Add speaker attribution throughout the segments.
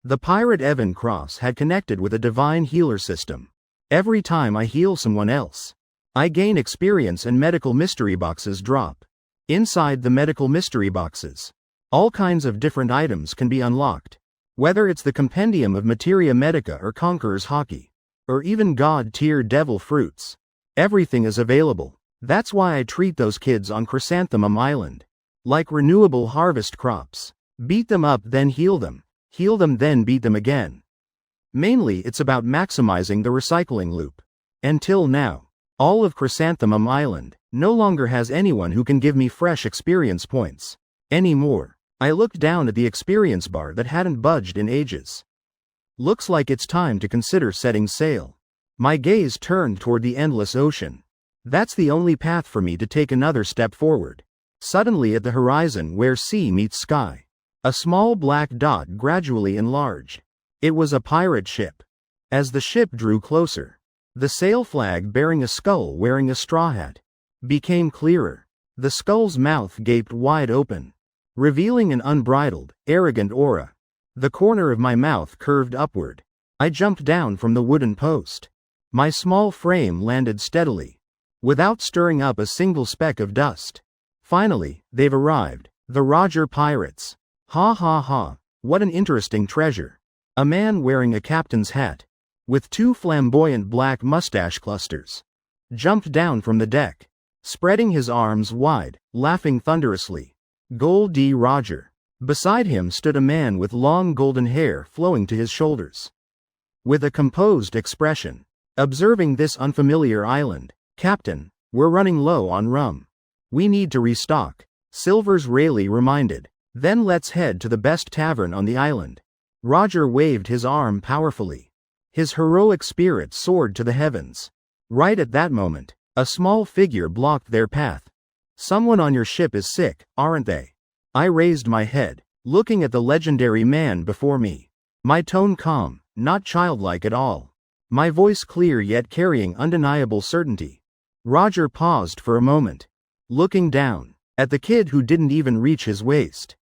Speaker 1: The pirate Evan Cross had connected with a divine healer system. Every time I heal someone else, I gain experience and medical mystery boxes drop. Inside the medical mystery boxes, all kinds of different items can be unlocked. Whether it's the compendium of Materia Medica or Conqueror's Hockey, or even God-tier devil fruits, everything is available. That's why I treat those kids on Chrysanthemum Island like renewable harvest crops. Beat them up, then heal them then beat them again. Mainly it's about maximizing the recycling loop. Until now, all of Chrysanthemum Island no longer has anyone who can give me fresh experience points anymore. I looked down at the experience bar that hadn't budged in ages. Looks like it's time to consider setting sail. My gaze turned toward the endless ocean. That's the only path for me to take another step forward. Suddenly at the horizon where sea meets sky, a small black dot gradually enlarged. It was a pirate ship. As the ship drew closer, the sail flag bearing a skull wearing a straw hat became clearer. The skull's mouth gaped wide open, revealing an unbridled, arrogant aura. The corner of my mouth curved upward. I jumped down from the wooden post. My small frame landed steadily, without stirring up a single speck of dust. Finally, they've arrived. The Roger Pirates. Ha ha ha, what an interesting treasure. A man wearing a captain's hat, with two flamboyant black mustache clusters, jumped down from the deck, spreading his arms wide, laughing thunderously. Gold D. Roger. Beside him stood a man with long golden hair flowing to his shoulders, with a composed expression. Observing this unfamiliar island, Captain, we're running low on rum. We need to restock, Silver's Rayleigh reminded. Then let's head to the best tavern on the island. Roger waved his arm powerfully. His heroic spirit soared to the heavens. Right at that moment, a small figure blocked their path. Someone on your ship is sick, aren't they? I raised my head, looking at the legendary man before me. My tone calm, not childlike at all. My voice clear yet carrying undeniable certainty. Roger paused for a moment, looking down at the kid who didn't even reach his waist.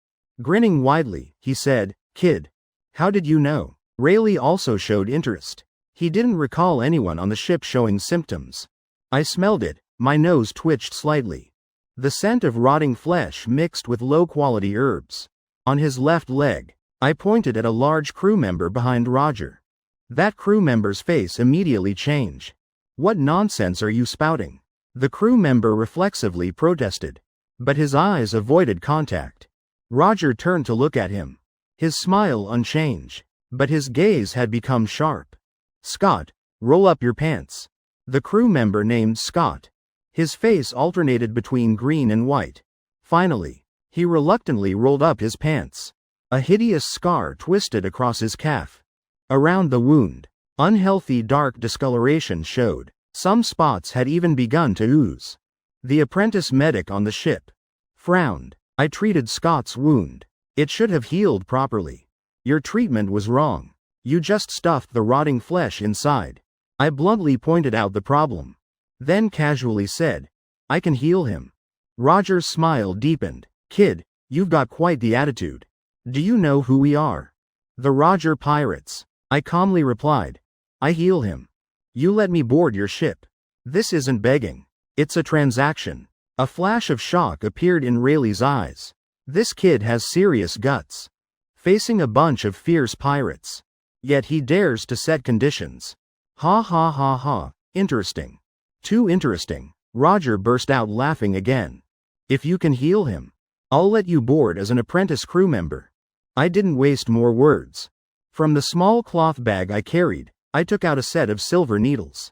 Speaker 1: Grinning widely, he said, "Kid, how did you know?" Rayleigh also showed interest. He didn't recall anyone on the ship showing symptoms. I smelled it, my nose twitched slightly. The scent of rotting flesh mixed with low-quality herbs. On his left leg, I pointed at a large crew member behind Roger. That crew member's face immediately changed. "What nonsense are you spouting?" The crew member reflexively protested, but his eyes avoided contact. Roger turned to look at him. His smile unchanged, but his gaze had become sharp. "Scott, roll up your pants." The crew member named Scott. His face alternated between green and white. Finally, he reluctantly rolled up his pants. A hideous scar twisted across his calf. Around the wound, unhealthy dark discoloration showed. Some spots had even begun to ooze. The apprentice medic on the ship frowned. "I treated Scott's wound. It should have healed properly. Your treatment was wrong. You just stuffed the rotting flesh inside." I bluntly pointed out the problem, then casually said, "I can heal him." Roger's smile deepened. "Kid, you've got quite the attitude. Do you know who we are?" "The Roger Pirates," I calmly replied. "I heal him. You let me board your ship. This isn't begging. It's a transaction." A flash of shock appeared in Rayleigh's eyes. This kid has serious guts, facing a bunch of fierce pirates. Yet he dares to set conditions. Ha ha ha ha, interesting. Too interesting. Roger burst out laughing again. "If you can heal him, I'll let you board as an apprentice crew member." I didn't waste more words. From the small cloth bag I carried, I took out a set of silver needles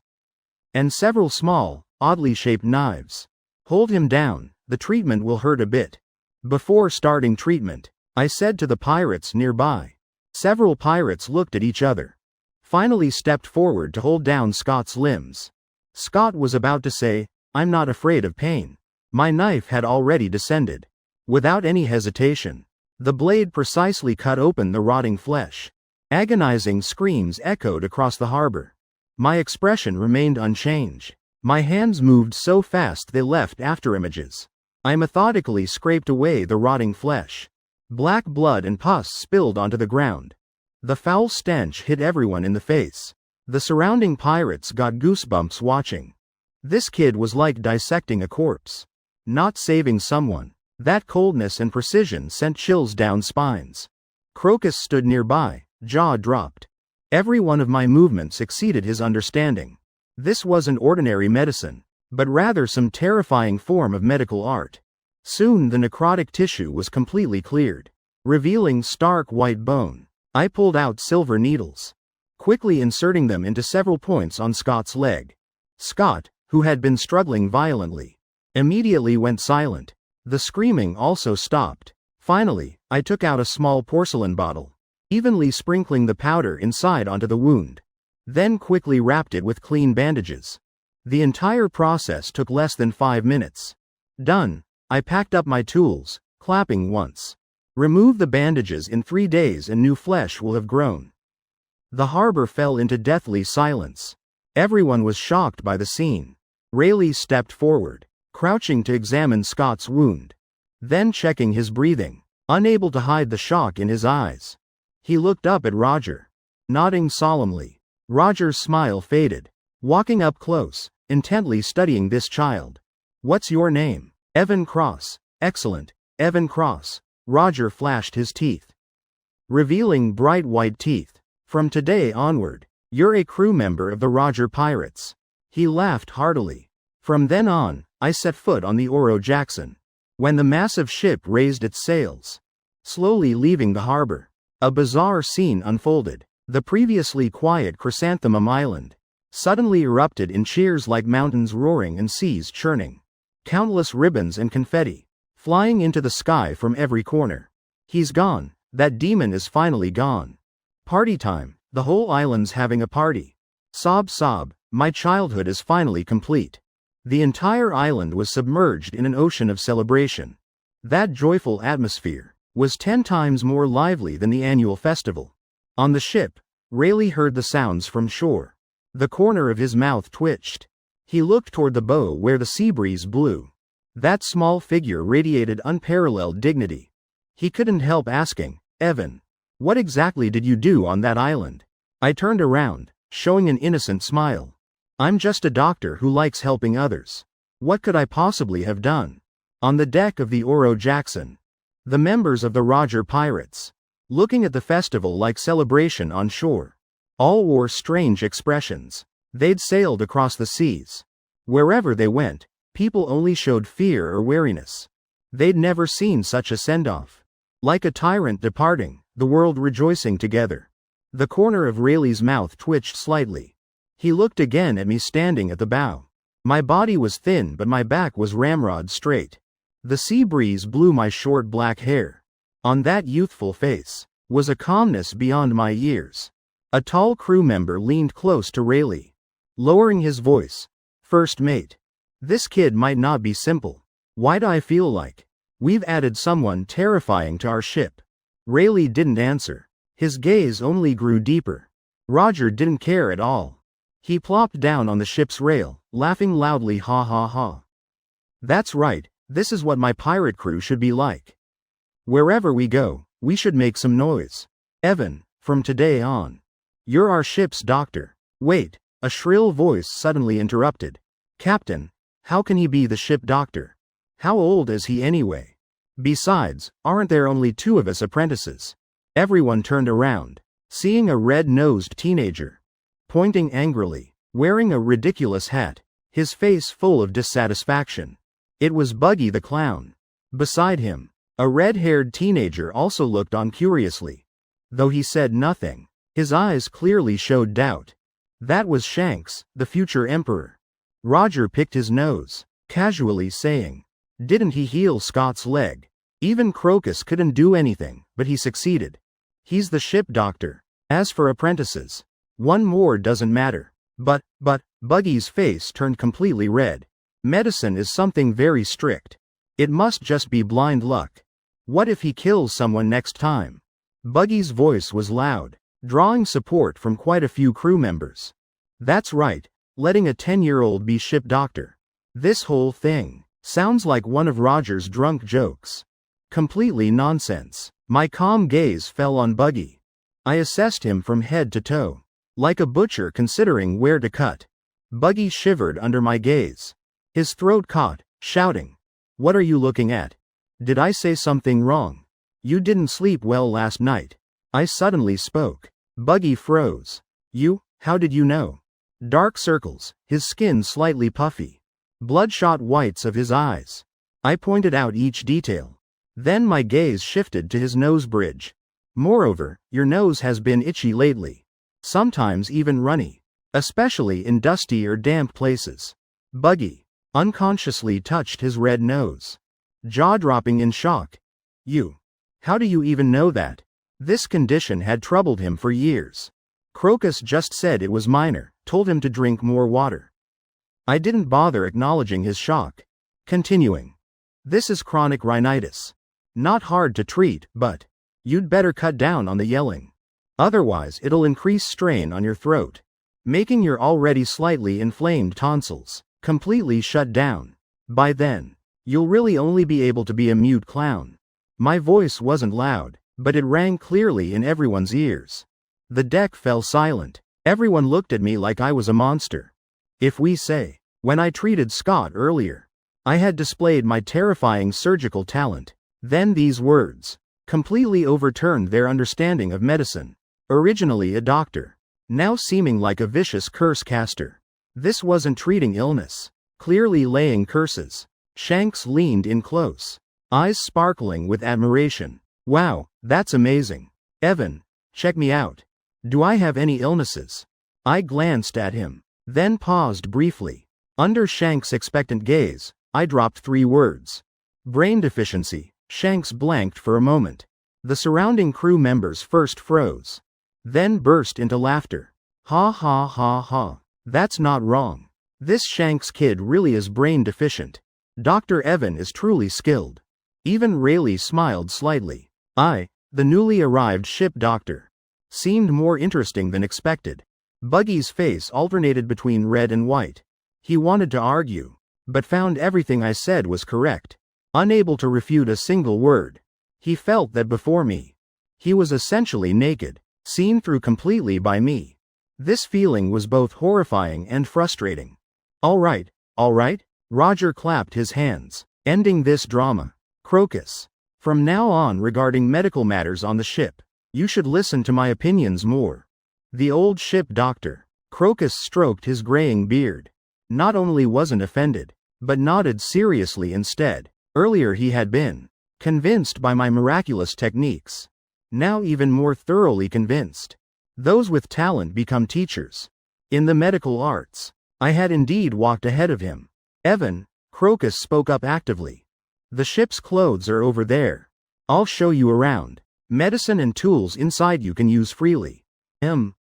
Speaker 1: and several small, oddly shaped knives. "Hold him down, the treatment will hurt a bit." Before starting treatment, I said to the pirates nearby. Several pirates looked at each other, finally stepped forward to hold down Scott's limbs. Scott was about to say, "I'm not afraid of pain." My knife had already descended. Without any hesitation, the blade precisely cut open the rotting flesh. Agonizing screams echoed across the harbor. My expression remained unchanged. My hands moved so fast they left afterimages. I methodically scraped away the rotting flesh. Black blood and pus spilled onto the ground. The foul stench hit everyone in the face. The surrounding pirates got goosebumps watching. This kid was like dissecting a corpse, not saving someone. That coldness and precision sent chills down spines. Crocus stood nearby, jaw dropped. Every one of my movements exceeded his understanding. This wasn't ordinary medicine, but rather some terrifying form of medical art. Soon the necrotic tissue was completely cleared, revealing stark white bone. I pulled out silver needles, quickly inserting them into several points on Scott's leg. Scott, who had been struggling violently, immediately went silent. The screaming also stopped. Finally, I took out a small porcelain bottle, evenly sprinkling the powder inside onto the wound, then quickly wrapped it with clean bandages. The entire process took less than 5 minutes. Done. I packed up my tools, clapping once. Remove the bandages in 3 days and new flesh will have grown. The harbor fell into deathly silence. Everyone was shocked by the scene. Rayleigh stepped forward, crouching to examine Scott's wound, then checking his breathing, unable to hide the shock in his eyes. He looked up at Roger, nodding solemnly. Roger's smile faded, walking up close, intently studying this child. "What's your name?" "Evan Cross." "Excellent, Evan Cross." Roger flashed his teeth, revealing bright white teeth. "From today onward, you're a crew member of the Roger Pirates." He laughed heartily. From then on, I set foot on the Oro Jackson. When the massive ship raised its sails, slowly leaving the harbor, a bizarre scene unfolded. The previously quiet Chrysanthemum Island suddenly erupted in cheers like mountains roaring and seas churning. Countless ribbons and confetti flying into the sky from every corner. "He's gone. That demon is finally gone. Party time. The whole island's having a party. Sob sob, my childhood is finally complete." The entire island was submerged in an ocean of celebration. That joyful atmosphere was 10 times more lively than the annual festival. On the ship, Rayleigh heard the sounds from shore. The corner of his mouth twitched. He looked toward the bow where the sea breeze blew. That small figure radiated unparalleled dignity. He couldn't help asking, "Evan, what exactly did you do on that island?" I turned around, showing an innocent smile. "I'm just a doctor who likes helping others. What could I possibly have done?" On the deck of the Oro Jackson, the members of the Roger Pirates, looking at the festival like celebration on shore, all wore strange expressions. They'd sailed across the seas. Wherever they went, people only showed fear or wariness. They'd never seen such a send-off. Like a tyrant departing, the world rejoicing together. The corner of Rayleigh's mouth twitched slightly. He looked again at me standing at the bow. My body was thin but my back was ramrod straight. The sea breeze blew my short black hair. On that youthful face was a calmness beyond my years. A tall crew member leaned close to Rayleigh, lowering his voice. "First mate, this kid might not be simple. Why do I feel like we've added someone terrifying to our ship?" Rayleigh didn't answer. His gaze only grew deeper. Roger didn't care at all. He plopped down on the ship's rail, laughing loudly, "Ha ha ha. That's right, this is what my pirate crew should be like. Wherever we go, we should make some noise. Evan, from today on, you're our ship's doctor." "Wait," a shrill voice suddenly interrupted. "Captain, how can he be the ship doctor? How old is he anyway? Besides, aren't there only 2 of us apprentices?" Everyone turned around, seeing a red-nosed teenager, pointing angrily, wearing a ridiculous hat, his face full of dissatisfaction. It was Buggy the Clown. Beside him, a red-haired teenager also looked on curiously. Though he said nothing, his eyes clearly showed doubt. That was Shanks, the future emperor. Roger picked his nose, casually saying, "Didn't he heal Scott's leg? Even Crocus couldn't do anything, but he succeeded. He's the ship doctor. As for apprentices, 1 more doesn't matter." But, Buggy's face turned completely red. Medicine is something very strict. It must just be blind luck. What if he kills someone next time? Buggy's voice was loud, drawing support from quite a few crew members. That's right, letting a 10-year-old be ship doctor. This whole thing sounds like one of Roger's drunk jokes. Completely nonsense. My calm gaze fell on Buggy. I assessed him from head to toe, like a butcher considering where to cut. Buggy shivered under my gaze. His throat caught, shouting, "What are you looking at? Did I say something wrong? You didn't sleep well last night." I suddenly spoke. Buggy froze. How did you know? Dark circles, his skin slightly puffy. Bloodshot whites of his eyes. I pointed out each detail. Then my gaze shifted to his nose bridge. Moreover, your nose has been itchy lately. Sometimes even runny. Especially in dusty or damp places. Buggy unconsciously touched his red nose. Jaw-dropping in shock. How do you even know that? This condition had troubled him for years. Crocus just said it was minor, told him to drink more water. I didn't bother acknowledging his shock. Continuing. This is chronic rhinitis. Not hard to treat, but you'd better cut down on the yelling. Otherwise it'll increase strain on your throat, making your already slightly inflamed tonsils completely shut down. By then, you'll really only be able to be a mute clown. My voice wasn't loud, but it rang clearly in everyone's ears. The deck fell silent. Everyone looked at me like I was a monster. If we say, when I treated Scott earlier, I had displayed my terrifying surgical talent, then these words completely overturned their understanding of medicine. Originally a doctor, now seeming like a vicious curse caster. This wasn't treating illness, clearly laying curses. Shanks leaned in close, eyes sparkling with admiration. Wow, that's amazing. Evan, check me out. Do I have any illnesses? I glanced at him, then paused briefly. Under Shank's expectant gaze, I dropped 3 words. Brain deficiency. Shanks blanked for a moment. The surrounding crew members first froze, then burst into laughter. Ha ha ha ha. That's not wrong. This Shanks kid really is brain deficient. Dr. Evan is truly skilled. Even Rayleigh smiled slightly. The newly arrived ship doctor, seemed more interesting than expected. Buggy's face alternated between red and white. He wanted to argue, but found everything I said was correct. Unable to refute a single word. He felt that before me, he was essentially naked, seen through completely by me. This feeling was both horrifying and frustrating. All right. Roger clapped his hands, ending this drama. Crocus. From now on regarding medical matters on the ship, you should listen to my opinions more. The old ship doctor, Crocus stroked his graying beard. Not only wasn't offended, but nodded seriously instead. Earlier he had been convinced by my miraculous techniques. Now even more thoroughly convinced. Those with talent become teachers. In the medical arts, I had indeed walked ahead of him. Evan, Crocus spoke up actively. The ship's clothes are over there. I'll show you around. Medicine and tools inside you can use freely.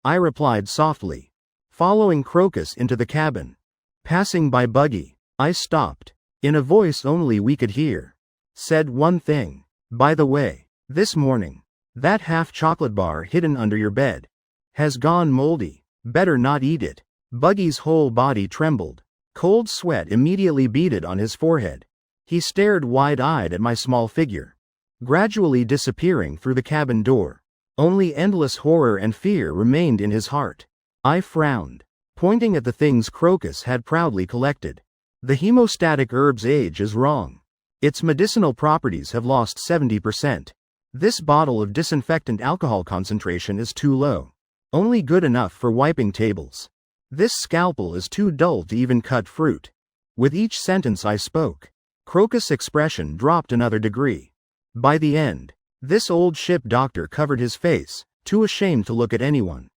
Speaker 1: I replied softly, following Crocus into the cabin. Passing by Buggy, I stopped. In a voice only we could hear. Said one thing. By the way, this morning, that half chocolate bar hidden under your bed has gone moldy. Better not eat it. Buggy's whole body trembled. Cold sweat immediately beaded on his forehead. He stared wide-eyed at my small figure, gradually disappearing through the cabin door. Only endless horror and fear remained in his heart. I frowned, pointing at the things Crocus had proudly collected. The hemostatic herb's age is wrong. Its medicinal properties have lost 70%. This bottle of disinfectant alcohol concentration is too low. Only good enough for wiping tables. This scalpel is too dull to even cut fruit. With each sentence I spoke, Crocus' expression dropped another degree. By the end, this old ship doctor covered his face, too ashamed to look at anyone.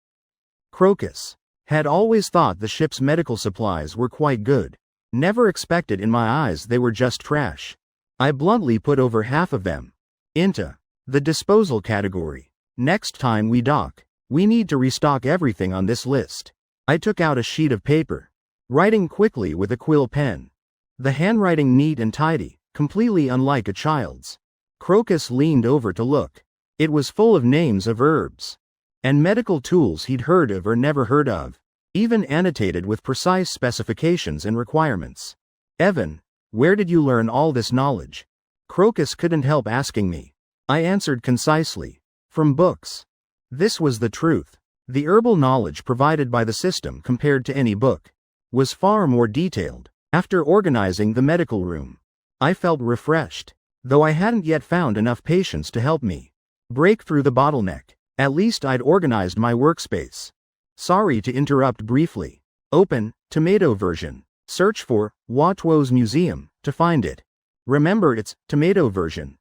Speaker 1: Crocus had always thought the ship's medical supplies were quite good. Never expected in my eyes they were just trash. I bluntly put over half of them into the disposal category. Next time we dock, we need to restock everything on this list. I took out a sheet of paper, writing quickly with a quill pen. The handwriting neat and tidy, completely unlike a child's. Crocus leaned over to look. It was full of names of herbs and medical tools he'd heard of or never heard of, even annotated with precise specifications and requirements. Evan, where did you learn all this knowledge? Crocus couldn't help asking me. I answered concisely. From books. This was the truth. The herbal knowledge provided by the system compared to any book was far more detailed. After organizing the medical room, I felt refreshed, though I hadn't yet found enough patients to help me break through the bottleneck. At least I'd organized my workspace. Sorry to interrupt briefly. Open, tomato version. Search for Watuo's Museum to find it. Remember, it's tomato version.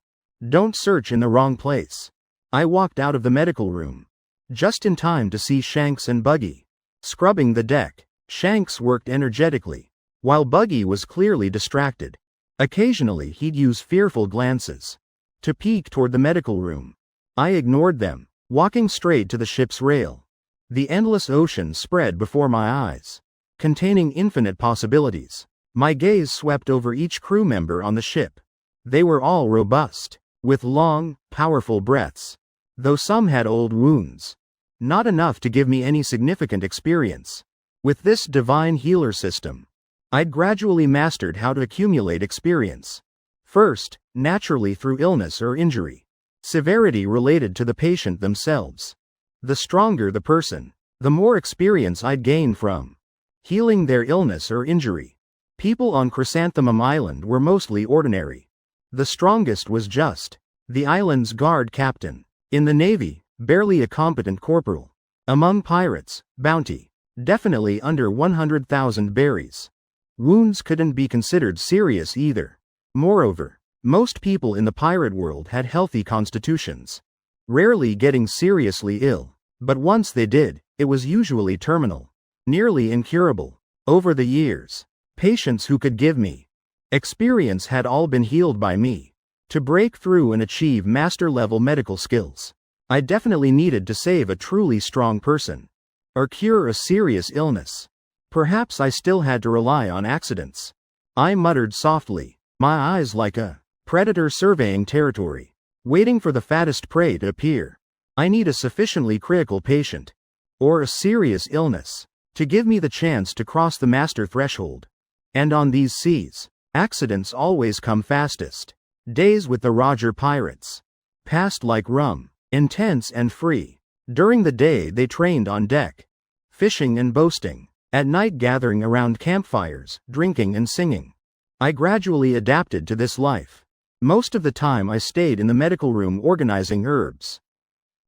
Speaker 1: Don't search in the wrong place. I walked out of the medical room just in time to see Shanks and Buggy scrubbing the deck. Shanks worked energetically, while Buggy was clearly distracted. Occasionally he'd use fearful glances to peek toward the medical room. I ignored them, walking straight to the ship's rail. The endless ocean spread before my eyes, containing infinite possibilities. My gaze swept over each crew member on the ship. They were all robust, with long, powerful breaths, though some had old wounds. Not enough to give me any significant experience. With this divine healer system, I'd gradually mastered how to accumulate experience. First, naturally through illness or injury. Severity related to the patient themselves. The stronger the person, the more experience I'd gain from healing their illness or injury. People on Chrysanthemum Island were mostly ordinary. The strongest was just the island's guard captain. In the Navy, barely a competent corporal. Among pirates, bounty. Definitely under 100,000 berries. Wounds couldn't be considered serious either. Moreover, most people in the pirate world had healthy constitutions, rarely getting seriously ill. But once they did, it was usually terminal, nearly incurable. Over the years, patients who could give me experience had all been healed by me. To break through and achieve master-level medical skills, I definitely needed to save a truly strong person, or cure a serious illness. Perhaps I still had to rely on accidents. I muttered softly, my eyes like a predator surveying territory, waiting for the fattest prey to appear. I need a sufficiently critical patient, or a serious illness, to give me the chance to cross the master threshold. And on these seas, accidents always come fastest. Days with the Roger pirates passed like rum, intense and free. During the day they trained on deck, fishing and boasting. At night gathering around campfires, drinking and singing. I gradually adapted to this life. Most of the time I stayed in the medical room organizing herbs,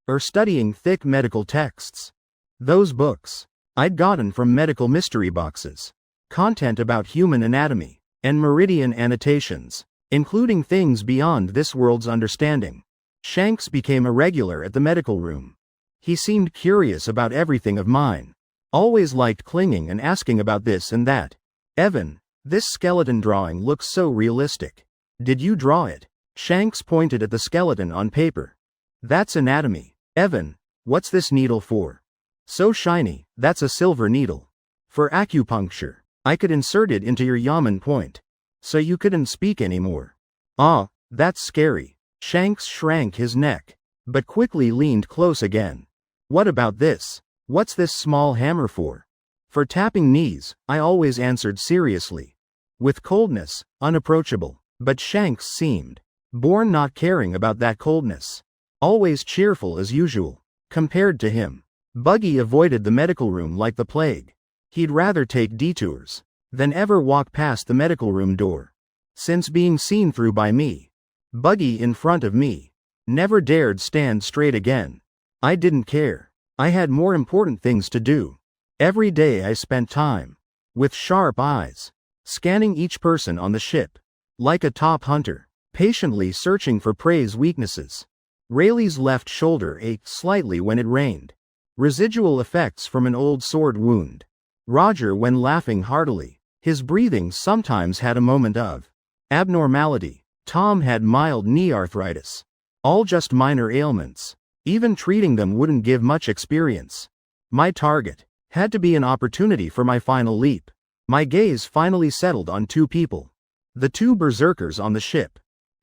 Speaker 1: or studying thick medical texts. Those books I'd gotten from medical mystery boxes. Content about human anatomy, and meridian annotations, including things beyond this world's understanding. Shanks became a regular at the medical room. He seemed curious about everything of mine. Always liked clinging and asking about this and that. Evan, this skeleton drawing looks so realistic. Did you draw it? Shanks pointed at the skeleton on paper. That's anatomy. Evan, what's this needle for? So shiny, that's a silver needle. For acupuncture. I could insert it into your yamen point. So you couldn't speak anymore. Ah, that's scary. Shanks shrank his neck, but quickly leaned close again. What about this? What's this small hammer for? For tapping knees, I always answered seriously. With coldness, unapproachable. But Shanks seemed born not caring about that coldness. Always cheerful as usual. Compared to him, Buggy avoided the medical room like the plague. He'd rather take detours than ever walk past the medical room door. Since being seen through by me, Buggy in front of me never dared stand straight again. I didn't care. I had more important things to do. Every day I spent time with sharp eyes, scanning each person on the ship, like a top hunter, patiently searching for prey's weaknesses. Rayleigh's left shoulder ached slightly when it rained. Residual effects from an old sword wound. Roger when laughing heartily. His breathing sometimes had a moment of abnormality. Tom had mild knee arthritis. All just minor ailments. Even treating them wouldn't give much experience. My target had to be an opportunity for my final leap. My gaze finally settled on two people. The two berserkers on the ship.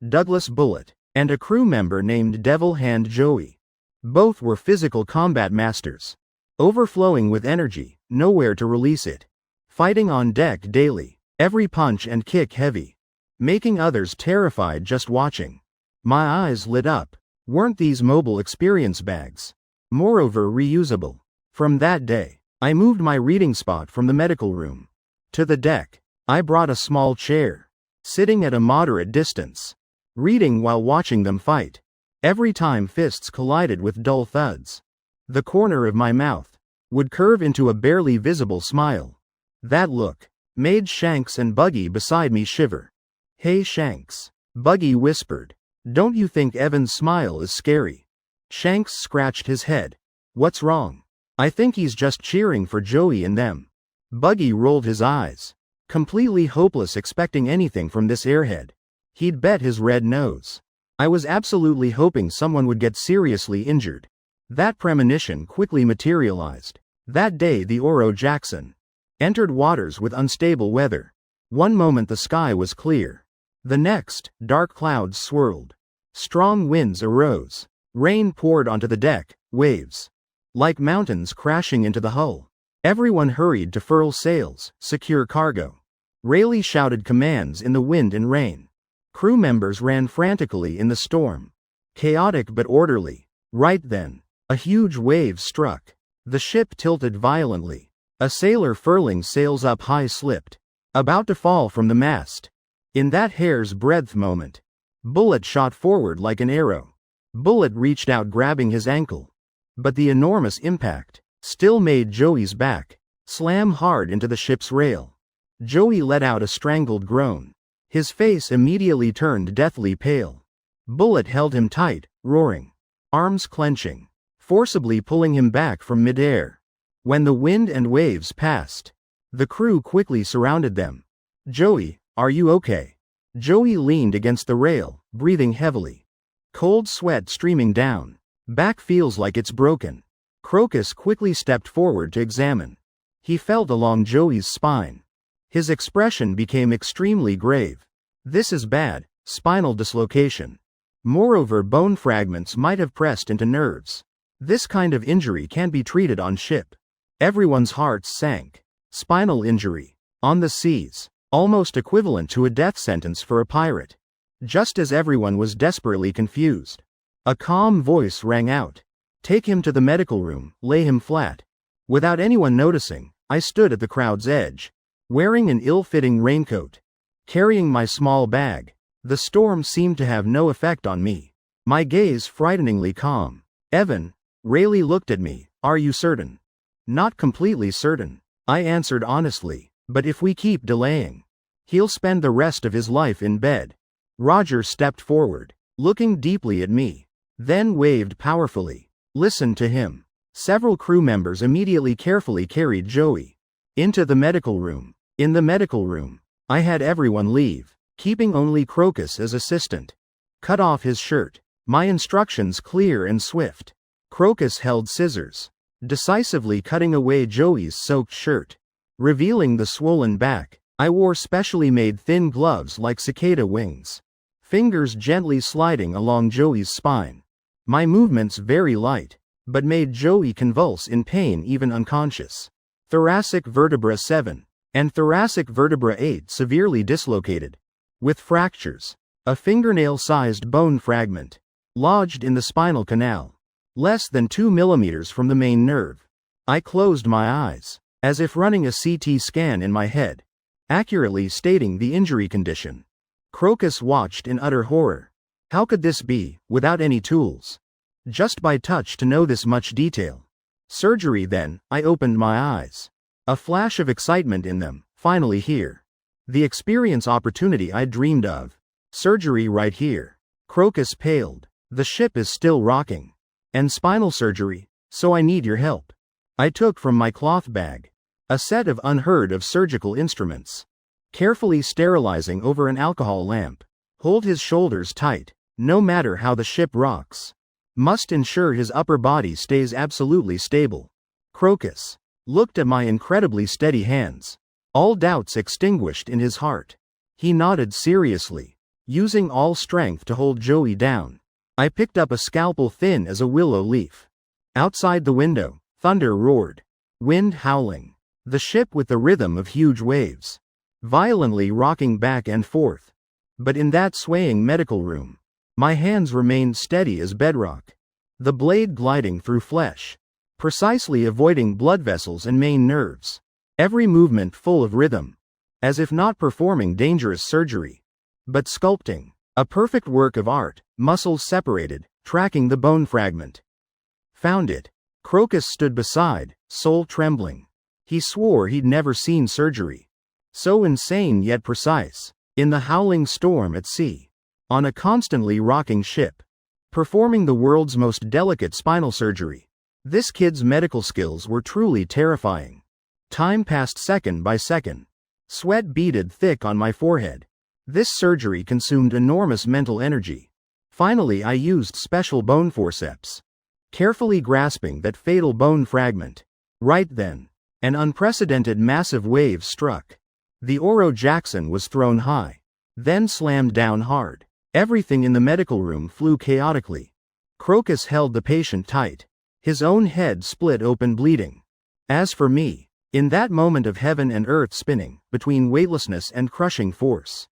Speaker 1: Douglas Bullet, and a crew member named Devil Hand Joey. Both were physical combat masters. Overflowing with energy, nowhere to release it. Fighting on deck daily, every punch and kick heavy. Making others terrified just watching. My eyes lit up. Weren't these mobile experience bags? Moreover, reusable. From that day, I moved my reading spot from the medical room to the deck. I brought a small chair, sitting at a moderate distance, reading while watching them fight. Every time fists collided with dull thuds, the corner of my mouth would curve into a barely visible smile. That look made Shanks and Buggy beside me shiver. "Hey Shanks," Buggy whispered. "Don't you think Evan's smile is scary?" Shanks scratched his head. "What's wrong?" "I think he's just cheering for Joey and them." Buggy rolled his eyes, completely hopeless, expecting anything from this airhead. He'd bet his red nose. I was absolutely hoping someone would get seriously injured. That premonition quickly materialized. That day the Oro Jackson entered waters with unstable weather. One moment the sky was clear. The next, dark clouds swirled. Strong winds arose. Rain poured onto the deck, waves like mountains crashing into the hull. Everyone hurried to furl sails, secure cargo. Rayleigh shouted commands in the wind and rain. Crew members ran frantically in the storm. Chaotic but orderly. Right then, a huge wave struck. The ship tilted violently. A sailor furling sails up high slipped, about to fall from the mast. In that hair's breadth moment, Bullet shot forward like an arrow. Bullet reached out, grabbing his ankle. But the enormous impact still made Joey's back slam hard into the ship's rail. Joey let out a strangled groan. His face immediately turned deathly pale. Bullet held him tight, roaring, arms clenching, forcibly pulling him back from midair. When the wind and waves passed, the crew quickly surrounded them. "Joey, are you okay?" Joey leaned against the rail, breathing heavily. Cold sweat streaming down. "Back feels like it's broken." Crocus quickly stepped forward to examine. He felt along Joey's spine. His expression became extremely grave. "This is bad, spinal dislocation. Moreover, bone fragments might have pressed into nerves. This kind of injury can be treated on ship." Everyone's hearts sank. Spinal injury. On the seas. Almost equivalent to a death sentence for a pirate. Just as everyone was desperately confused, a calm voice rang out. "Take him to the medical room, lay him flat." Without anyone noticing, I stood at the crowd's edge, wearing an ill-fitting raincoat, carrying my small bag. The storm seemed to have no effect on me. My gaze frighteningly calm. "Evan," Rayleigh looked at me. "Are you certain?" "Not completely certain," I answered honestly. "But if we keep delaying, he'll spend the rest of his life in bed." Roger stepped forward, looking deeply at me, then waved powerfully. "Listen to him." Several crew members immediately carefully carried Joey into the medical room. In the medical room, I had everyone leave, keeping only Crocus as assistant. "Cut off his shirt." My instructions clear and swift. Crocus held scissors, decisively cutting away Joey's soaked shirt, revealing the swollen back. I wore specially made thin gloves like cicada wings, fingers gently sliding along Joey's spine. My movements very light, but made Joey convulse in pain even unconscious. Thoracic vertebra 7 and thoracic vertebra 8 severely dislocated, with fractures. A fingernail-sized bone fragment lodged in the spinal canal, less than 2 millimeters from the main nerve. I closed my eyes, as if running a CT scan in my head, accurately stating the injury condition. Crocus watched in utter horror. How could this be, without any tools? Just by touch to know this much detail. Surgery then, I opened my eyes. A flash of excitement in them, finally here. The experience opportunity I dreamed of. Surgery right here. Crocus paled. The ship is still rocking. And spinal surgery, so I need your help. I took from my cloth bag a set of unheard of surgical instruments, carefully sterilizing over an alcohol lamp. Hold his shoulders tight, no matter how the ship rocks. Must ensure his upper body stays absolutely stable. Crocus looked at my incredibly steady hands, all doubts extinguished in his heart. He nodded seriously, using all strength to hold Joey down. I picked up a scalpel thin as a willow leaf. Outside the window, thunder roared, wind howling, the ship with the rhythm of huge waves, violently rocking back and forth. But in that swaying medical room, my hands remained steady as bedrock. the blade gliding through flesh, precisely avoiding blood vessels and main nerves. Every movement full of rhythm, as if not performing dangerous surgery, but sculpting. A perfect work of art, muscles separated, tracking the bone fragment. Found it. Crocus stood beside, soul trembling. He swore he'd never seen surgery so insane yet precise. In the howling storm at sea, on a constantly rocking ship, performing the world's most delicate spinal surgery. This kid's medical skills were truly terrifying. Time passed second by second. Sweat beaded thick on my forehead. This surgery consumed enormous mental energy. Finally, I used special bone forceps, carefully grasping that fatal bone fragment. Right then, an unprecedented massive wave struck. The Oro Jackson was thrown high, then slammed down hard. Everything in the medical room flew chaotically. Crocus held the patient tight, his own head split open bleeding. As for me, in that moment of heaven and earth spinning, between weightlessness and crushing force,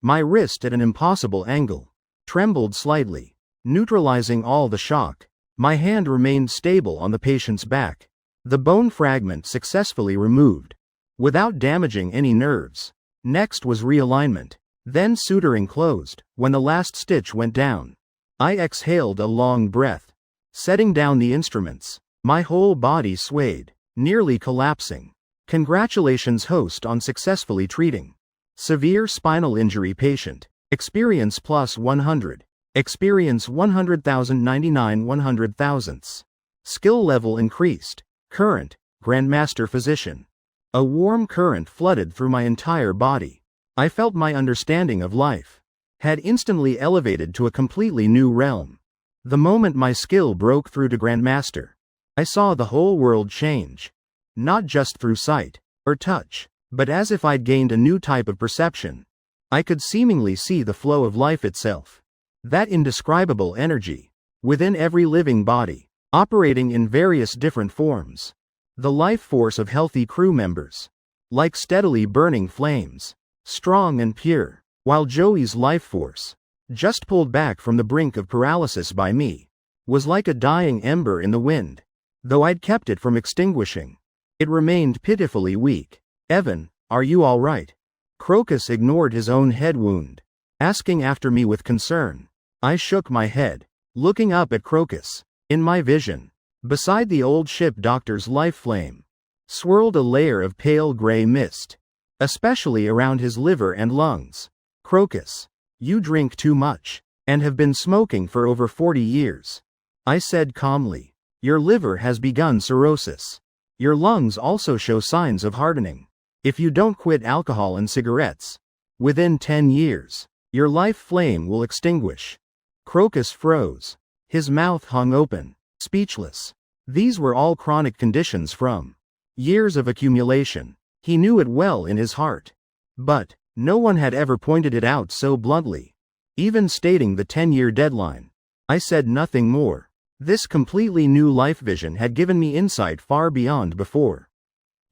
Speaker 1: my wrist at an impossible angle trembled slightly, neutralizing all the shock. My hand remained stable on the patient's back. The bone fragment successfully removed, without damaging any nerves. Next was realignment, then suturing closed. When the last stitch went down, I exhaled a long breath. Setting down the instruments, my whole body swayed, nearly collapsing. Congratulations, host, on successfully treating severe spinal injury patient. Experience plus 100. Experience 100,099 100,000ths. Skill level increased. Current, Grandmaster Physician. A warm current flooded through my entire body. I felt my understanding of life had instantly elevated to a completely new realm. The moment my skill broke through to Grandmaster, I saw the whole world change. Not just through sight or touch, but as if I'd gained a new type of perception. I could seemingly see the flow of life itself. That indescribable energy, within every living body, operating in various different forms. The life force of healthy crew members, like steadily burning flames, strong and pure, while Joey's life force, just pulled back from the brink of paralysis by me, was like a dying ember in the wind. Though I'd kept it from extinguishing, it remained pitifully weak. Evan, are you all right? Crocus ignored his own head wound, asking after me with concern. I shook my head, looking up at Crocus. In my vision, beside the old ship doctor's life flame, swirled a layer of pale gray mist, especially around his liver and lungs. Crocus, you drink too much, and have been smoking for over 40 years. I said calmly. Your liver has begun cirrhosis. Your lungs also show signs of hardening. If you don't quit alcohol and cigarettes, within 10 years, your life flame will extinguish. Crocus froze. His mouth hung open, speechless. These were all chronic conditions from years of accumulation. He knew it well in his heart. But no one had ever pointed it out so bluntly, even stating the 10-year deadline. I said nothing more. This completely new life vision had given me insight far beyond before,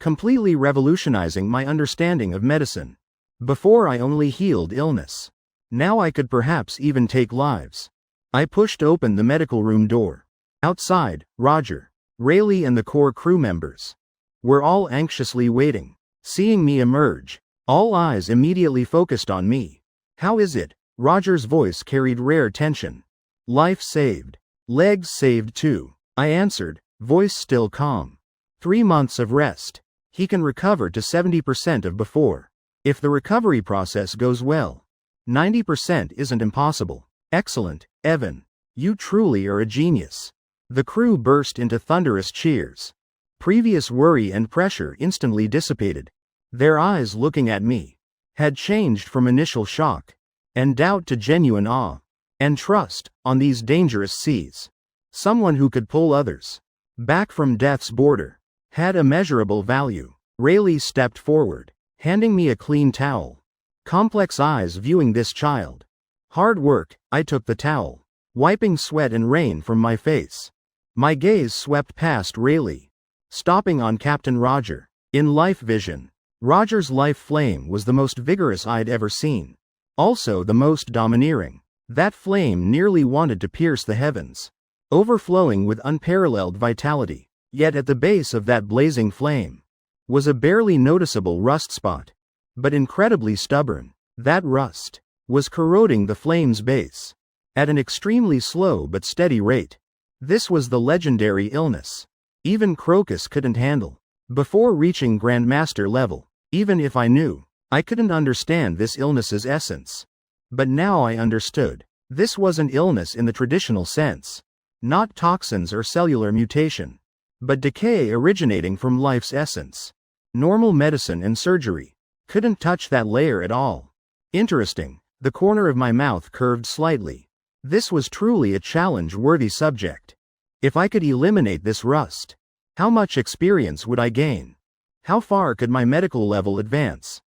Speaker 1: completely revolutionizing my understanding of medicine. Before I only healed illness. Now I could perhaps even take lives. I pushed open the medical room door. Outside, Roger, Rayleigh and the core crew members were all anxiously waiting. Seeing me emerge, all eyes immediately focused on me. How is it? Roger's voice carried rare tension. Life saved. Legs saved too, I answered, voice still calm. 3 months of rest. He can recover to 70% of before. If the recovery process goes well, 90% isn't impossible. Excellent, Evan. You truly are a genius. The crew burst into thunderous cheers. Previous worry and pressure instantly dissipated. Their eyes looking at me had changed from initial shock and doubt to genuine awe and trust. On these dangerous seas, someone who could pull others back from death's border had immeasurable value. Rayleigh stepped forward, handing me a clean towel. Complex eyes viewing this child. Hard work. I took the towel, wiping sweat and rain from my face. My gaze swept past Rayleigh, stopping on Captain Roger. In life vision, Roger's life flame was the most vigorous I'd ever seen. Also the most domineering. That flame nearly wanted to pierce the heavens. overflowing with unparalleled vitality. Yet at the base of that blazing flame was a barely noticeable rust spot, but incredibly stubborn. That rust was corroding the flame's base at an extremely slow but steady rate. This was the legendary illness even Crocus couldn't handle. Before reaching Grandmaster level, even if I knew, I couldn't understand this illness's essence. But now I understood. This wasn't illness in the traditional sense. Not toxins or cellular mutation, but decay originating from life's essence. Normal medicine and surgery couldn't touch that layer at all. Interesting. The corner of my mouth curved slightly. This was truly a challenge-worthy subject. If I could eliminate this rust, how much experience would I gain? How far could my medical level advance?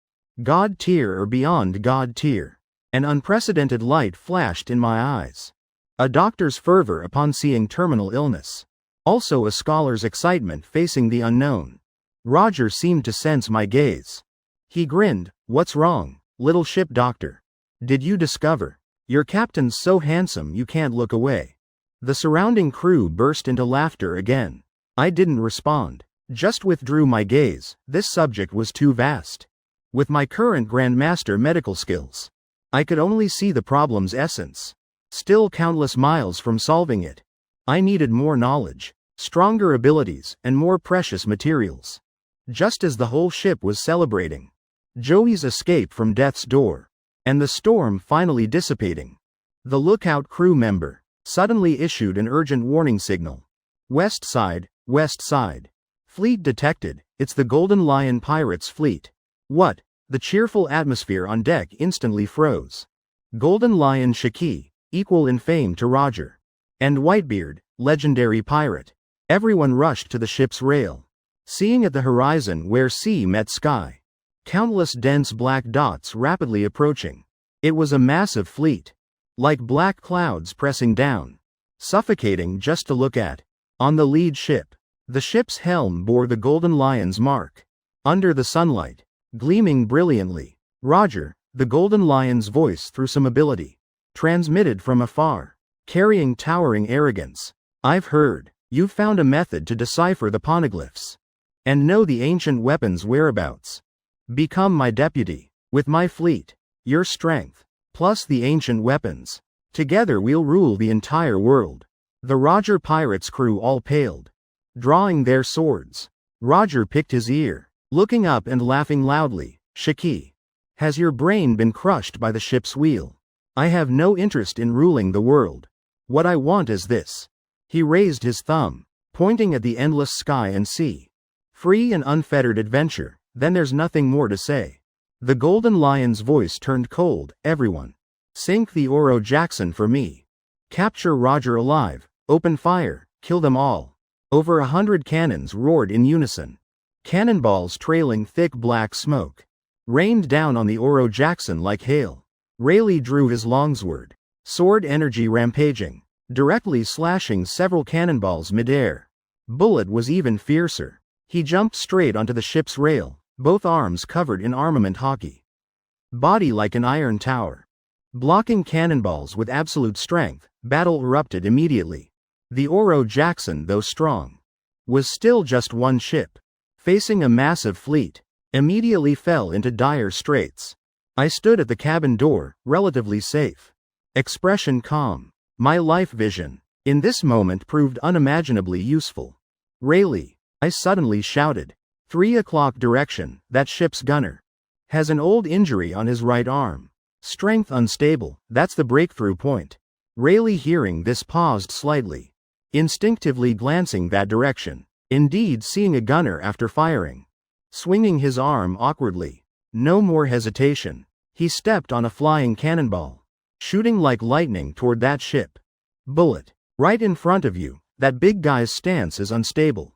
Speaker 1: God tier or beyond God tier? An unprecedented light flashed in my eyes. A doctor's fervor upon seeing terminal illness. Also a scholar's excitement facing the unknown. Roger seemed to sense my gaze. He grinned. What's wrong, little ship doctor? Did you discover? Your captain's so handsome you can't look away. The surrounding crew burst into laughter again. I didn't respond, just withdrew my gaze. This subject was too vast. With my current Grandmaster medical skills, I could only see the problem's essence. Still countless miles from solving it. I needed more knowledge, stronger abilities, and more precious materials. Just as the whole ship was celebrating Joey's escape from death's door, and the storm finally dissipating, the lookout crew member suddenly issued an urgent warning signal. West side, west side. Fleet detected. It's the Golden Lion Pirates fleet. What? The cheerful atmosphere on deck instantly froze. Golden Lion Shaki, equal in fame to Roger. And Whitebeard, legendary pirate. Everyone rushed to the ship's rail. Seeing at the horizon where sea met sky, countless dense black dots rapidly approaching. It was a massive fleet, like black clouds pressing down, suffocating just to look at. On the lead ship, the ship's helm bore the Golden Lion's mark. Under the sunlight, gleaming brilliantly, Roger, the Golden Lion's voice through some ability, transmitted from afar, carrying towering arrogance. I've heard, you've found a method to decipher the poneglyphs, and know the ancient weapon's whereabouts. Become my deputy. With my fleet, your strength, plus the ancient weapons, together we'll rule the entire world. The Roger pirates' crew all paled, drawing their swords. Roger picked his ear, looking up and laughing loudly. Shaki, has your brain been crushed by the ship's wheel? I have no interest in ruling the world. What I want is this. He raised his thumb, pointing at the endless sky and sea. Free and unfettered adventure, then there's nothing more to say. The Golden Lion's voice turned cold. Everyone, sink the Oro Jackson for me. Capture Roger alive, open fire, kill them all. Over 100 cannons roared in unison. Cannonballs trailing thick black smoke rained down on the Oro Jackson like hail. Rayleigh drew his longsword, sword energy rampaging, directly slashing several cannonballs midair. Bullet was even fiercer. He jumped straight onto the ship's rail, both arms covered in armament hockey. Body like an iron tower. Blocking cannonballs with absolute strength, battle erupted immediately. The Oro Jackson, though strong, was still just one ship, facing a massive fleet, immediately fell into dire straits. I stood at the cabin door, relatively safe. Expression calm. My life vision, in this moment proved unimaginably useful. Rayleigh, I suddenly shouted. 3 o'clock direction, that ship's gunner has an old injury on his right arm. Strength unstable, that's the breakthrough point. Rayleigh, hearing this, paused slightly, instinctively glancing that direction. Indeed, seeing a gunner after firing, swinging his arm awkwardly. No more hesitation. He stepped on a flying cannonball, shooting like lightning toward that ship. Bullet. Right in front of you. That big guy's stance is unstable.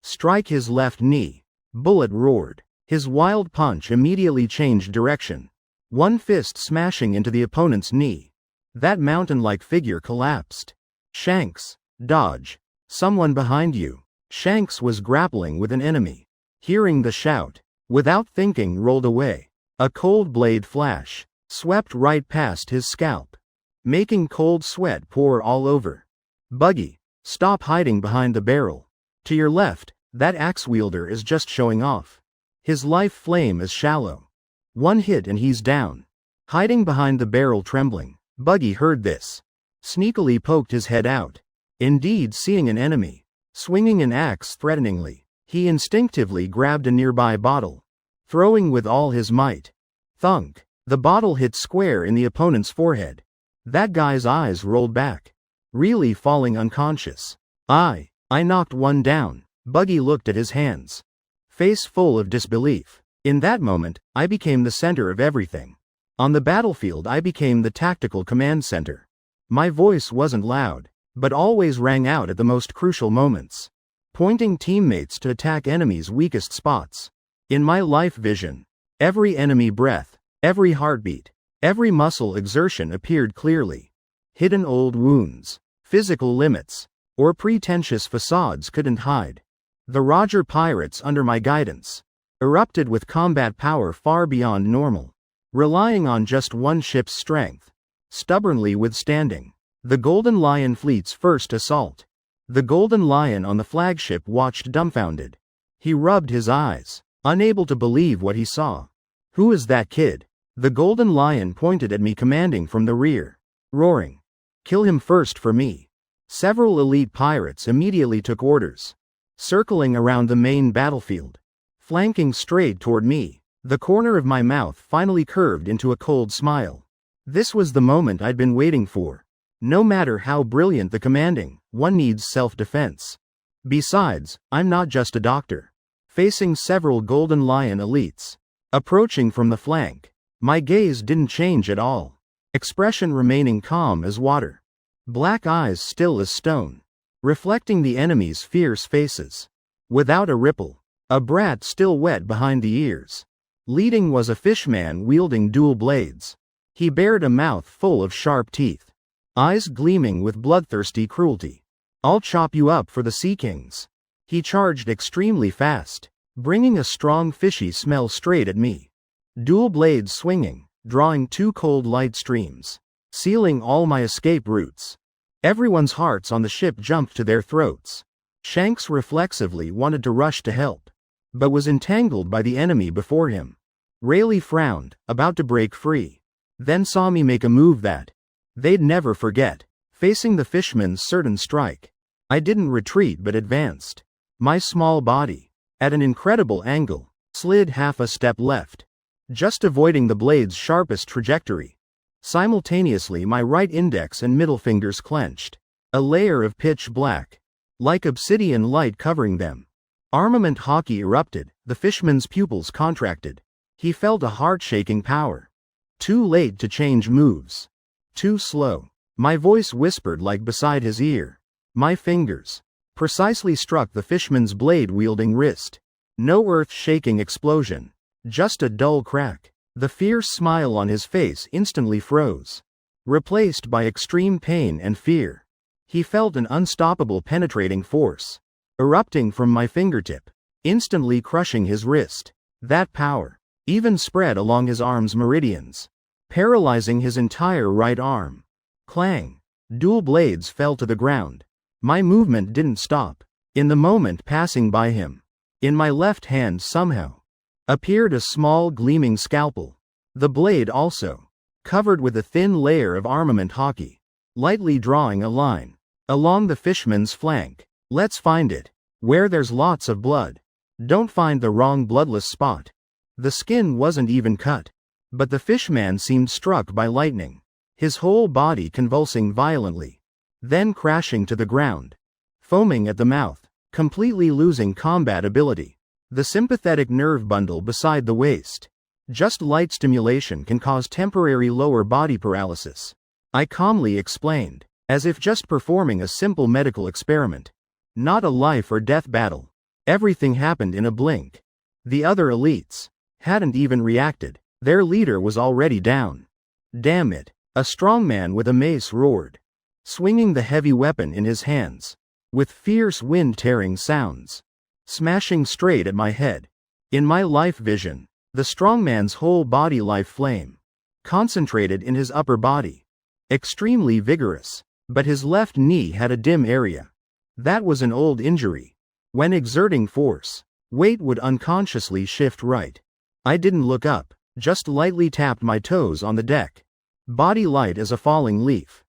Speaker 1: Strike his left knee. Bullet roared. His wild punch immediately changed direction, one fist smashing into the opponent's knee. That mountain-like figure collapsed. Shanks. Dodge. Someone behind you. Shanks was grappling with an enemy. Hearing the shout, without thinking rolled away. A cold blade flash swept right past his scalp, making cold sweat pour all over. Buggy, stop hiding behind the barrel. To your left, that axe wielder is just showing off. His life flame is shallow. One hit and he's down. Hiding behind the barrel trembling, Buggy heard this. Sneakily poked his head out. Indeed, seeing an enemy. Swinging an axe threateningly, he instinctively grabbed a nearby bottle. Throwing with all his might. Thunk. The bottle hit square in the opponent's forehead. That guy's eyes rolled back. Really falling unconscious. I knocked one down. Buggy looked at his hands. Face full of disbelief. In that moment, I became the center of everything. On the battlefield, I became the tactical command center. My voice wasn't loud, but always rang out at the most crucial moments, pointing teammates to attack enemies' weakest spots. In my life vision, every enemy breath, every heartbeat, every muscle exertion appeared clearly. Hidden old wounds, physical limits, or pretentious facades couldn't hide. The Roger pirates under my guidance erupted with combat power far beyond normal, relying on just one ship's strength, stubbornly withstanding the Golden Lion fleet's first assault. The Golden Lion on the flagship watched dumbfounded. He rubbed his eyes, unable to believe what he saw. Who is that kid? The Golden Lion pointed at me, commanding from the rear, roaring, "Kill him first for me." Several elite pirates immediately took orders, circling around the main battlefield, flanking straight toward me. The corner of my mouth finally curved into a cold smile. This was the moment I'd been waiting for. No matter how brilliant the commanding, one needs self-defense. Besides, I'm not just a doctor. Facing several Golden Lion elites, approaching from the flank, my gaze didn't change at all. Expression remaining calm as water. Black eyes still as stone, reflecting the enemy's fierce faces. Without a ripple, a brat still wet behind the ears. Leading was a fishman wielding dual blades. He bared a mouth full of sharp teeth, eyes gleaming with bloodthirsty cruelty. "I'll chop you up for the Sea Kings." He charged extremely fast, bringing a strong fishy smell straight at me. Dual blades swinging, drawing two cold light streams, sealing all my escape routes. Everyone's hearts on the ship jumped to their throats. Shanks reflexively wanted to rush to help, but was entangled by the enemy before him. Rayleigh frowned, about to break free, then saw me make a move that they'd never forget. Facing the fishman's certain strike, I didn't retreat but advanced. My small body, at an incredible angle, slid half a step left, just avoiding the blade's sharpest trajectory. Simultaneously, my right index and middle fingers clenched, a layer of pitch black, like obsidian light covering them. Armament hockey erupted, the fishman's pupils contracted. He felt a heart-shaking power. Too late to change moves. Too slow. My voice whispered like beside his ear. My fingers precisely struck the fishman's blade-wielding wrist. No earth-shaking explosion, just a dull crack. The fierce smile on his face instantly froze, replaced by extreme pain and fear. He felt an unstoppable penetrating force erupting from my fingertip, instantly crushing his wrist. That power even spread along his arm's meridians, paralyzing his entire right arm. Clang! Dual blades fell to the ground. My movement didn't stop. In the moment passing by him, in my left hand somehow appeared a small gleaming scalpel. The blade also, covered with a thin layer of armament hockey, lightly drawing a line along the fishman's flank. "Let's find it. Where there's lots of blood. Don't find the wrong bloodless spot." The skin wasn't even cut, but the fishman seemed struck by lightning, his whole body convulsing violently, then crashing to the ground, foaming at the mouth, completely losing combat ability. The sympathetic nerve bundle beside the waist. Just light stimulation can cause temporary lower body paralysis, I calmly explained, as if just performing a simple medical experiment. Not a life or death battle. Everything happened in a blink. The other elites hadn't even reacted. Their leader was already down. "Damn it!" A strong man with a mace roared, swinging the heavy weapon in his hands, with fierce wind-tearing sounds, smashing straight at my head. In my life vision, the strongman's whole body life flame, concentrated in his upper body, extremely vigorous, But his left knee had a dim area. That was an old injury. When exerting force, weight would unconsciously shift right. I didn't look up, just lightly tapped my toes on the deck. Body light as a falling leaf.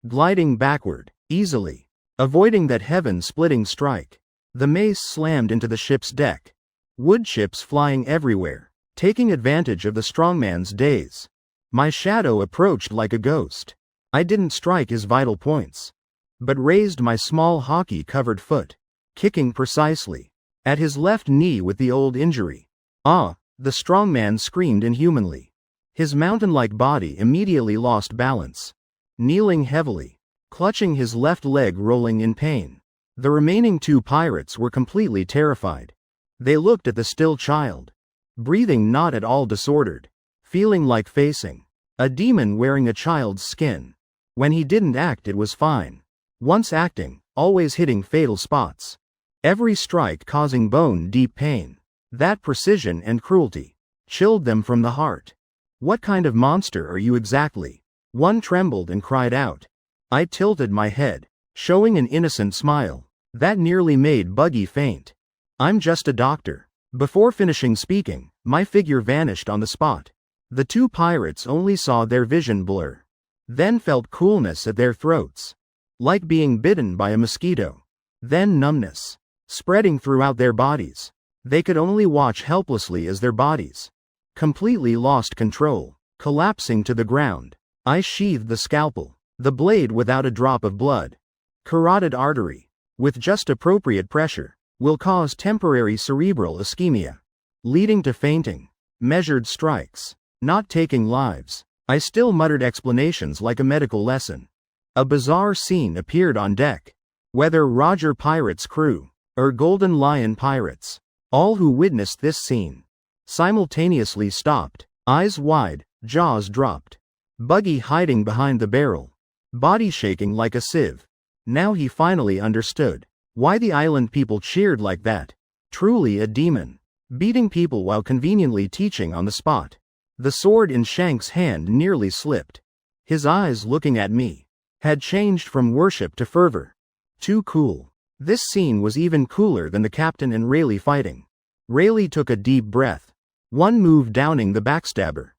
Speaker 1: Gliding backward, easily. Avoiding that heaven-splitting strike. The mace slammed into the ship's deck. Wood chips flying everywhere, taking advantage of the strongman's daze. My shadow approached like a ghost. I didn't strike his vital points, but raised my small hockey-covered foot, kicking precisely at his left knee with the old injury. Ah! The strongman screamed inhumanly. His mountain-like body immediately lost balance. Kneeling heavily, clutching his left leg, rolling in pain. The remaining two pirates were completely terrified. They looked at the still child, breathing not at all disordered, feeling like facing a demon wearing a child's skin. When he didn't act, it was fine. Once acting, always hitting fatal spots. Every strike causing bone-deep pain. That precision and cruelty chilled them from the heart. What kind of monster are you exactly? One trembled and cried out. I tilted my head, showing an innocent smile that nearly made Buggy faint. I'm just a doctor. Before finishing speaking, my figure vanished on the spot. The two pirates only saw their vision blur, then felt coolness at their throats, like being bitten by a mosquito. Then numbness, spreading throughout their bodies. They could only watch helplessly as their bodies completely lost control, collapsing to the ground. I sheathed the scalpel, the blade without a drop of blood. Carotid artery, with just appropriate pressure, will cause temporary cerebral ischemia, leading to fainting. Measured strikes, not taking lives. I still muttered explanations like a medical lesson. A bizarre scene appeared on deck. Whether Roger Pirate's crew, or Golden Lion Pirates, all who witnessed this scene simultaneously stopped, eyes wide, jaws dropped. Buggy hiding behind the barrel, body shaking like a sieve. Now he finally understood why the island people cheered like that. Truly a demon, beating people while conveniently teaching on the spot. The sword in Shank's hand nearly slipped. His eyes, looking at me, had changed from worship to fervor. Too cool. This scene was even cooler than the captain and Rayleigh fighting. Rayleigh took a deep breath, one move downing the backstabber,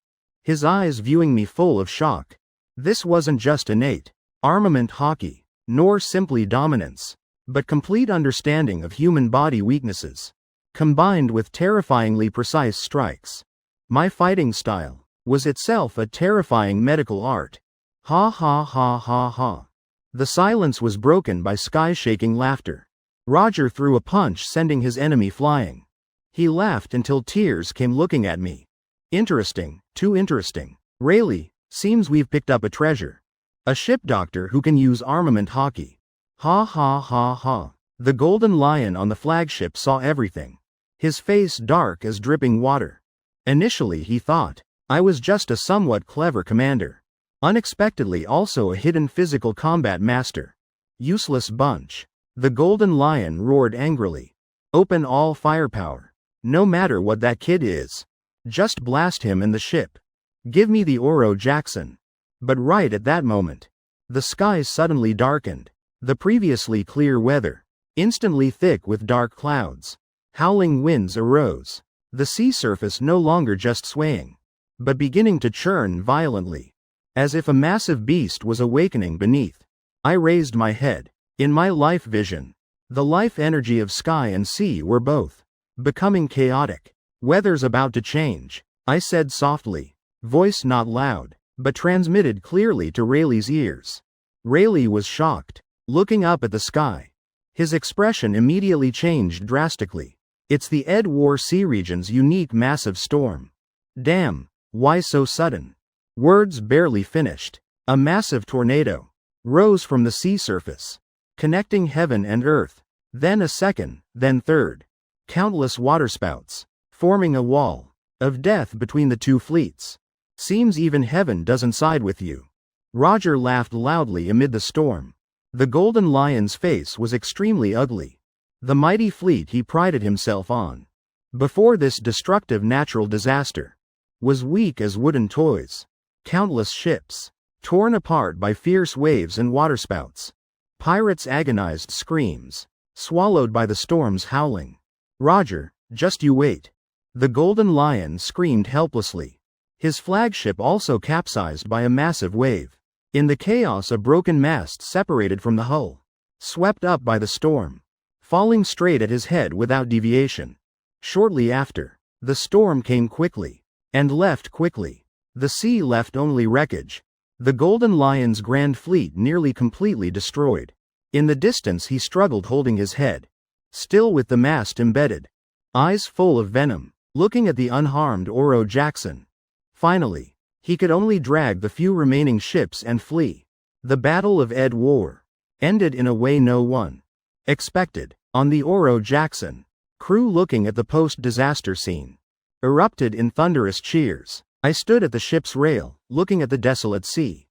Speaker 1: his eyes viewing me full of shock. This wasn't just innate armament hockey, nor simply dominance, but complete understanding of human body weaknesses, combined with terrifyingly precise strikes. My fighting style was itself a terrifying medical art. Ha ha ha ha ha. The silence was broken by sky-shaking laughter. Roger threw a punch, sending his enemy flying. He laughed until tears came, looking at me. Interesting, too interesting. Rayleigh, seems we've picked up a treasure. A ship doctor who can use armament hockey. Ha ha ha ha. The Golden Lion on the flagship saw everything, his face dark as dripping water. Initially he thought I was just a somewhat clever commander. Unexpectedly also a hidden physical combat master. Useless bunch. The Golden Lion roared angrily. Open all firepower. No matter what that kid is. Just blast him and the ship. Give me the Oro Jackson. But right at that moment, the skies suddenly darkened. The previously clear weather, instantly thick with dark clouds. Howling winds arose. The sea surface no longer just swaying, but beginning to churn violently, as if a massive beast was awakening beneath. I raised my head. In my life vision, the life energy of sky and sea were both becoming chaotic. Weather's about to change, I said softly, voice not loud, but transmitted clearly to Rayleigh's ears. Rayleigh was shocked, looking up at the sky. His expression immediately changed drastically. It's the Ed War Sea region's unique massive storm. Damn, why so sudden? Words barely finished. A massive tornado rose from the sea surface, connecting heaven and earth. Then a second, then third. Countless waterspouts, forming a wall of death between the two fleets. Seems even heaven doesn't side with you. Roger laughed loudly amid the storm. The Golden Lion's face was extremely ugly. The mighty fleet he prided himself on, before this destructive natural disaster, was weak as wooden toys. Countless ships, torn apart by fierce waves and waterspouts. Pirates' agonized screams, swallowed by the storm's howling. Roger, just you wait. The Golden Lion screamed helplessly. His flagship also capsized by a massive wave. In the chaos, a broken mast separated from the hull, swept up by the storm, falling straight at his head without deviation. Shortly after, the storm came quickly, and left quickly. The sea left only wreckage. The Golden Lion's grand fleet nearly completely destroyed. In the distance he struggled holding his head, still with the mast embedded, eyes full of venom, looking at the unharmed Oro Jackson. Finally, he could only drag the few remaining ships and flee. The Battle of Ed War ended in a way no one expected. On the Oro Jackson, crew looking at the post-disaster scene erupted in thunderous cheers. I stood at the ship's rail, looking at the desolate sea.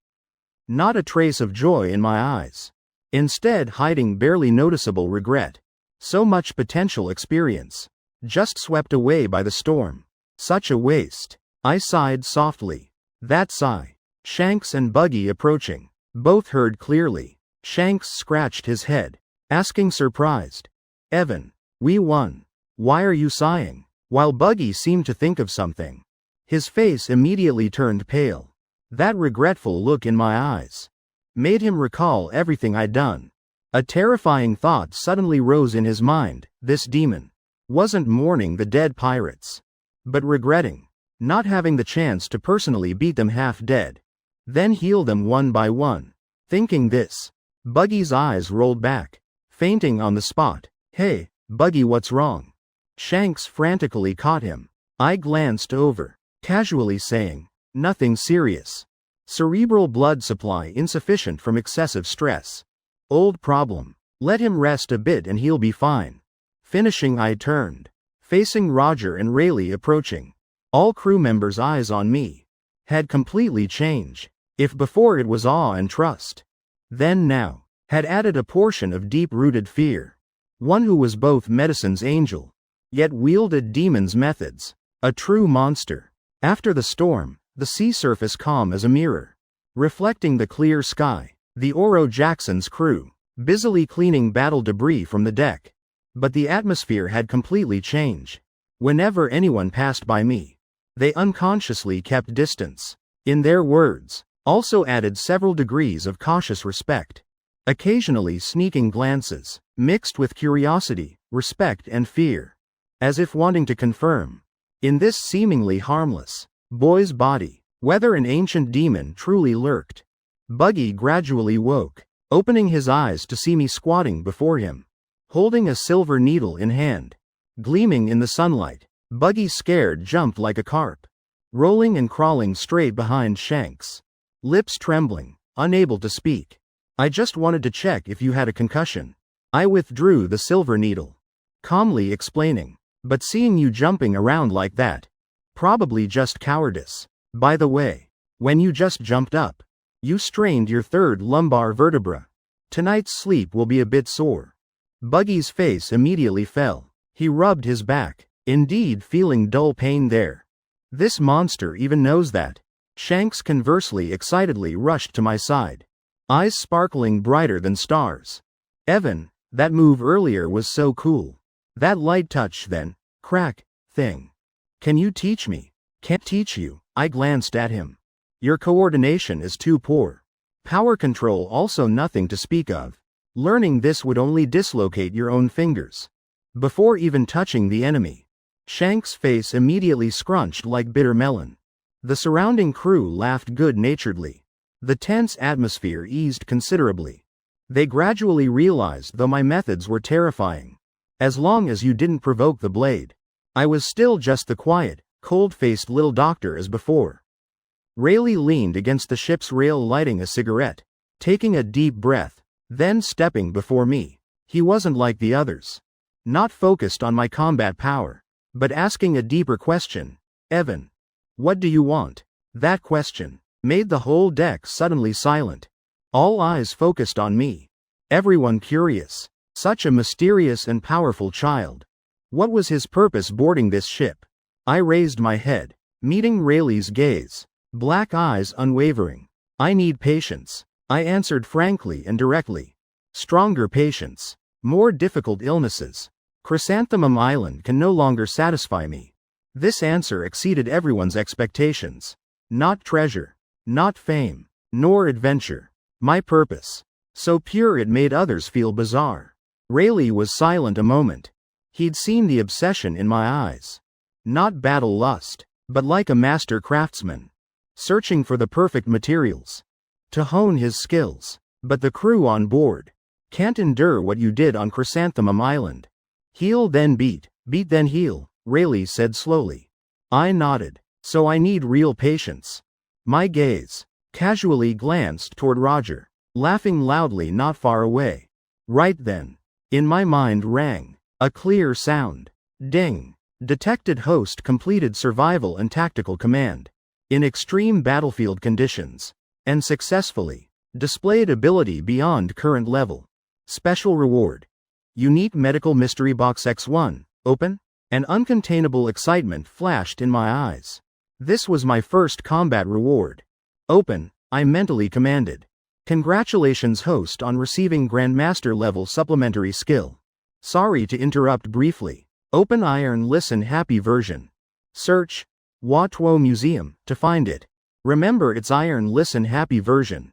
Speaker 1: Not a trace of joy in my eyes. Instead, hiding barely noticeable regret. So much potential experience, just swept away by the storm. Such a waste. I sighed softly. That sigh. Shanks and Buggy approaching. Both heard clearly. Shanks scratched his head, asking surprised, "Evan, we won. Why are you sighing?" While Buggy seemed to think of something. His face immediately turned pale. That regretful look in my eyes made him recall everything I'd done. A terrifying thought suddenly rose in his mind. This demon wasn't mourning the dead pirates, but regretting not having the chance to personally beat them half dead, then heal them one by one. Thinking this, Buggy's eyes rolled back, fainting on the spot. "Hey, Buggy, what's wrong?" Shanks frantically caught him. I glanced over, casually saying, "Nothing serious. Cerebral blood supply insufficient from excessive stress. Old problem. Let him rest a bit and he'll be fine." Finishing, I turned, facing Roger and Rayleigh approaching. All crew members' eyes on me had completely changed. If before it was awe and trust, then now had added a portion of deep-rooted fear. One who was both medicine's angel, yet wielded demon's methods. A true monster. After the storm, the sea surface calm as a mirror, reflecting the clear sky. The Oro Jackson's crew, busily cleaning battle debris from the deck. But the atmosphere had completely changed. Whenever anyone passed by me, they unconsciously kept distance. In their words, also added several degrees of cautious respect. Occasionally sneaking glances, mixed with curiosity, respect and fear. As if wanting to confirm, in this seemingly harmless boy's body, whether an ancient demon truly lurked. Buggy gradually woke, opening his eyes to see me squatting before him, holding a silver needle in hand, gleaming in the sunlight. Buggy, scared, jumped like a carp, rolling and crawling straight behind Shanks, lips trembling, unable to speak. "I just wanted to check if you had a concussion." I withdrew the silver needle, calmly explaining, "But seeing you jumping around like that, probably just cowardice. By the way, when you just jumped up, you strained your third lumbar vertebra. Tonight's sleep will be a bit sore." Buggy's face immediately fell. He rubbed his back, indeed feeling dull pain there. This monster even knows that. Shanks conversely excitedly rushed to my side, eyes sparkling brighter than stars. "Evan, that move earlier was so cool. That light touch then, crack, thing. Can you teach me?" "Can't teach you." I glanced at him. "Your coordination is too poor. Power control also nothing to speak of. Learning this would only dislocate your own fingers before even touching the enemy." Shanks' face immediately scrunched like bitter melon. The surrounding crew laughed good-naturedly. The tense atmosphere eased considerably. They gradually realized though my methods were terrifying. As long as you didn't provoke the blade, I was still just the quiet, cold-faced little doctor as before. Rayleigh leaned against the ship's rail lighting a cigarette, taking a deep breath, then stepping before me. He wasn't like the others. Not focused on my combat power, but asking a deeper question. "Evan, what do you want?" That question made the whole deck suddenly silent. All eyes focused on me. Everyone curious. Such a mysterious and powerful child. What was his purpose boarding this ship? I raised my head, meeting Rayleigh's gaze, black eyes unwavering. I need patience. I answered frankly and directly. Stronger patience. More difficult illnesses. Chrysanthemum Island can no longer satisfy me. This answer exceeded everyone's expectations. Not treasure. Not fame. Nor adventure. My purpose. So pure it made others feel bizarre. Rayleigh was silent a moment. He'd seen the obsession in my eyes. Not battle lust, but like a master craftsman. Searching for the perfect materials. To hone his skills. But the crew on board can't endure what you did on Chrysanthemum Island. Heal then beat then heal, Rayleigh said slowly. I nodded. So I need real patience. My gaze casually glanced toward Roger, laughing loudly not far away. Right then, in my mind rang a clear sound. Ding. Detected host completed survival and tactical command. In extreme battlefield conditions. And successfully displayed ability beyond current level. Special reward. Unique medical mystery box X1, open? An uncontainable excitement flashed in my eyes. This was my first combat reward. Open, I mentally commanded. Congratulations host on receiving Grandmaster level supplementary skill. Sorry to interrupt briefly. Open Iron Listen Happy version. Search Watuo Museum to find it. Remember it's Iron Listen Happy version.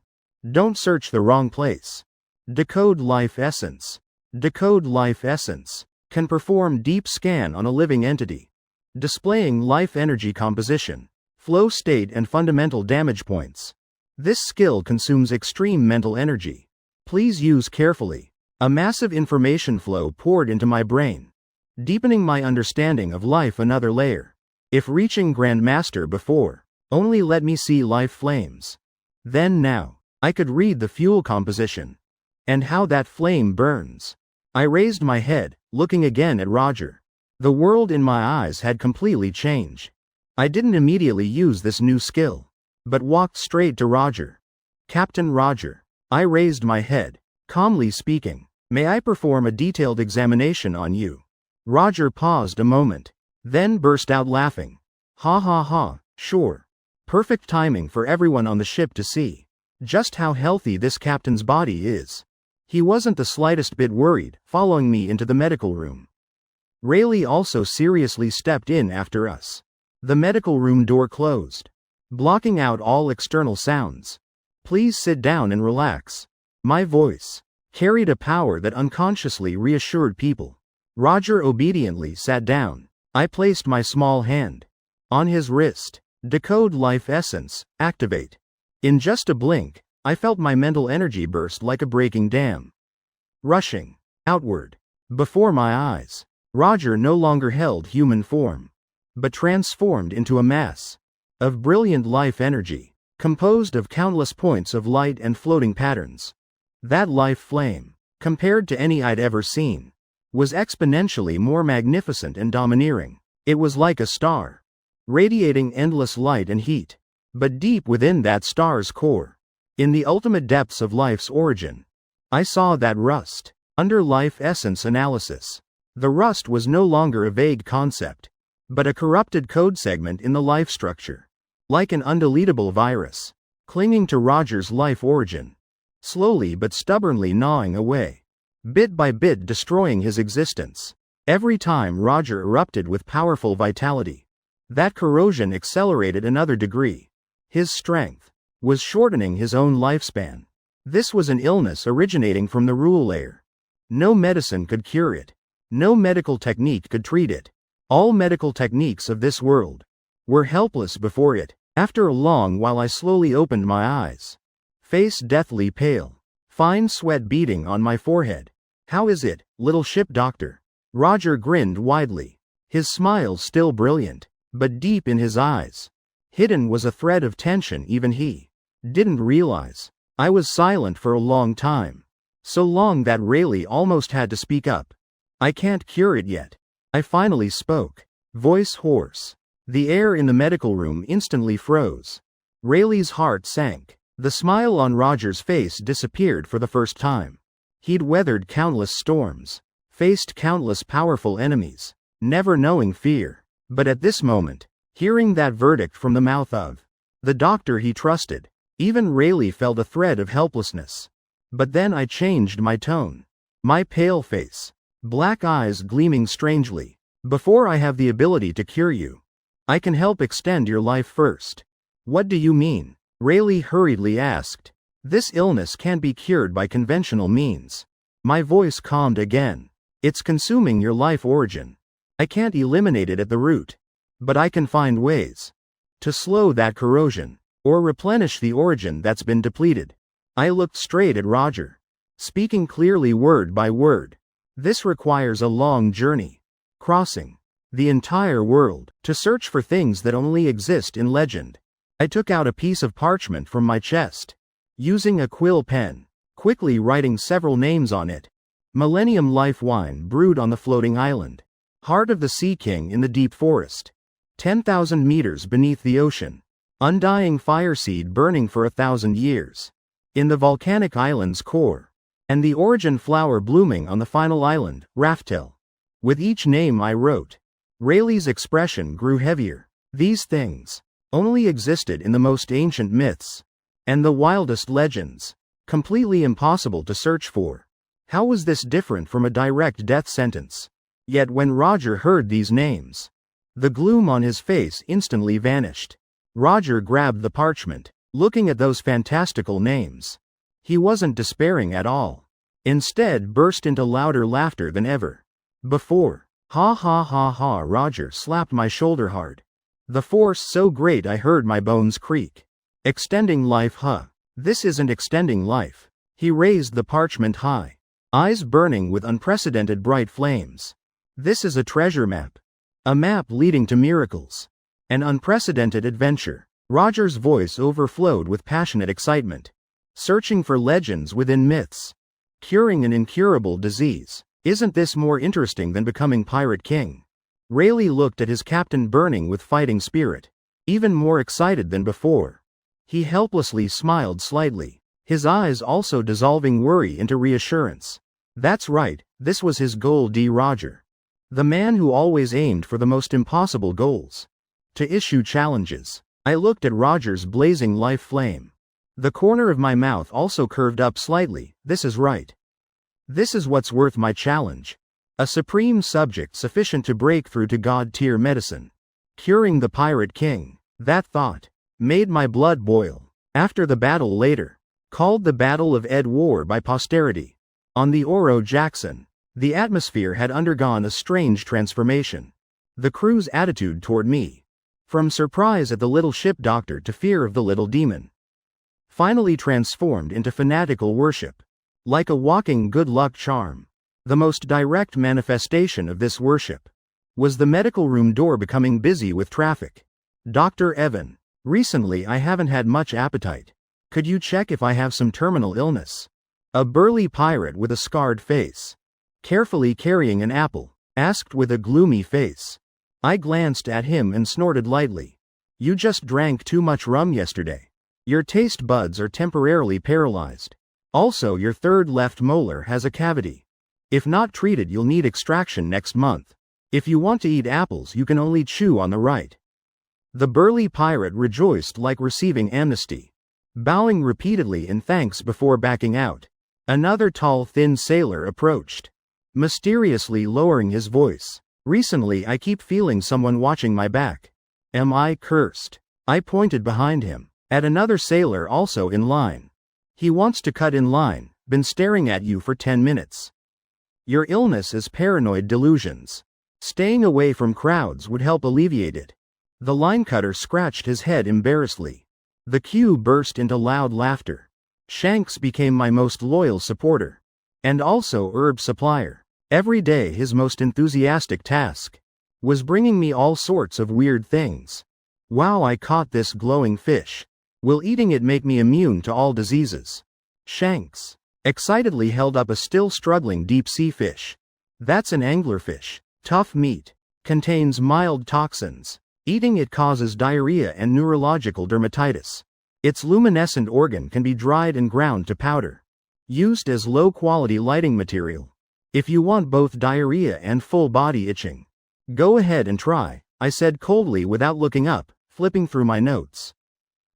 Speaker 1: Don't search the wrong place. Decode Life Essence. Decode Life Essence can perform deep scan on a living entity, displaying life energy composition, flow state and fundamental damage points. This skill consumes extreme mental energy. Please use carefully. A massive information flow poured into my brain, deepening my understanding of life another layer. If reaching Grandmaster before, only let me see life flames. Then now, I could read the fuel composition. And how that flame burns. I raised my head, looking again at Roger. The world in my eyes had completely changed. I didn't immediately use this new skill, but walked straight to Roger. Captain Roger. I raised my head, calmly speaking. May I perform a detailed examination on you? Roger paused a moment, then burst out laughing. Ha ha ha, sure. Perfect timing for everyone on the ship to see just how healthy this captain's body is. He wasn't the slightest bit worried, following me into the medical room. Rayleigh also seriously stepped in after us. The medical room door closed, blocking out all external sounds. Please sit down and relax. My voice carried a power that unconsciously reassured people. Roger obediently sat down. I placed my small hand on his wrist. Decode Life Essence, activate. In just a blink, I felt my mental energy burst like a breaking dam, rushing outward. Before my eyes, Roger no longer held human form, but transformed into a mass of brilliant life energy, composed of countless points of light and floating patterns. That life flame, compared to any I'd ever seen, was exponentially more magnificent and domineering. It was like a star, radiating endless light and heat. But deep within that star's core, in the ultimate depths of life's origin, I saw that rust. Under life essence analysis, the rust was no longer a vague concept, but a corrupted code segment in the life structure. Like an undeletable virus, clinging to Roger's life origin, slowly but stubbornly gnawing away, bit by bit destroying his existence. Every time Roger erupted with powerful vitality, that corrosion accelerated another degree. His strength was shortening his own lifespan. This was an illness originating from the rule layer. No medicine could cure it. No medical technique could treat it. All medical techniques of this world were helpless before it. After a long while I slowly opened my eyes. Face deathly pale. Fine sweat beading on my forehead. How is it, little ship doctor? Roger grinned widely. His smile still brilliant, but deep in his eyes, hidden was a thread of tension even he didn't realize. I was silent for a long time. So long that Rayleigh almost had to speak up. I can't cure it yet. I finally spoke. Voice hoarse. The air in the medical room instantly froze. Rayleigh's heart sank. The smile on Roger's face disappeared for the first time. He'd weathered countless storms, faced countless powerful enemies, never knowing fear. But at this moment, hearing that verdict from the mouth of the doctor he trusted, Even Rayleigh felt a thread of helplessness. But then I changed my tone. My pale face. Black eyes gleaming strangely. Before I have the ability to cure you, I can help extend your life first. What do you mean? Rayleigh hurriedly asked. This illness can't be cured by conventional means. My voice calmed again. It's consuming your life origin. I can't eliminate it at the root. But I can find ways to slow that corrosion, or replenish the origin that's been depleted. I looked straight at Roger, speaking clearly word by word. This requires a long journey, crossing the entire world, to search for things that only exist in legend. I took out a piece of parchment from my chest, using a quill pen, quickly writing several names on it. Millennium Life Wine brewed on the floating island. Heart of the Sea King in the deep forest. 10,000 meters beneath the ocean. Undying fire seed burning for 1,000 years. In the volcanic island's core. And the origin flower blooming on the final island, Raftel. With each name I wrote, Rayleigh's expression grew heavier. These things only existed in the most ancient myths and the wildest legends. Completely impossible to search for. How was this different from a direct death sentence? Yet when Roger heard these names, the gloom on his face instantly vanished. Roger grabbed the parchment, looking at those fantastical names. He wasn't despairing at all. Instead, burst into louder laughter than ever before. Ha ha ha ha! Roger slapped my shoulder hard. The force so great I heard my bones creak. Extending life, huh? This isn't extending life. He raised the parchment high, eyes burning with unprecedented bright flames. This is a treasure map. A map leading to miracles. An unprecedented adventure. Roger's voice overflowed with passionate excitement. Searching for legends within myths. Curing an incurable disease. Isn't this more interesting than becoming Pirate King? Rayleigh looked at his captain burning with fighting spirit. Even more excited than before. He helplessly smiled slightly. His eyes also dissolving worry into reassurance. That's right, this was his goal. Roger. The man who always aimed for the most impossible goals. To issue challenges. I looked at Roger's blazing life flame. The corner of my mouth also curved up slightly. This is right. This is what's worth my challenge. A supreme subject sufficient to break through to God-tier medicine. Curing the Pirate King. That thought made my blood boil. After the battle later, called the Battle of Ed War by posterity, on the Oro Jackson, the atmosphere had undergone a strange transformation. The crew's attitude toward me, from surprise at the little ship doctor to fear of the little demon, finally transformed into fanatical worship. Like a walking good luck charm. The most direct manifestation of this worship was the medical room door becoming busy with traffic. Dr. Evan, recently I haven't had much appetite. Could you check if I have some terminal illness? A burly pirate with a scarred face, carefully carrying an apple, asked with a gloomy face. I glanced at him and snorted lightly. You just drank too much rum yesterday. Your taste buds are temporarily paralyzed. Also, your third left molar has a cavity. If not treated, you'll need extraction next month. If you want to eat apples, you can only chew on the right. The burly pirate rejoiced like receiving amnesty, bowing repeatedly in thanks before backing out. Another tall, thin sailor approached, mysteriously lowering his voice. Recently, I keep feeling someone watching my back. Am I cursed? I pointed behind him, at another sailor also in line. He wants to cut in line, been staring at you for 10 minutes. Your illness is paranoid delusions. Staying away from crowds would help alleviate it. The line cutter scratched his head embarrassedly. The queue burst into loud laughter. Shanks became my most loyal supporter. And also herb supplier. Every day his most enthusiastic task was bringing me all sorts of weird things. Wow, I caught this glowing fish. Will eating it make me immune to all diseases? Shanks excitedly held up a still struggling deep-sea fish. That's an anglerfish. Tough meat. Contains mild toxins. Eating it causes diarrhea and neurological dermatitis. Its luminescent organ can be dried and ground to powder. Used as low-quality lighting material. If you want both diarrhea and full-body itching, go ahead and try, I said coldly without looking up, flipping through my notes.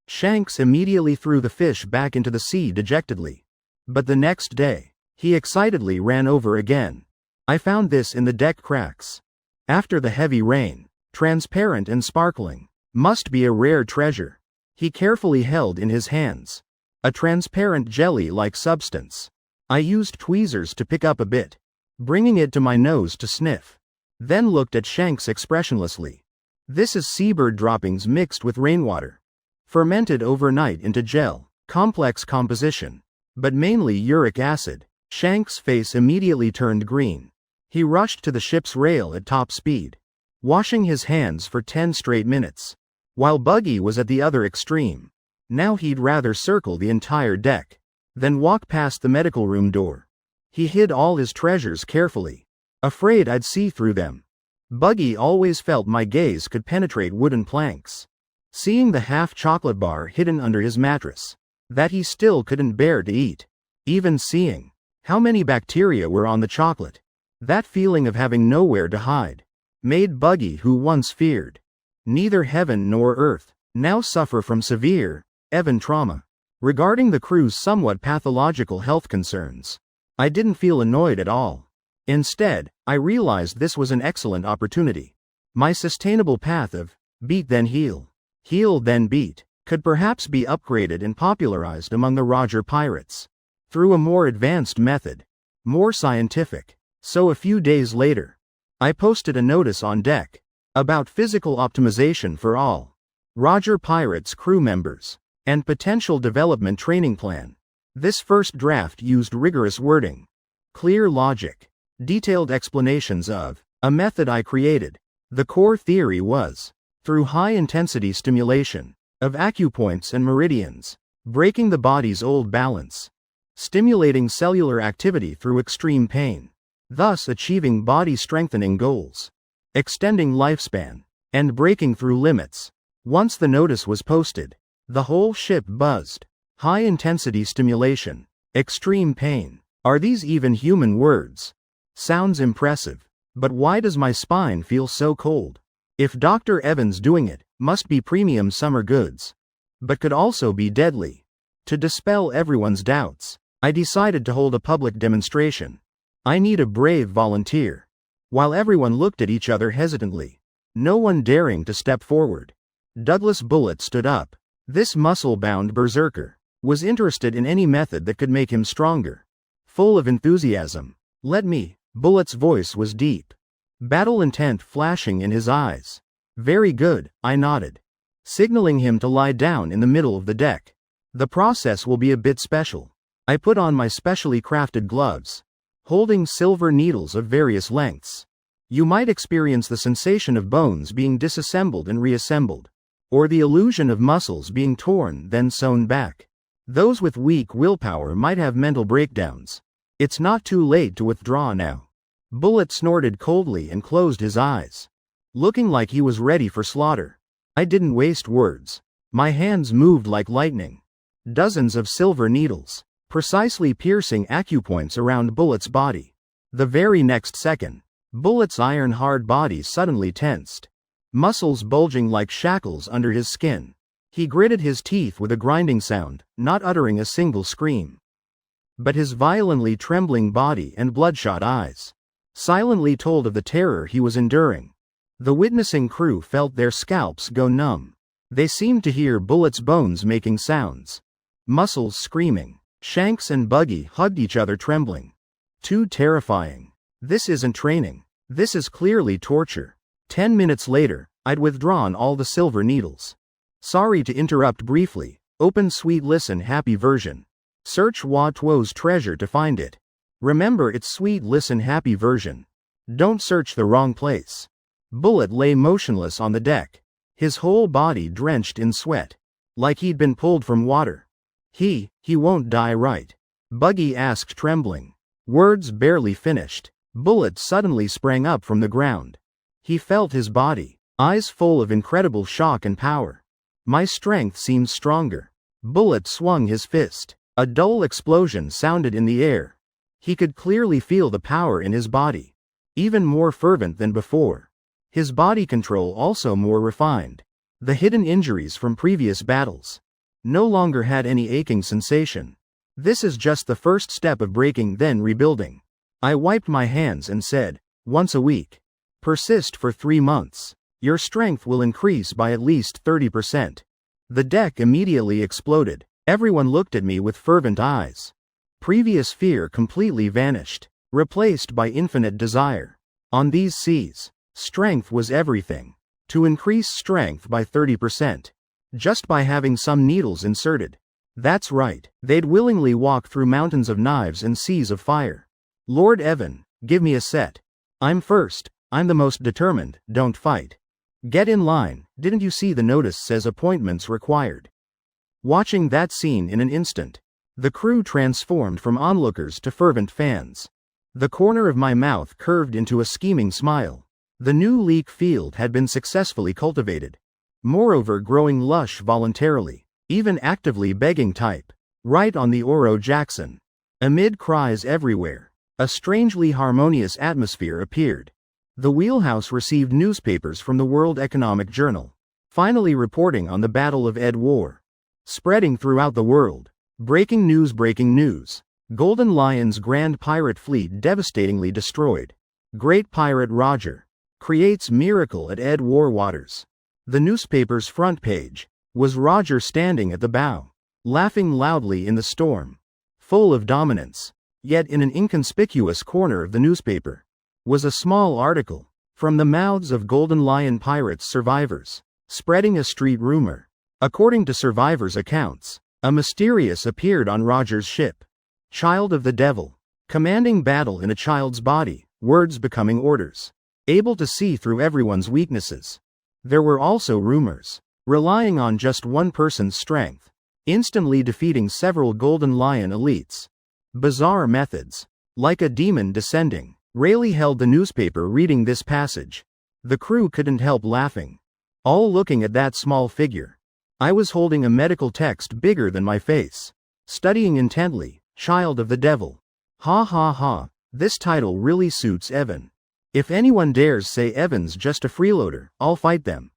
Speaker 1: Shanks immediately threw the fish back into the sea dejectedly. But the next day, he excitedly ran over again. I found this in the deck cracks. After the heavy rain, transparent and sparkling, must be a rare treasure. He carefully held in his hands a transparent jelly-like substance. I used tweezers to pick up a bit, bringing it to my nose to sniff. Then looked at Shanks expressionlessly. This is seabird droppings mixed with rainwater. Fermented overnight into gel, complex composition, but mainly uric acid. Shanks' face immediately turned green. He rushed to the ship's rail at top speed, washing his hands for 10 straight minutes. While Buggy was at the other extreme. Now he'd rather circle the entire deck than walk past the medical room door. He hid all his treasures carefully, afraid I'd see through them. Buggy always felt my gaze could penetrate wooden planks. Seeing the half-chocolate bar hidden under his mattress, that he still couldn't bear to eat. Even seeing how many bacteria were on the chocolate. That feeling of having nowhere to hide made Buggy, who once feared neither heaven nor earth, now suffer from severe, even trauma. Regarding the crew's somewhat pathological health concerns, I didn't feel annoyed at all. Instead, I realized this was an excellent opportunity. My sustainable path of beat then heal, heal then beat, could perhaps be upgraded and popularized among the Roger pirates through a more advanced method, more scientific. So a few days later, I posted a notice on deck about physical optimization for all Roger Pirates crew members and potential development training plan. This first draft used rigorous wording, clear logic, detailed explanations of a method I created. The core theory was, through high-intensity stimulation of acupoints and meridians, breaking the body's old balance, stimulating cellular activity through extreme pain, thus achieving body-strengthening goals, extending lifespan, and breaking through limits. Once the notice was posted, the whole ship buzzed. High-intensity stimulation, extreme pain. Are these even human words? Sounds impressive, but why does my spine feel so cold? If Dr. Evans doing it, must be premium summer goods, but could also be deadly. To dispel everyone's doubts, I decided to hold a public demonstration. I need a brave volunteer. While everyone looked at each other hesitantly, no one daring to step forward, Douglas Bullet stood up. This muscle-bound berserker was interested in any method that could make him stronger. Full of enthusiasm. Let me. Bullet's voice was deep, battle intent flashing in his eyes. Very good, I nodded, signaling him to lie down in the middle of the deck. The process will be a bit special. I put on my specially crafted gloves, holding silver needles of various lengths. You might experience the sensation of bones being disassembled and reassembled, or the illusion of muscles being torn then sewn back. Those with weak willpower might have mental breakdowns. It's not too late to withdraw now. Bullet snorted coldly and closed his eyes, looking like he was ready for slaughter. I didn't waste words. My hands moved like lightning. Dozens of silver needles, precisely piercing acupoints around Bullet's body. The very next second, Bullet's iron-hard body suddenly tensed, muscles bulging like shackles under his skin. He gritted his teeth with a grinding sound, not uttering a single scream. But his violently trembling body and bloodshot eyes silently told of the terror he was enduring. The witnessing crew felt their scalps go numb. They seemed to hear Bullet's bones making sounds, muscles screaming. Shanks and Buggy hugged each other trembling. Too terrifying. This isn't training. This is clearly torture. 10 minutes later, I'd withdrawn all the silver needles. Sorry to interrupt briefly. Open Sweet Listen Happy version. Search Wa Tuo's treasure to find it. Remember, it's Sweet Listen Happy version. Don't search the wrong place. Bullet lay motionless on the deck, his whole body drenched in sweat, like he'd been pulled from water. He won't die, right? Buggy asked, trembling. Words barely finished, Bullet suddenly sprang up from the ground. He felt his body, eyes full of incredible shock and power. My strength seemed stronger. Bullet swung his fist. A dull explosion sounded in the air. He could clearly feel the power in his body, even more fervent than before. His body control also more refined. The hidden injuries from previous battles no longer had any aching sensation. This is just the first step of breaking, then rebuilding. I wiped my hands and said, once a week. Persist for 3 months. Your strength will increase by at least 30%. The deck immediately exploded. Everyone looked at me with fervent eyes. Previous fear completely vanished, replaced by infinite desire. On these seas, strength was everything. To increase strength by 30%. Just by having some needles inserted. That's right, they'd willingly walk through mountains of knives and seas of fire. Lord Evan, give me a set. I'm first, I'm the most determined, don't fight. Get in line, didn't you see the notice says appointments required? Watching that scene in an instant, the crew transformed from onlookers to fervent fans. The corner of my mouth curved into a scheming smile. The new leek field had been successfully cultivated. Moreover, growing lush voluntarily, even actively begging type. Right on the Oro Jackson. Amid cries everywhere, a strangely harmonious atmosphere appeared. The wheelhouse received newspapers from the World Economic Journal, finally reporting on the Battle of Ed War. Spreading throughout the world. Breaking news, breaking news. Golden Lion's Grand Pirate Fleet devastatingly destroyed. Great Pirate Roger creates miracle at Ed War waters. The newspaper's front page was Roger standing at the bow, laughing loudly in the storm, full of dominance. Yet in an inconspicuous corner of the newspaper was a small article from the mouths of Golden Lion Pirates survivors, spreading a street rumor. According to survivors' accounts, a mysterious appeared on Roger's ship. Child of the devil, commanding battle in a child's body, words becoming orders, able to see through everyone's weaknesses. There were also rumors, relying on just one person's strength, instantly defeating several Golden Lion elites. Bizarre methods, like a demon descending. Rayleigh held the newspaper reading this passage. The crew couldn't help laughing, all looking at that small figure. I was holding a medical text bigger than my face, studying intently, Child of the Devil. Ha ha ha, this title really suits Evan. If anyone dares say Evan's just a freeloader, I'll fight them.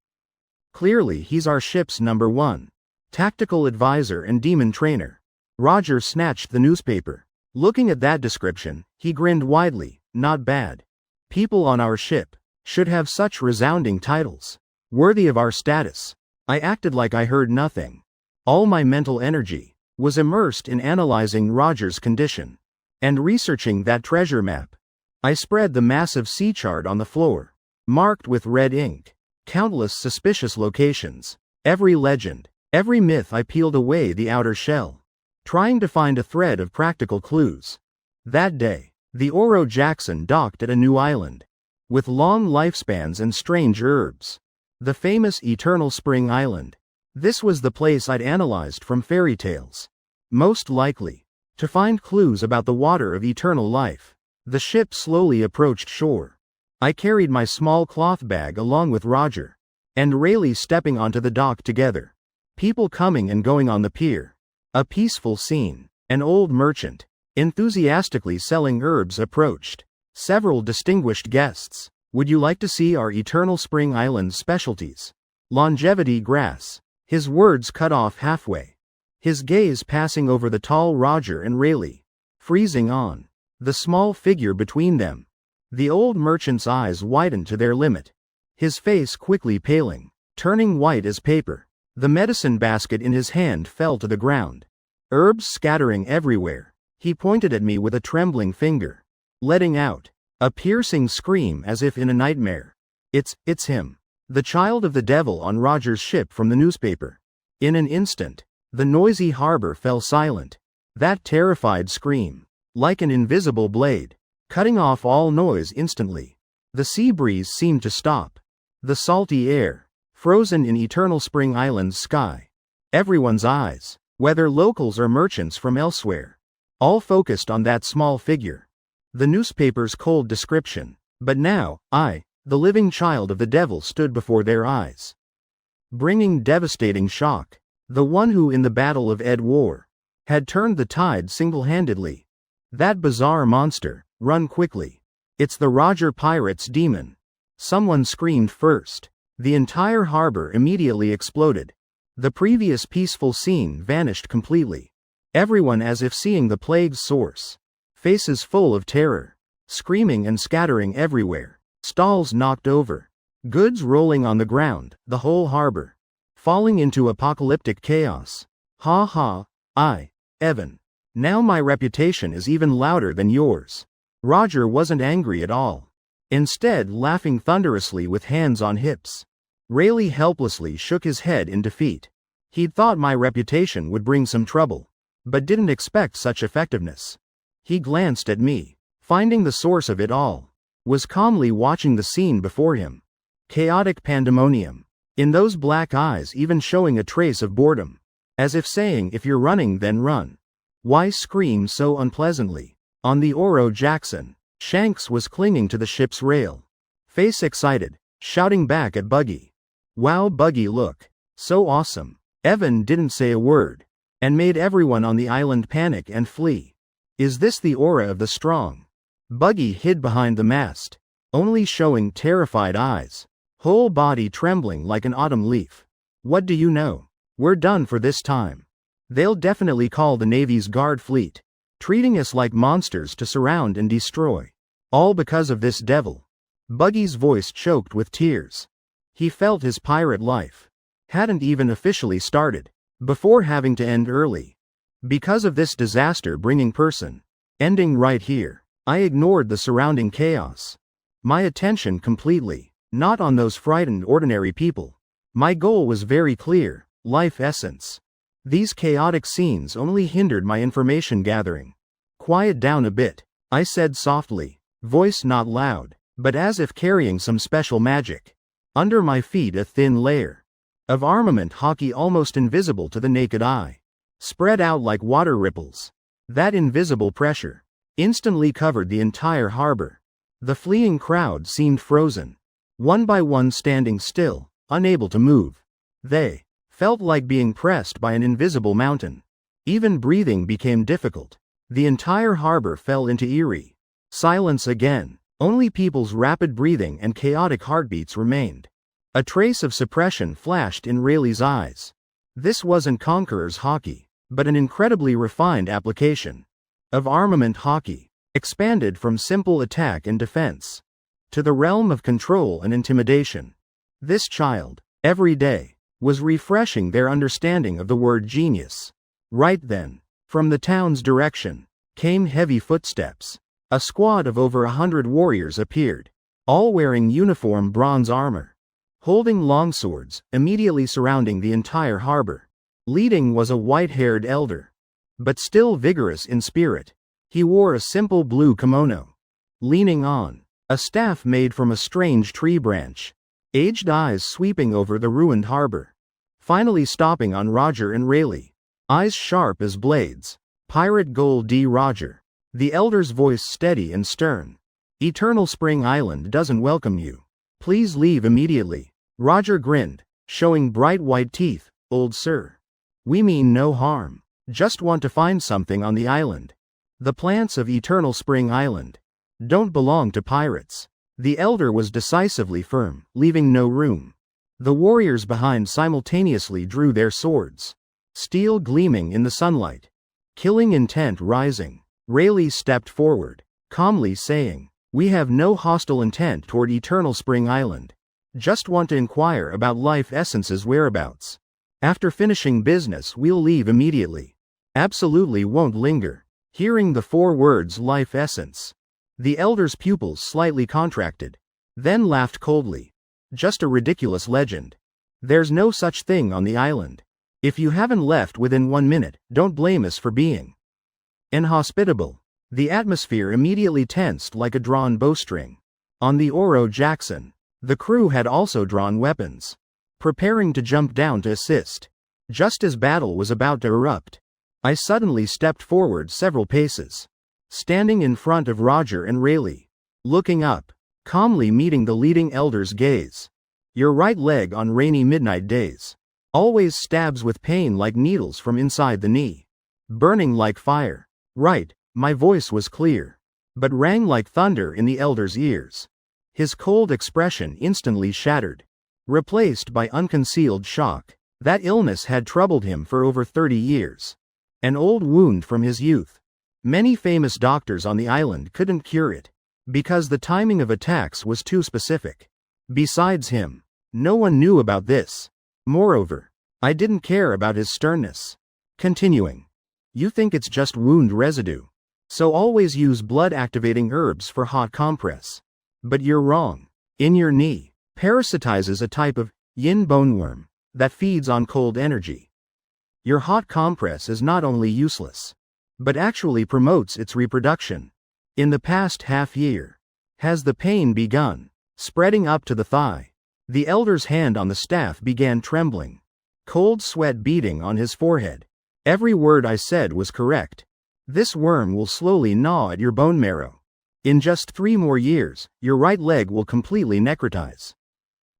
Speaker 1: Clearly he's our ship's #1 tactical advisor and demon trainer. Roger snatched the newspaper. Looking at that description, he grinned widely. Not bad. People on our ship should have such resounding titles, worthy of our status. I acted like I heard nothing. All my mental energy was immersed in analyzing Roger's condition and researching that treasure map. I spread the massive sea chart on the floor, marked with red ink. Countless suspicious locations, every legend, every myth. I peeled away the outer shell, trying to find a thread of practical clues. That day, the Oro Jackson docked at a new island, with long lifespans and strange herbs. The famous Eternal Spring Island. This was the place I'd analyzed from fairy tales. Most likely, to find clues about the water of eternal life. The ship slowly approached shore. I carried my small cloth bag along with Roger and Rayleigh, stepping onto the dock together. People coming and going on the pier. A peaceful scene. An old merchant, enthusiastically selling herbs, approached. Several distinguished guests. Would you like to see our Eternal Spring Island specialties? Longevity grass. His words cut off halfway. His gaze passing over the tall Roger and Rayleigh, freezing on the small figure between them. The old merchant's eyes widened to their limit, his face quickly paling, turning white as paper. The medicine basket in his hand fell to the ground, herbs scattering everywhere. He pointed at me with a trembling finger, letting out a piercing scream as if in a nightmare. It's him. The child of the devil on Roger's ship from the newspaper. In an instant, the noisy harbor fell silent. That terrified scream, like an invisible blade, cutting off all noise instantly. The sea breeze seemed to stop. The salty air, frozen in Eternal Spring Island's sky. Everyone's eyes, whether locals or merchants from elsewhere, all focused on that small figure. The newspaper's cold description. But now, I, the living child of the devil, stood before their eyes, bringing devastating shock. The one who in the Battle of Ed War had turned the tide single-handedly. That bizarre monster. Run quickly. It's the Roger Pirate's demon. Someone screamed first. The entire harbor immediately exploded. The previous peaceful scene vanished completely. Everyone as if seeing the plague's source. Faces full of terror. Screaming and scattering everywhere. Stalls knocked over. Goods rolling on the ground, the whole harbor. Falling into apocalyptic chaos. Ha ha, Evan. Now my reputation is even louder than yours. Roger wasn't angry at all. Instead, laughing thunderously with hands on hips. Rayleigh helplessly shook his head in defeat. He'd thought my reputation would bring some trouble, but didn't expect such effectiveness. He glanced at me, finding the source of it all. Was calmly watching the scene before him. Chaotic pandemonium. In those black eyes even showing a trace of boredom. As if saying, if you're running then run. Why scream so unpleasantly? On the Oro Jackson, Shanks was clinging to the ship's rail. Face excited, shouting back at Buggy. Wow, Buggy, look. So awesome. Evan didn't say a word, and made everyone on the island panic and flee. Is this the aura of the strong? Buggy hid behind the mast, only showing terrified eyes. Whole body trembling like an autumn leaf. What do you know? We're done for this time. They'll definitely call the Navy's guard fleet, treating us like monsters to surround and destroy. All because of this devil. Buggy's voice choked with tears. He felt his pirate life hadn't even officially started, before having to end early. Because of this disaster-bringing person, ending right here. I ignored the surrounding chaos. My attention completely, not on those frightened ordinary people. My goal was very clear, life essence. These chaotic scenes only hindered my information gathering. Quiet down a bit, I said softly, voice not loud, but as if carrying some special magic. Under my feet a thin layer of armament hockey almost invisible to the naked eye. Spread out like water ripples. That invisible pressure instantly covered the entire harbor. The fleeing crowd seemed frozen. One by one standing still, unable to move. They felt like being pressed by an invisible mountain. Even breathing became difficult. The entire harbor fell into eerie silence again. Only people's rapid breathing and chaotic heartbeats remained. A trace of suppression flashed in Rayleigh's eyes. This wasn't Conqueror's hockey, but an incredibly refined application of armament hockey, expanded from simple attack and defense to the realm of control and intimidation. This child, every day, was refreshing their understanding of the word genius. Right then, from the town's direction, came heavy footsteps. A squad of over 100 warriors appeared, all wearing uniform bronze armor, holding longswords, immediately surrounding the entire harbor. Leading was a white-haired elder, but still vigorous in spirit. He wore a simple blue kimono, leaning on a staff made from a strange tree branch. Aged eyes sweeping over the ruined harbor, finally stopping on Roger and Rayleigh. Eyes sharp as blades. Pirate Gold D. Roger. The elder's voice steady and stern. Eternal Spring Island doesn't welcome you. Please leave immediately. Roger grinned, showing bright white teeth. Old sir. We mean no harm. Just want to find something on the island. The plants of Eternal Spring Island don't belong to pirates. The elder was decisively firm, leaving no room. The warriors behind simultaneously drew their swords, steel gleaming in the sunlight. Killing intent rising. Rayleigh stepped forward, calmly saying, "We have no hostile intent toward Eternal Spring Island. Just want to inquire about Life Essence's whereabouts. After finishing business we'll leave immediately. Absolutely won't linger." Hearing the 4 words Life Essence, the elder's pupils slightly contracted, then laughed coldly. Just a ridiculous legend. There's no such thing on the island. If you haven't left within 1 minute, don't blame us for being inhospitable. The atmosphere immediately tensed like a drawn bowstring. On the Oro Jackson, the crew had also drawn weapons, preparing to jump down to assist. Just as battle was about to erupt, I suddenly stepped forward several paces, standing in front of Roger and Rayleigh, looking up, calmly meeting the leading elder's gaze. Your right leg on rainy midnight days always stabs with pain like needles from inside the knee, burning like fire. Right, my voice was clear, but rang like thunder in the elder's ears. His cold expression instantly shattered, replaced by unconcealed shock. That illness had troubled him for over 30 years. An old wound from his youth. Many famous doctors on the island couldn't cure it, because the timing of attacks was too specific. Besides him, no one knew about this. Moreover, I didn't care about his sternness. Continuing. You think it's just wound residue. So always use blood-activating herbs for hot compress. But you're wrong. In your knee, parasitizes a type of yin boneworm that feeds on cold energy. Your hot compress is not only useless, but actually promotes its reproduction. In the past half year, has the pain begun, spreading up to the thigh. The elder's hand on the staff began trembling. Cold sweat beading on his forehead. Every word I said was correct. This worm will slowly gnaw at your bone marrow. In just 3 more years, your right leg will completely necrotize.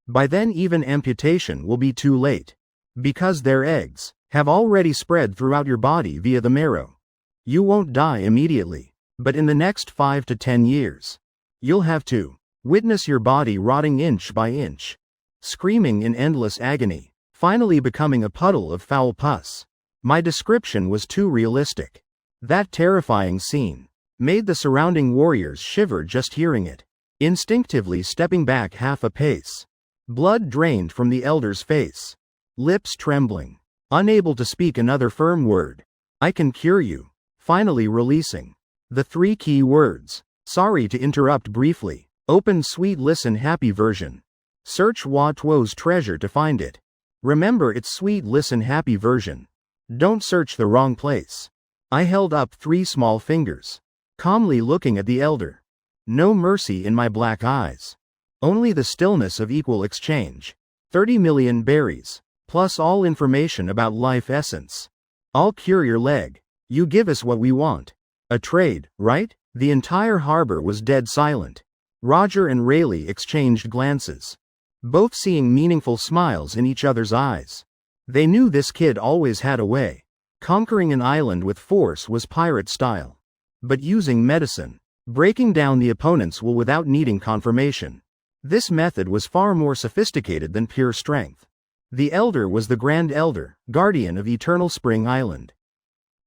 Speaker 1: By then even amputation will be too late. Because their eggs have already spread throughout your body via the marrow. You won't die immediately, but in the next 5 to 10 years, you'll have to witness your body rotting inch by inch, screaming in endless agony, finally becoming a puddle of foul pus. My description was too realistic. That terrifying scene made the surrounding warriors shiver just hearing it, instinctively stepping back half a pace. Blood drained from the elder's face, lips trembling, unable to speak another firm word. I can cure you. Finally releasing the 3 key words. Sorry to interrupt briefly. Open Sweet Listen Happy version. Search Wa Tuo's treasure to find it. Remember it's Sweet Listen Happy version. Don't search the wrong place. I held up 3 small fingers, calmly looking at the elder. No mercy in my black eyes. Only the stillness of equal exchange. 30 million berries, plus all information about life essence. I'll cure your leg. You give us what we want. A trade, right? The entire harbor was dead silent. Roger and Rayleigh exchanged glances, both seeing meaningful smiles in each other's eyes. They knew this kid always had a way. Conquering an island with force was pirate style. But using medicine, breaking down the opponent's will without needing confirmation. This method was far more sophisticated than pure strength. The elder was the Grand Elder, guardian of Eternal Spring Island.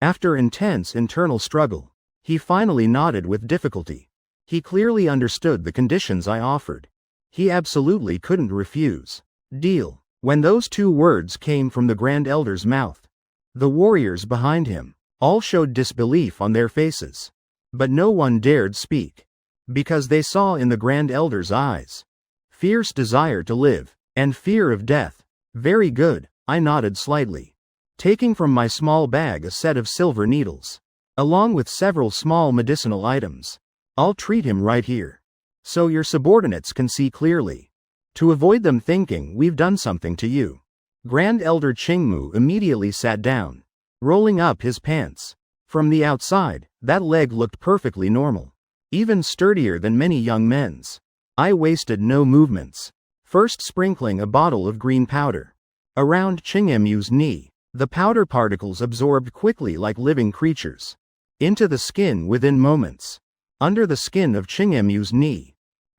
Speaker 1: After intense internal struggle, he finally nodded with difficulty. He clearly understood the conditions I offered. He absolutely couldn't refuse. Deal. When those 2 words came from the Grand Elder's mouth, the warriors behind him all showed disbelief on their faces. But no one dared speak, because they saw in the Grand Elder's eyes fierce desire to live, and fear of death. Very good, I nodded slightly, taking from my small bag a set of silver needles, along with several small medicinal items. I'll treat him right here, so your subordinates can see clearly, to avoid them thinking we've done something to you. Grand Elder Qingmu immediately sat down, rolling up his pants. From the outside, that leg looked perfectly normal, even sturdier than many young men's. I wasted no movements, first sprinkling a bottle of green powder around Qingmu's knee. The powder particles absorbed quickly like living creatures into the skin within moments. Under the skin of Qingmu's knee,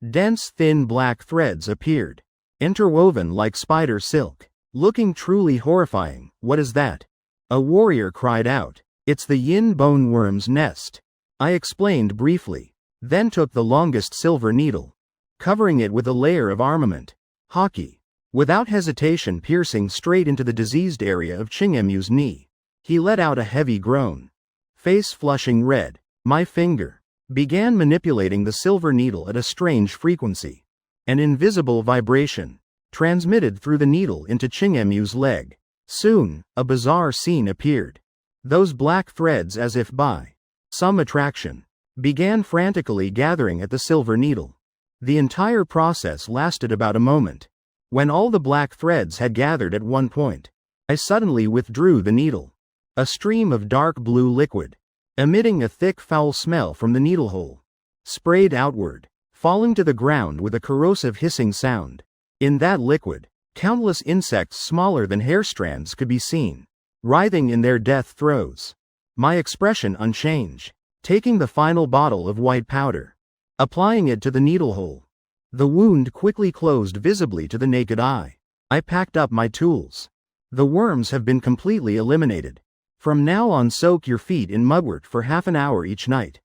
Speaker 1: dense thin black threads appeared, interwoven like spider silk, looking truly horrifying. What is that? A warrior cried out. It's the yin boneworm's nest. I explained briefly, then took the longest silver needle, covering it with a layer of armament. Hockey. Without hesitation piercing straight into the diseased area of Qingmu's knee. He let out a heavy groan. Face flushing red. My finger began manipulating the silver needle at a strange frequency. An invisible vibration transmitted through the needle into Qingmu's leg. Soon, a bizarre scene appeared. Those black threads, as if by some attraction, began frantically gathering at the silver needle. The entire process lasted about a moment. When all the black threads had gathered at one point, I suddenly withdrew the needle. A stream of dark blue liquid, emitting a thick foul smell from the needle hole, sprayed outward, falling to the ground with a corrosive hissing sound. In that liquid, countless insects smaller than hair strands could be seen, writhing in their death throes. My expression unchanged, taking the final bottle of white powder, applying it to the needle hole. The wound quickly closed visibly to the naked eye. I packed up my tools. The worms have been completely eliminated. From now on, soak your feet in mugwort for half an hour each night.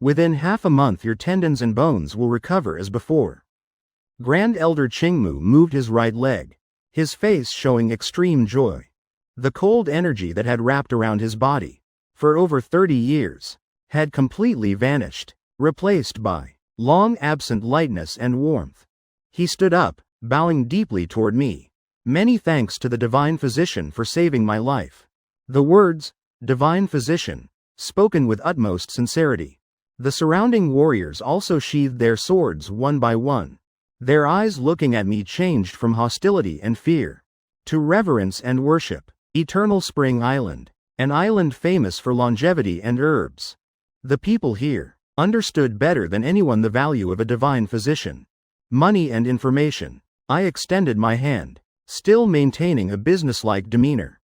Speaker 1: Within half a month your tendons and bones will recover as before. Grand Elder Qingmu moved his right leg, his face showing extreme joy. The cold energy that had wrapped around his body for over 30 years had completely vanished, replaced by long-absent lightness and warmth. He stood up, bowing deeply toward me. Many thanks to the Divine Physician for saving my life. The words, Divine Physician, spoken with utmost sincerity. The surrounding warriors also sheathed their swords one by one. Their eyes looking at me changed from hostility and fear to reverence and worship. Eternal Spring Island, an island famous for longevity and herbs. The people here understood better than anyone the value of a divine physician, money and information. I extended my hand, still maintaining a businesslike demeanor.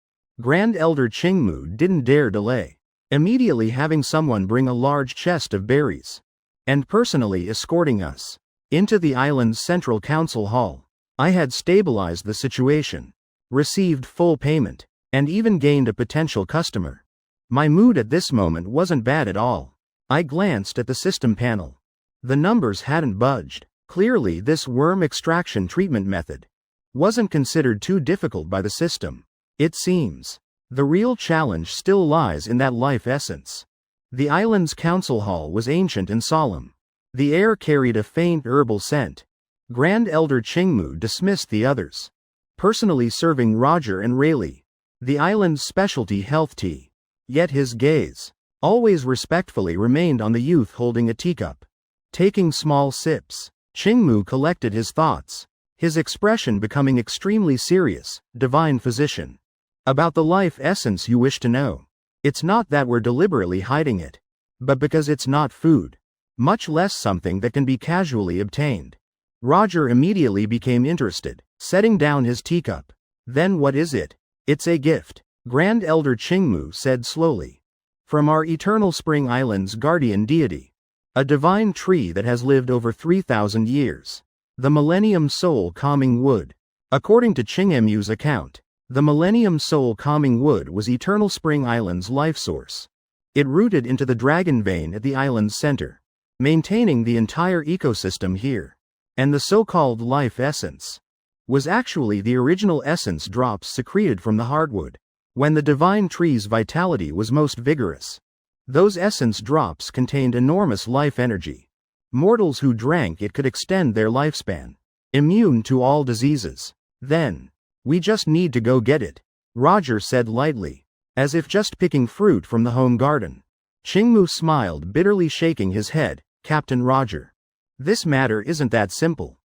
Speaker 1: Grand Elder Qingmu didn't dare delay, immediately having someone bring a large chest of berries and personally escorting us into the island's central council hall. I had stabilized the situation, received full payment, and even gained a potential customer. My mood at this moment wasn't bad at all. I glanced at the system panel. The numbers hadn't budged. Clearly, this worm extraction treatment method wasn't considered too difficult by the system. It seems the real challenge still lies in that life essence. The island's council hall was ancient and solemn. The air carried a faint herbal scent. Grand Elder Qingmu dismissed the others, personally serving Roger and Rayleigh the island's specialty health tea. Yet his gaze always respectfully remained on the youth holding a teacup. Taking small sips, Qingmu collected his thoughts, his expression becoming extremely serious. Divine Physician, about the life essence you wish to know. It's not that we're deliberately hiding it, but because it's not food, much less something that can be casually obtained. Roger immediately became interested, setting down his teacup. Then what is it? It's a gift, Grand Elder Qingmu said slowly. From our Eternal Spring Island's guardian deity. A divine tree that has lived over 3,000 years. The Millennium Soul Calming Wood. According to Qingmu's account, the Millennium Soul Calming Wood was Eternal Spring Island's life source. It rooted into the dragon vein at the island's center, maintaining the entire ecosystem here. And the so-called life essence was actually the original essence drops secreted from the hardwood when the divine tree's vitality was most vigorous. Those essence drops contained enormous life energy. Mortals who drank it could extend their lifespan, immune to all diseases. Then, we just need to go get it, Roger said lightly, as if just picking fruit from the home garden. Qingmu smiled, bitterly shaking his head. Captain Roger, this matter isn't that simple.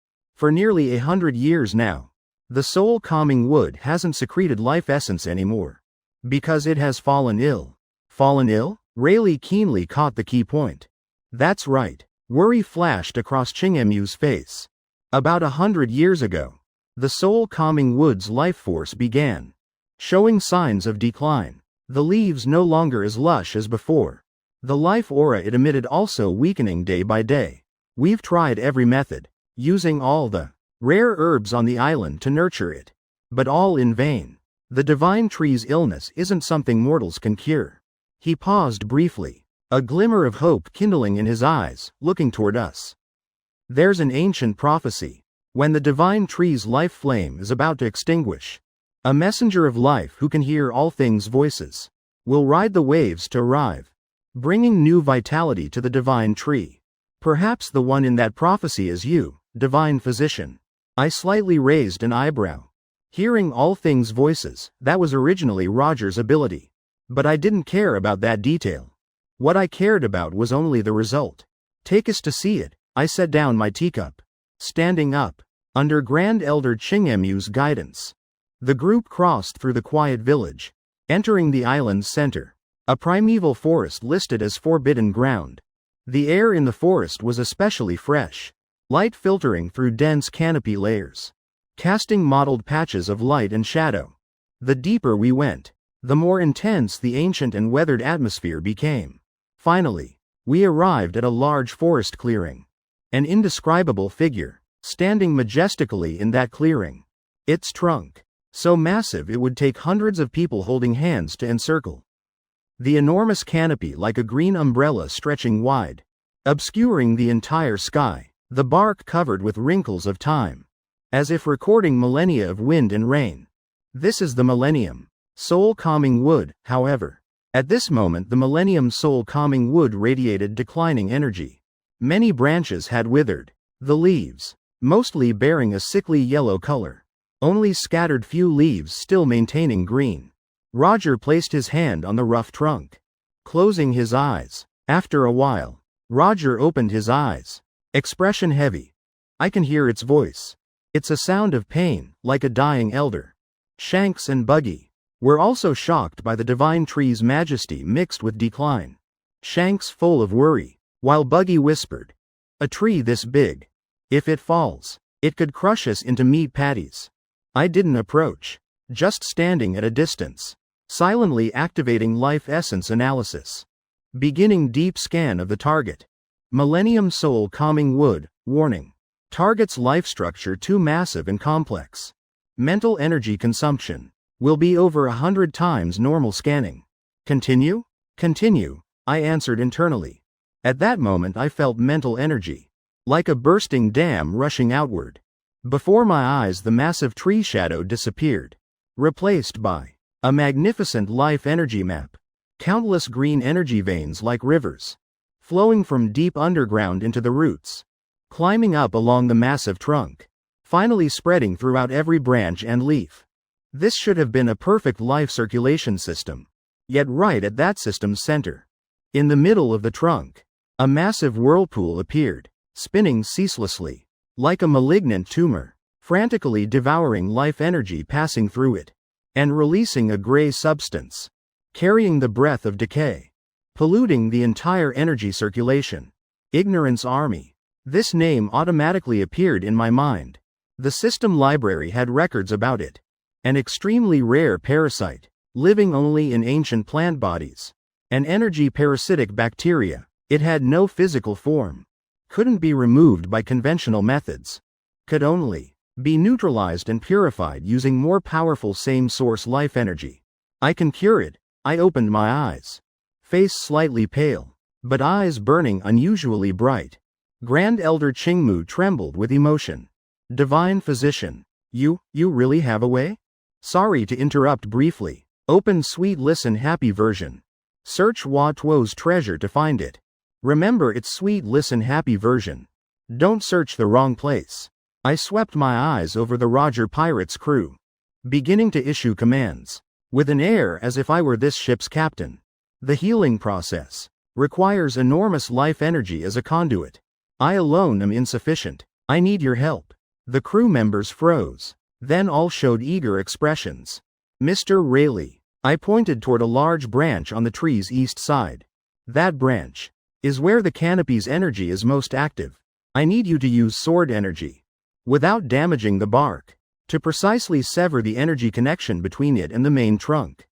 Speaker 1: For nearly 100 years now, the soul calming wood hasn't secreted life essence anymore. Because it has fallen ill. Fallen ill? Rayleigh keenly caught the key point. That's right. Worry flashed across Qingmu's face. About 100 years ago, the soul calming wood's life force began showing signs of decline. The leaves no longer as lush as before. The life aura it emitted also weakening day by day. We've tried every method, using all the rare herbs on the island to nurture it, but all in vain. The divine tree's illness isn't something mortals can cure. He paused briefly, a glimmer of hope kindling in his eyes, looking toward us. There's an ancient prophecy. When the divine tree's life flame is about to extinguish, a messenger of life who can hear all things' voices will ride the waves to arrive, bringing new vitality to the divine tree. Perhaps the one in that prophecy is you, Divine Physician. I slightly raised an eyebrow. Hearing all things' voices, that was originally Roger's ability. But I didn't care about that detail. What I cared about was only the result. Take us to see it. I set down my teacup. Standing up, under Grand Elder Qingmu's guidance, the group crossed through the quiet village, entering the island's center, a primeval forest listed as forbidden ground. The air in the forest was especially fresh, light filtering through dense canopy layers, casting mottled patches of light and shadow. The deeper we went, the more intense the ancient and weathered atmosphere became. Finally, we arrived at a large forest clearing. An indescribable figure, standing majestically in that clearing. Its trunk, So massive it would take hundreds of people holding hands to encircle the enormous canopy like a green umbrella stretching wide, obscuring the entire sky, the bark covered with wrinkles of time, as if recording millennia of wind and rain. This is the millennium soul-calming wood, however. At this moment the millennium soul-calming wood radiated declining energy. Many branches had withered, the leaves, mostly bearing a sickly yellow color. Only scattered few leaves still maintaining green. Roger placed his hand on the rough trunk, closing his eyes. After a while, Roger opened his eyes. Expression heavy. I can hear its voice. It's a sound of pain, like a dying elder. Shanks and Buggy were also shocked by the divine tree's majesty mixed with decline. Shanks full of worry, while Buggy whispered, "A tree this big. If it falls, it could crush us into meat patties." I didn't approach, just standing at a distance, silently activating life essence analysis. Beginning deep scan of the target. Millennium Soul Calming Wood, warning. Target's life structure too massive and complex. Mental energy consumption will be over 100 times normal scanning. Continue? Continue, I answered internally. At that moment I felt mental energy, like a bursting dam rushing outward. Before my eyes the massive tree shadow disappeared, replaced by a magnificent life energy map. Countless green energy veins like rivers, flowing from deep underground into the roots, climbing up along the massive trunk, finally spreading throughout every branch and leaf. This should have been a perfect life circulation system. Yet right at that system's center, in the middle of the trunk, a massive whirlpool appeared, spinning ceaselessly, like a malignant tumor, frantically devouring life energy passing through it, and releasing a gray substance, carrying the breath of decay, polluting the entire energy circulation. Ignorance Army. This name automatically appeared in my mind. The system library had records about it. An extremely rare parasite, living only in ancient plant bodies. An energy parasitic bacteria. It had no physical form. Couldn't be removed by conventional methods. Could only be neutralized and purified using more powerful same-source life energy. I can cure it. I opened my eyes. Face slightly pale, but eyes burning unusually bright. Grand Elder Qingmu trembled with emotion. Divine Physician, you really have a way? Sorry to interrupt briefly. Open Sweet Listen Happy version. Search Hua Tuo's treasure to find it. Remember it's Sweet Listen Happy version. Don't search the wrong place. I swept my eyes over the Roger Pirate's crew, beginning to issue commands, with an air as if I were this ship's captain. The healing process requires enormous life energy as a conduit. I alone am insufficient. I need your help. The crew members froze. Then all showed eager expressions. Mr. Rayleigh. I pointed toward a large branch on the tree's east side. That branch is where the canopy's energy is most active. I need you to use sword energy, without damaging the bark, to precisely sever the energy connection between it and the main trunk,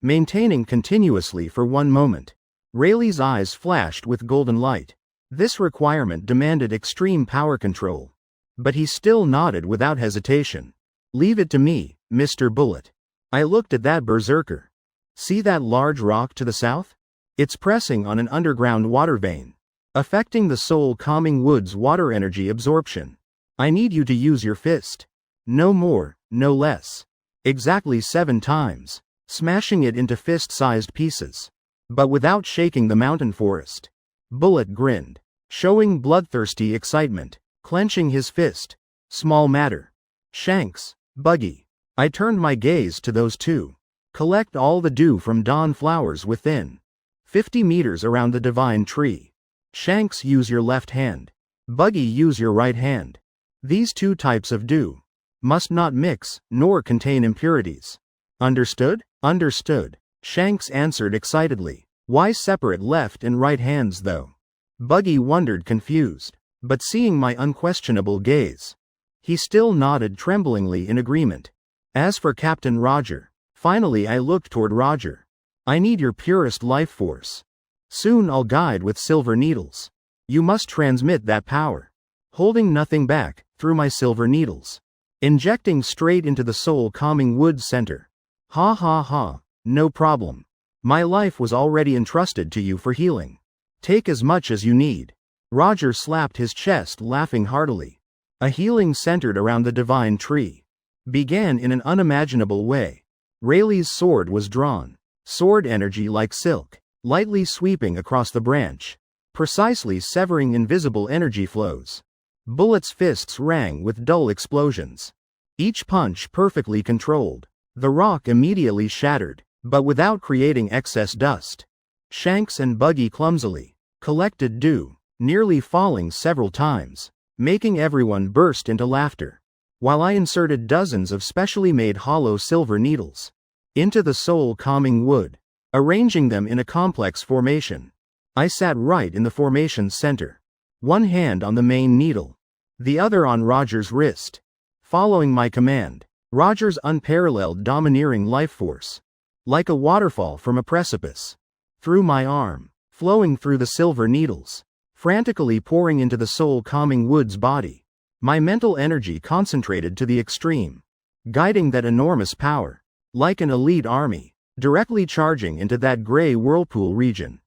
Speaker 1: maintaining continuously for 1 moment. Rayleigh's eyes flashed with golden light. This requirement demanded extreme power control. But he still nodded without hesitation. Leave it to me, Mr. Bullet. I looked at that berserker. See that large rock to the south? It's pressing on an underground water vein, affecting the soul calming wood's water energy absorption. I need you to use your fist. No more, no less. Exactly 7 times, smashing it into fist-sized pieces, but without shaking the mountain forest. Bullet grinned, showing bloodthirsty excitement, clenching his fist. Small matter. Shanks, Buggy. I turned my gaze to those two. Collect all the dew from dawn flowers within 50 meters around the divine tree. Shanks, use your left hand. Buggy, use your right hand. These 2 types of dew must not mix, nor contain impurities. Understood? Understood. Shanks answered excitedly. Why separate left and right hands though? Buggy wondered confused, but seeing my unquestionable gaze, he still nodded tremblingly in agreement. As for Captain Roger, finally I looked toward Roger. I need your purest life force. Soon I'll guide with silver needles. You must transmit that power, holding nothing back, through my silver needles. injecting straight into the soul-calming wood center. Ha ha ha, no problem. My life was already entrusted to you for healing. Take as much as you need. Roger slapped his chest, laughing heartily. A healing centered around the divine tree began in an unimaginable way. Rayleigh's sword was drawn, sword energy like silk, lightly sweeping across the branch, precisely severing invisible energy flows. Bullet's fists rang with dull explosions, each punch perfectly controlled. The rock immediately shattered, but without creating excess dust. Shanks and Buggy clumsily collected dew, nearly falling several times, making everyone burst into laughter, while I inserted dozens of specially made hollow silver needles into the soul-calming wood, arranging them in a complex formation. I sat right in the formation's center, one hand on the main needle, the other on Roger's wrist. Following my command, Roger's unparalleled domineering life force, like a waterfall from a precipice, through my arm, flowing through the silver needles, frantically pouring into the soul-calming wood's body. My mental energy concentrated to the extreme, guiding that enormous power, like an elite army, directly charging into that gray whirlpool region.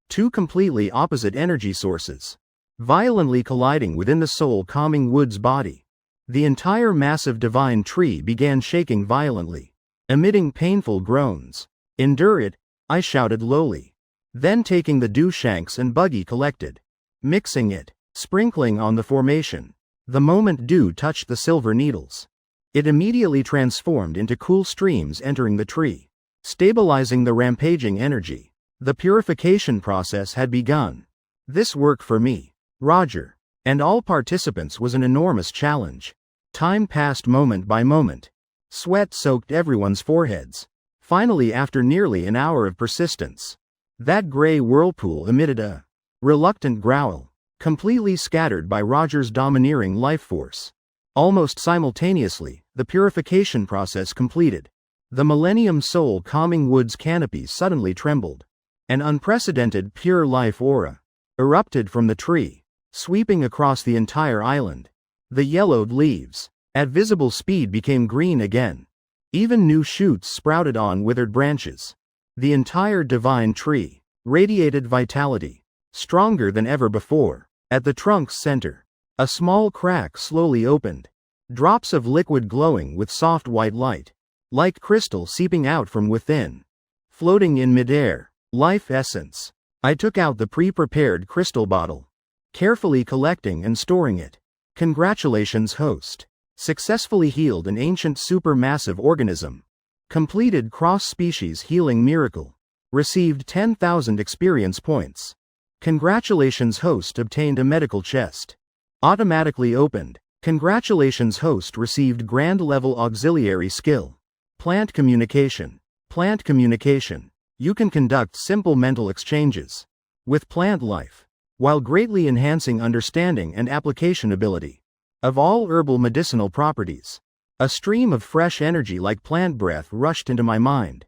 Speaker 1: Two completely opposite energy sources, violently colliding within the soul-calming wood's body. The entire massive divine tree began shaking violently, emitting painful groans. Endure it, I shouted lowly. Then taking the dew Shanks and Buggy collected, mixing it, sprinkling on the formation. The moment dew touched the silver needles, it immediately transformed into cool streams entering the tree, stabilizing the rampaging energy. The purification process had begun. This work for me, Roger, and all participants was an enormous challenge. Time passed moment by moment. Sweat soaked everyone's foreheads. Finally, after nearly an hour of persistence, that gray whirlpool emitted a reluctant growl, completely scattered by Roger's domineering life force. Almost simultaneously, the purification process completed. The Millennium Soul-calming wood's canopy suddenly trembled. An unprecedented pure life aura erupted from the tree, sweeping across the entire island. The yellowed leaves, at visible speed, became green again. Even new shoots sprouted on withered branches. The entire divine tree radiated vitality, stronger than ever before. At the trunk's center, a small crack slowly opened, drops of liquid glowing with soft white light, like crystal seeping out from within, floating in midair. Life essence. I took out the pre-prepared crystal bottle, carefully collecting and storing it. Congratulations, host. Successfully healed an ancient supermassive organism. Completed cross-species healing miracle. Received 10,000 experience points. Congratulations, host. Obtained a medical chest. Automatically opened. Congratulations, host. Received grand level auxiliary skill. Plant communication. Plant communication. You can conduct simple mental exchanges with plant life, while greatly enhancing understanding and application ability of all herbal medicinal properties. A stream of fresh energy like plant breath rushed into my mind.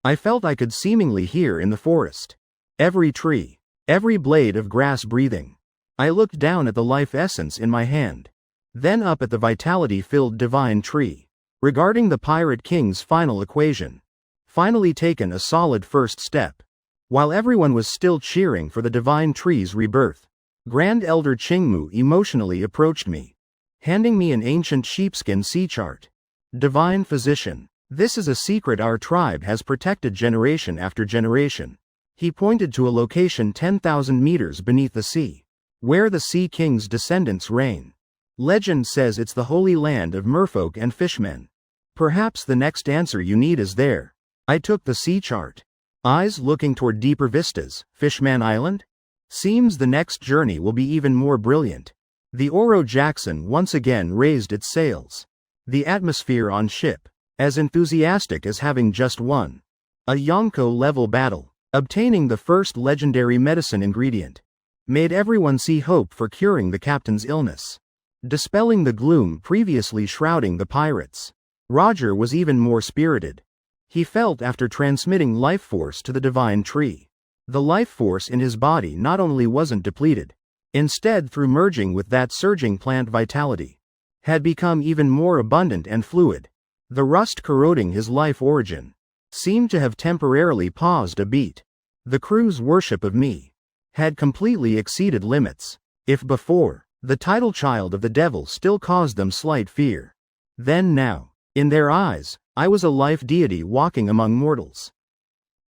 Speaker 1: I felt I could seemingly hear in the forest, every tree, every blade of grass breathing. I looked down at the life essence in my hand, then up at the vitality-filled divine tree, regarding the Pirate King's final equation. Finally taken a solid first step. While everyone was still cheering for the divine tree's rebirth, Grand Elder Qingmu emotionally approached me, handing me an ancient sheepskin sea chart. Divine Physician, this is a secret our tribe has protected generation after generation. He pointed to a location 10,000 meters beneath the sea, where the Sea King's descendants reign. Legend says it's the holy land of merfolk and fishmen. Perhaps the next answer you need is there. I took the sea chart, eyes looking toward deeper vistas. Fishman Island? Seems the next journey will be even more brilliant. The Oro Jackson once again raised its sails. The atmosphere on ship, as enthusiastic as having just won a Yonko-level battle. Obtaining the first legendary medicine ingredient made everyone see hope for curing the captain's illness, dispelling the gloom previously shrouding the pirates. Roger was even more spirited. He felt after transmitting life force to the divine tree. The life force in his body not only wasn't depleted, instead through merging with that surging plant vitality, had become even more abundant and fluid. The rust corroding his life origin seemed to have temporarily paused a beat. The crew's worship of me had completely exceeded limits. If before, the title child of the devil still caused them slight fear, then now, in their eyes, I was a life deity walking among mortals.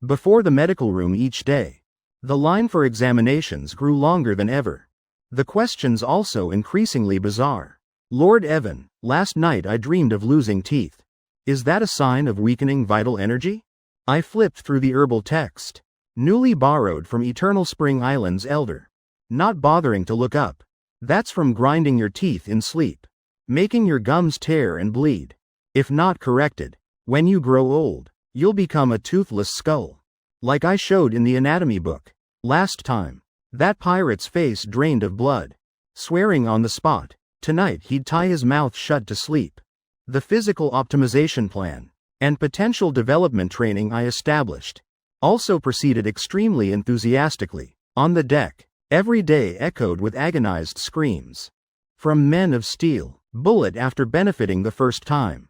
Speaker 1: Before the medical room each day, the line for examinations grew longer than ever. The questions also increasingly bizarre. Lord Evan, last night I dreamed of losing teeth. Is that a sign of weakening vital energy? I flipped through the herbal text, newly borrowed from Eternal Spring Island's elder. Not bothering to look up. That's from grinding your teeth in sleep, making your gums tear and bleed. If not corrected, when you grow old, you'll become a toothless skull. Like I showed in the anatomy book last time. That pirate's face drained of blood. Swearing on the spot, tonight he'd tie his mouth shut to sleep. The physical optimization plan and potential development training I established also proceeded extremely enthusiastically. On the deck, every day echoed with agonized screams from men of steel. Bullet, after benefiting the first time,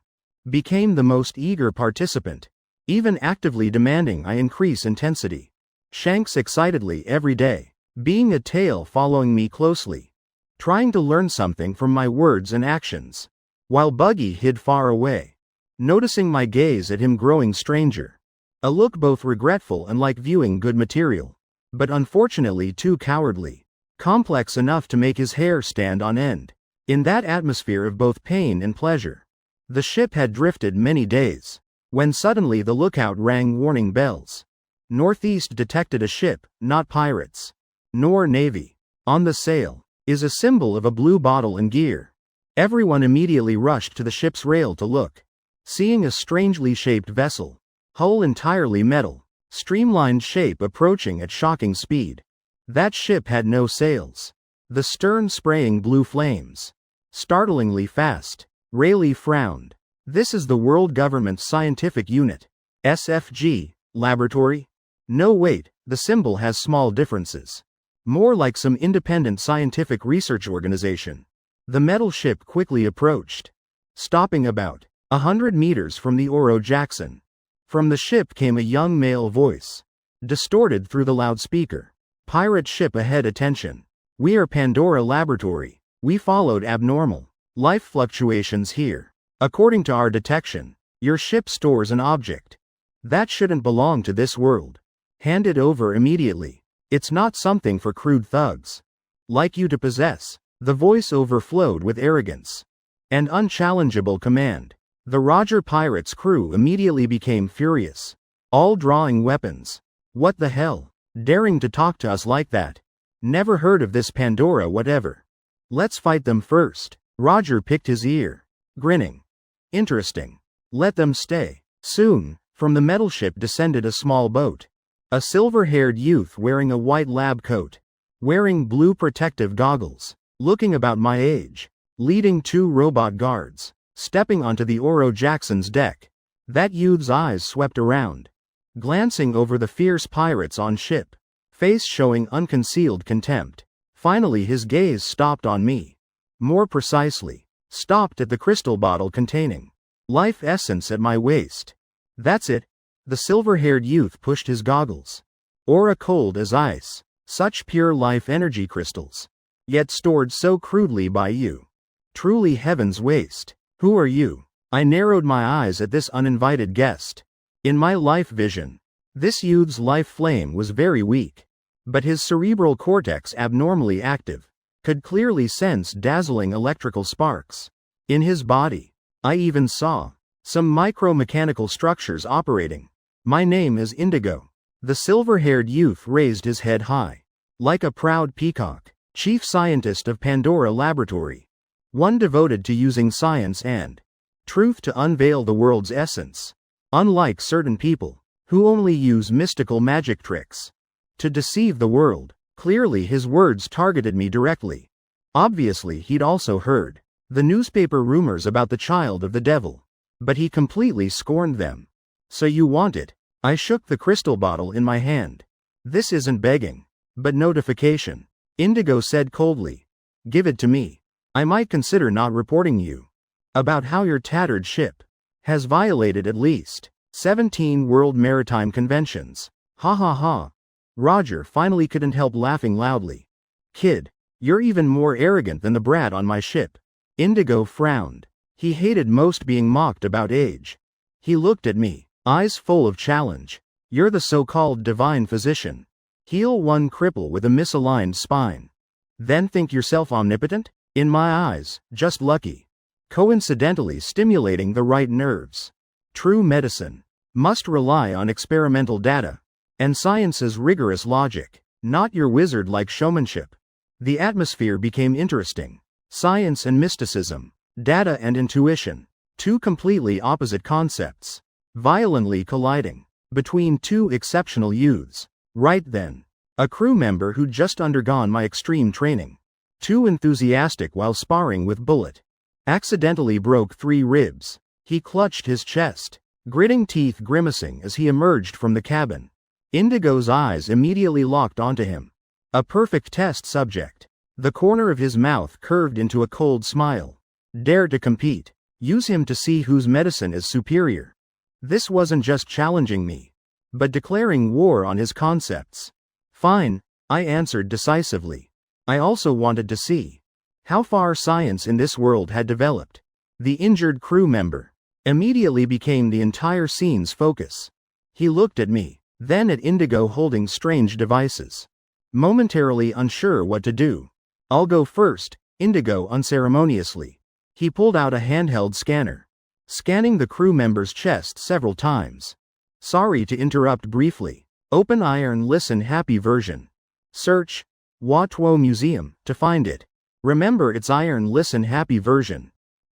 Speaker 1: became the most eager participant, even actively demanding I increase intensity. Shanks excitedly every day, being a tail following me closely, trying to learn something from my words and actions, while Buggy hid far away, noticing my gaze at him growing stranger, a look both regretful and like viewing good material, but unfortunately too cowardly, complex enough to make his hair stand on end. In that atmosphere of both pain and pleasure, the ship had drifted many days, when suddenly the lookout rang warning bells. Northeast detected a ship, not pirates, nor navy. On the sail is a symbol of a blue bottle and gear. Everyone immediately rushed to the ship's rail to look, seeing a strangely shaped vessel, hull entirely metal, streamlined shape approaching at shocking speed. That ship had no sails, the stern spraying blue flames. Startlingly fast. Rayleigh frowned. This is the World Government's Scientific Unit. SFG, Laboratory? No, wait, the symbol has small differences. More like some independent scientific research organization. The metal ship quickly approached, stopping about 100 meters from the Oro Jackson. From the ship came a young male voice, distorted through the loudspeaker. Pirate ship ahead, attention. We are Pandora Laboratory. We followed abnormal life fluctuations here. According to our detection, your ship stores an object that shouldn't belong to this world. Hand it over immediately. It's not something for crude thugs like you to possess. The voice overflowed with arrogance and unchallengeable command. The Roger Pirate's crew immediately became furious, all drawing weapons. What the hell? Daring to talk to us like that? Never heard of this Pandora whatever. Let's fight them first. Roger picked his ear, grinning. Interesting. Let them stay. Soon, from the metal ship descended a small boat. A silver-haired youth wearing a white lab coat, wearing blue protective goggles, looking about my age, leading 2 robot guards, stepping onto the Oro Jackson's deck. That youth's eyes swept around, glancing over the fierce pirates on ship, face showing unconcealed contempt. Finally his gaze stopped on me. More precisely, stopped at the crystal bottle containing life essence at my waist. That's it. The silver-haired youth pushed his goggles. Aura cold as ice. Such pure life energy crystals. Yet stored so crudely by you. Truly heaven's waste. Who are you? I narrowed my eyes at this uninvited guest. In my life vision, this youth's life flame was very weak, but his cerebral cortex abnormally active, could clearly sense dazzling electrical sparks. In his body, I even saw some micro-mechanical structures operating. My name is Indigo. The silver-haired youth raised his head high, like a proud peacock. Chief scientist of Pandora Laboratory. One devoted to using science and truth to unveil the world's essence. Unlike certain people, who only use mystical magic tricks to deceive the world. Clearly his words targeted me directly. Obviously he'd also heard the newspaper rumors about the child of the devil. But he completely scorned them. So you want it? I shook the crystal bottle in my hand. This isn't begging, but notification. Indigo said coldly. Give it to me. I might consider not reporting you about how your tattered ship has violated at least 17 World Maritime Conventions. Ha ha ha. Roger finally couldn't help laughing loudly. Kid, you're even more arrogant than the brat on my ship. Indigo frowned. He hated most being mocked about age. He looked at me, eyes full of challenge. You're the so-called divine physician. Heal one cripple with a misaligned spine. Then think yourself omnipotent? In my eyes, just lucky. Coincidentally stimulating the right nerves. True medicine must rely on experimental data and science's rigorous logic, not your wizard-like showmanship. The atmosphere became interesting. Science and mysticism, data and intuition, two completely opposite concepts, violently colliding between two exceptional youths. Right then, a crew member who'd just undergone my extreme training, too enthusiastic while sparring with Bullet, accidentally broke 3 ribs. He clutched his chest, gritting teeth, grimacing as he emerged from the cabin. Indigo's eyes immediately locked onto him. A perfect test subject. The corner of his mouth curved into a cold smile. Dare to compete. Use him to see whose medicine is superior. This wasn't just challenging me, but declaring war on his concepts. Fine, I answered decisively. I also wanted to see how far science in this world had developed. The injured crew member immediately became the entire scene's focus. He looked at me, then at Indigo holding strange devices, momentarily unsure what to do. I'll go first, Indigo unceremoniously. He pulled out a handheld scanner, scanning the crew member's chest several times. Sorry to interrupt briefly. Open Iron Listen Happy version. Search Watuo Museum to find it. Remember, it's Iron Listen Happy version.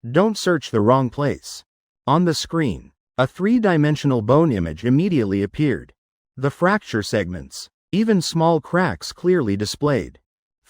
Speaker 1: Don't search the wrong place. On the screen, a 3-dimensional bone image immediately appeared. The fracture segments, even small cracks clearly displayed.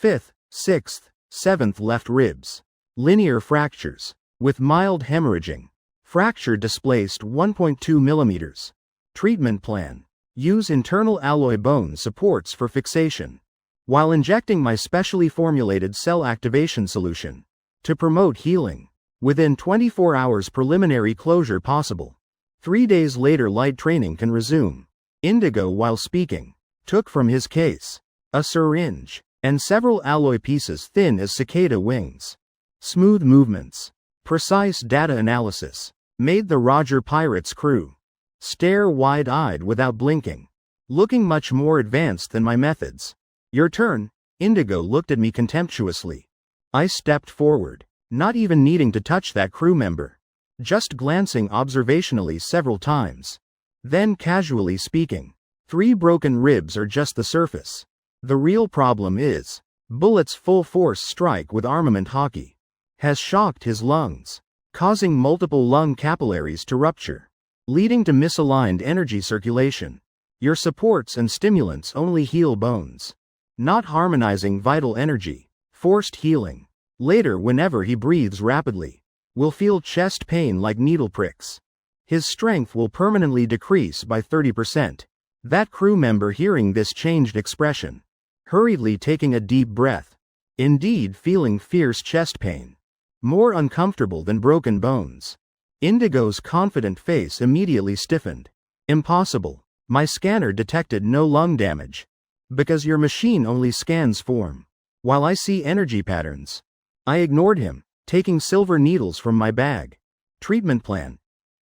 Speaker 1: 5th, 6th, 7th left ribs. Linear fractures, with mild hemorrhaging. Fracture displaced 1.2 millimeters. Treatment plan. Use internal alloy bone supports for fixation, while injecting my specially formulated cell activation solution to promote healing. Within 24 hours preliminary closure possible. 3 days later light training can resume. Indigo, while speaking, took from his case a syringe and several alloy pieces thin as cicada wings. Smooth movements, precise data analysis, made the Roger Pirates crew stare wide-eyed without blinking, looking much more advanced than my methods. Your turn. Indigo looked at me contemptuously. I stepped forward, not even needing to touch that crew member, just glancing observationally several times. Then casually speaking, 3 broken ribs are just the surface. The real problem is, Bullet's full-force strike with armament hockey has shocked his lungs, causing multiple lung capillaries to rupture, leading to misaligned energy circulation. Your supports and stimulants only heal bones, not harmonizing vital energy. Forced healing. Later, whenever he breathes rapidly, will feel chest pain like needle pricks. His strength will permanently decrease by 30%. That crew member, hearing this, changed expression, hurriedly taking a deep breath. Indeed, feeling fierce chest pain, more uncomfortable than broken bones. Indigo's confident face immediately stiffened. Impossible. My scanner detected no lung damage, because your machine only scans form, while I see energy patterns. I ignored him, taking silver needles from my bag. Treatment plan.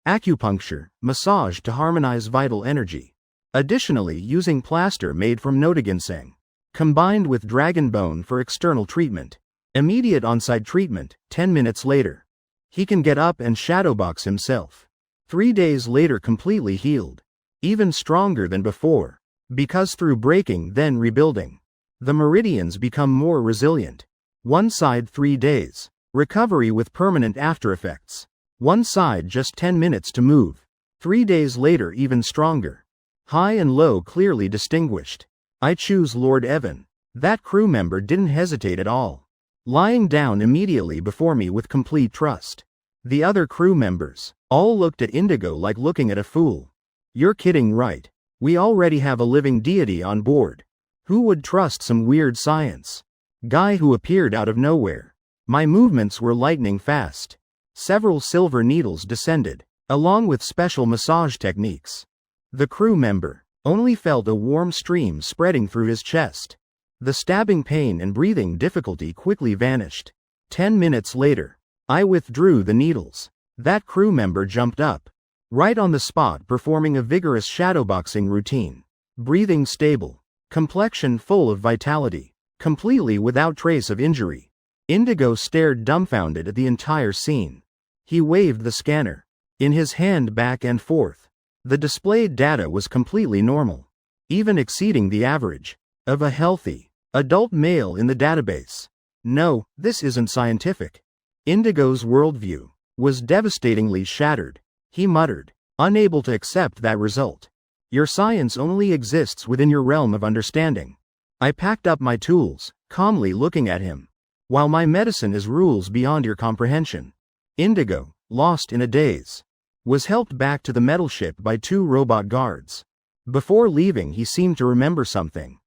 Speaker 1: Acupuncture, massage to harmonize vital energy. Additionally, using plaster made from notoginseng, combined with dragon bone for external treatment. Immediate on-site treatment, 10 minutes later. He can get up and shadowbox himself. 3 days later completely healed. Even stronger than before. Because through breaking then rebuilding, the meridians become more resilient. One side 3 days. Recovery with permanent after effects. One side just 10 minutes to move. 3 days later even stronger. High and low clearly distinguished. I choose Lord Evan. That crew member didn't hesitate at all, lying down immediately before me with complete trust. The other crew members all looked at Indigo like looking at a fool. You're kidding, right? We already have a living deity on board. Who would trust some weird science guy who appeared out of nowhere? My movements were lightning fast. Several silver needles descended, along with special massage techniques. The crew member only felt a warm stream spreading through his chest. The stabbing pain and breathing difficulty quickly vanished. 10 minutes later, I withdrew the needles. That crew member jumped up, right on the spot, performing a vigorous shadowboxing routine. Breathing stable, complexion full of vitality, completely without trace of injury. Indigo stared dumbfounded at the entire scene. He waved the scanner in his hand back and forth. The displayed data was completely normal, even exceeding the average of a healthy adult male in the database. No, this isn't scientific. Indigo's worldview was devastatingly shattered. He muttered, unable to accept that result. Your science only exists within your realm of understanding. I packed up my tools, calmly looking at him. While my medicine is rules beyond your comprehension. Indigo, lost in a daze, was helped back to the metal ship by 2 robot guards. Before leaving, he seemed to remember something.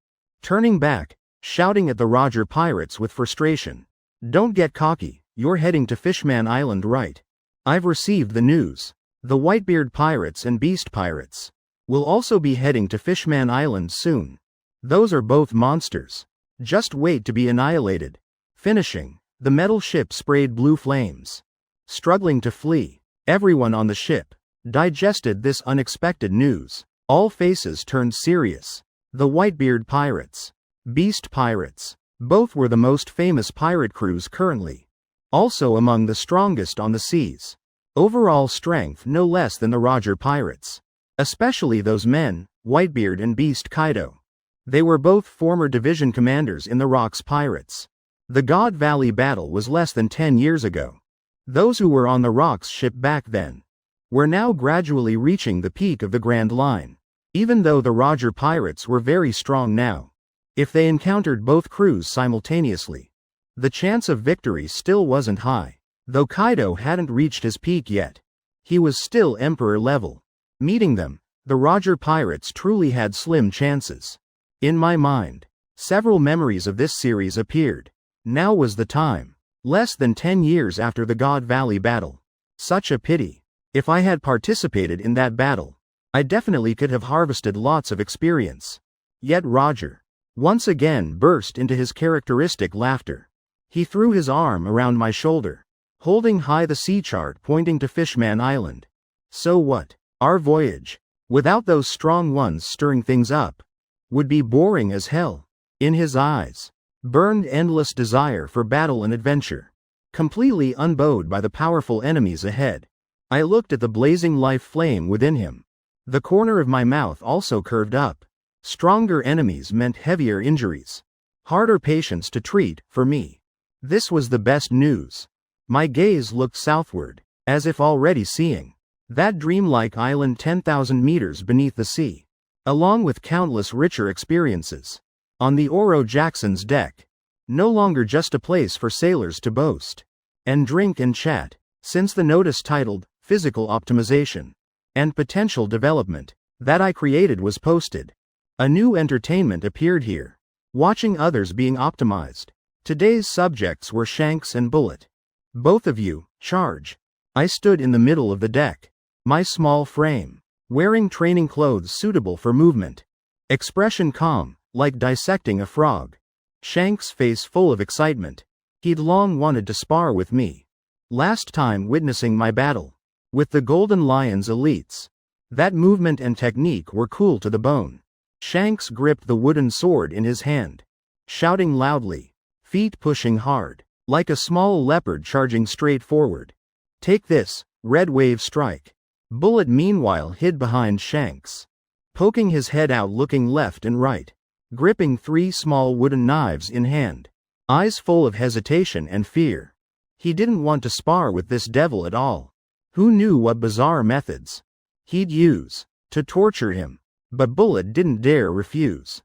Speaker 1: Turning back, shouting at the Roger pirates with frustration. Don't get cocky, you're heading to Fishman Island, right? I've received the news. The Whitebeard pirates and Beast pirates will also be heading to Fishman Island soon. Those are both monsters. Just wait to be annihilated. Finishing, the metal ship sprayed blue flames. Struggling to flee, everyone on the ship digested this unexpected news. All faces turned serious. The Whitebeard pirates, Beast pirates, both were the most famous pirate crews currently. Also among the strongest on the seas. Overall strength no less than the Roger pirates. Especially those men, Whitebeard and Beast Kaido. They were both former division commanders in the Rocks pirates. The God Valley battle was less than 10 years ago. Those who were on the Rocks ship back then were now gradually reaching the peak of the Grand Line. Even though the Roger pirates were very strong now, if they encountered both crews simultaneously, the chance of victory still wasn't high. Though Kaido hadn't reached his peak yet, he was still Emperor level. Meeting them, the Roger pirates truly had slim chances. In my mind, several memories of this series appeared. Now was the time. Less than 10 years after the God Valley battle. Such a pity. If I had participated in that battle, I definitely could have harvested lots of experience. Yet Roger once again burst into his characteristic laughter. He threw his arm around my shoulder, holding high the sea chart pointing to Fishman Island. So what? Our voyage, without those strong ones stirring things up, would be boring as hell. In his eyes burned endless desire for battle and adventure, completely unbowed by the powerful enemies ahead. I looked at the blazing life flame within him. The corner of my mouth also curved up. Stronger enemies meant heavier injuries, harder patients to treat, for me. This was the best news. My gaze looked southward, as if already seeing that dreamlike island 10,000 meters beneath the sea, along with countless richer experiences. On the Oro Jackson's deck, no longer just a place for sailors to boast and drink and chat, since the notice titled, Physical Optimization and Potential Development, that I created was posted. A new entertainment appeared here, watching others being optimized. Today's subjects were Shanks and Bullet. Both of you, charge. I stood in the middle of the deck, my small frame, wearing training clothes suitable for movement. Expression calm, like dissecting a frog. Shanks' face full of excitement. He'd long wanted to spar with me. Last time witnessing my battle with the Golden Lions elites. That movement and technique were cool to the bone. Shanks gripped the wooden sword in his hand, shouting loudly, feet pushing hard, like a small leopard charging straight forward. Take this, Red Wave Strike. Bullet meanwhile hid behind Shanks, poking his head out, looking left and right, gripping 3 small wooden knives in hand, eyes full of hesitation and fear. He didn't want to spar with this devil at all. Who knew what bizarre methods he'd use to torture him? But Bullet didn't dare refuse,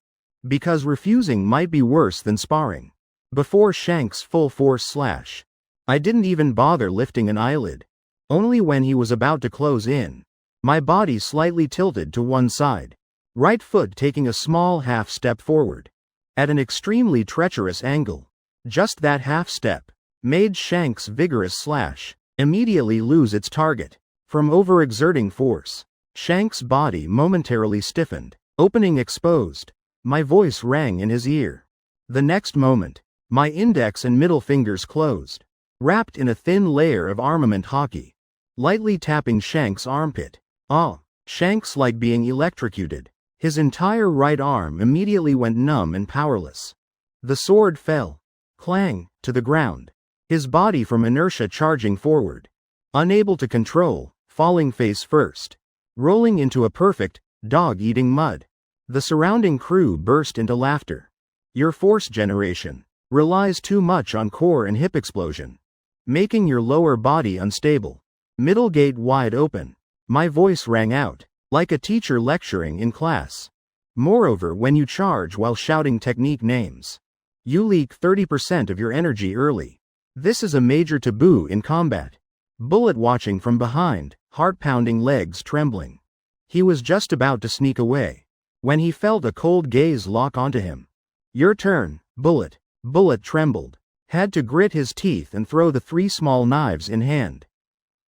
Speaker 1: because refusing might be worse than sparring. Before Shanks' full force slash, I didn't even bother lifting an eyelid. Only when he was about to close in, my body slightly tilted to one side, right foot taking a small half step forward, at an extremely treacherous angle. Just that half step made Shank's vigorous slash immediately lose its target. From overexerting force, Shank's body momentarily stiffened, opening exposed. My voice rang in his ear. The next moment, my index and middle fingers closed, wrapped in a thin layer of armament hockey, lightly tapping Shank's armpit. Ah, Shank's like being electrocuted. His entire right arm immediately went numb and powerless. The sword fell, clang, to the ground, his body from inertia charging forward, unable to control, falling face first, rolling into a perfect, dog-eating mud. The surrounding crew burst into laughter. Your force generation relies too much on core and hip explosion, making your lower body unstable. Middle gate wide open. My voice rang out, like a teacher lecturing in class. Moreover, when you charge while shouting technique names, you leak 30% of your energy early. This is a major taboo in combat. Bullet watching from behind, heart-pounding, legs trembling. He was just about to sneak away, when he felt a cold gaze lock onto him. Your turn, Bullet. Bullet trembled, had to grit his teeth and throw the 3 small knives in hand,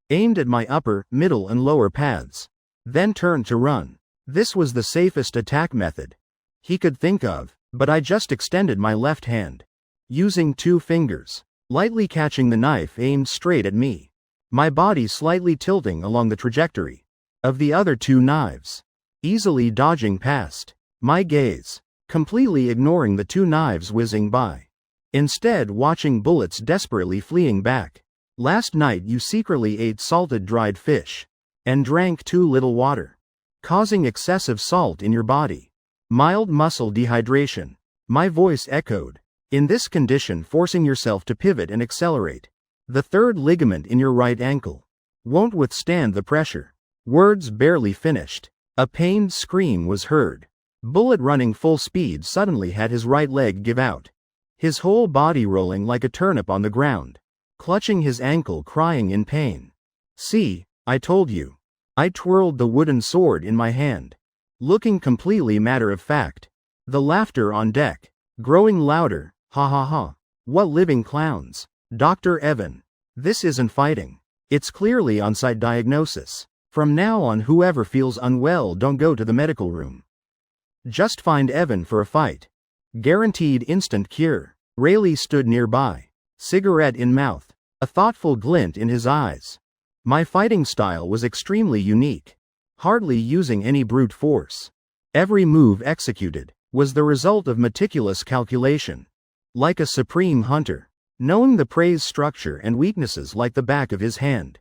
Speaker 1: aimed at my upper, middle and lower paths, then turned to run. This was the safest attack method he could think of, but I just extended my left hand, using 2 fingers, lightly catching the knife aimed straight at me, my body slightly tilting along the trajectory of the other 2 knives, easily dodging past my gaze, completely ignoring the 2 knives whizzing by, instead watching bullets desperately fleeing back. Last night you secretly ate salted dried fish, and drank too little water, causing excessive salt in your body. Mild muscle dehydration. My voice echoed. In this condition, forcing yourself to pivot and accelerate, the 3rd ligament in your right ankle won't withstand the pressure. Words barely finished, a pained scream was heard. Bullet running full speed suddenly had his right leg give out, his whole body rolling like a turnip on the ground, clutching his ankle, crying in pain. See, I told you. I twirled the wooden sword in my hand, looking completely matter of fact. The laughter on deck, growing louder. Ha ha ha. What living clowns. Dr. Evan. This isn't fighting. It's clearly on-site diagnosis. From now on, whoever feels unwell, don't go to the medical room. Just find Evan for a fight. Guaranteed instant cure. Rayleigh stood nearby, cigarette in mouth, a thoughtful glint in his eyes. My fighting style was extremely unique, hardly using any brute force. Every move executed was the result of meticulous calculation, like a supreme hunter, knowing the prey's structure and weaknesses like the back of his hand.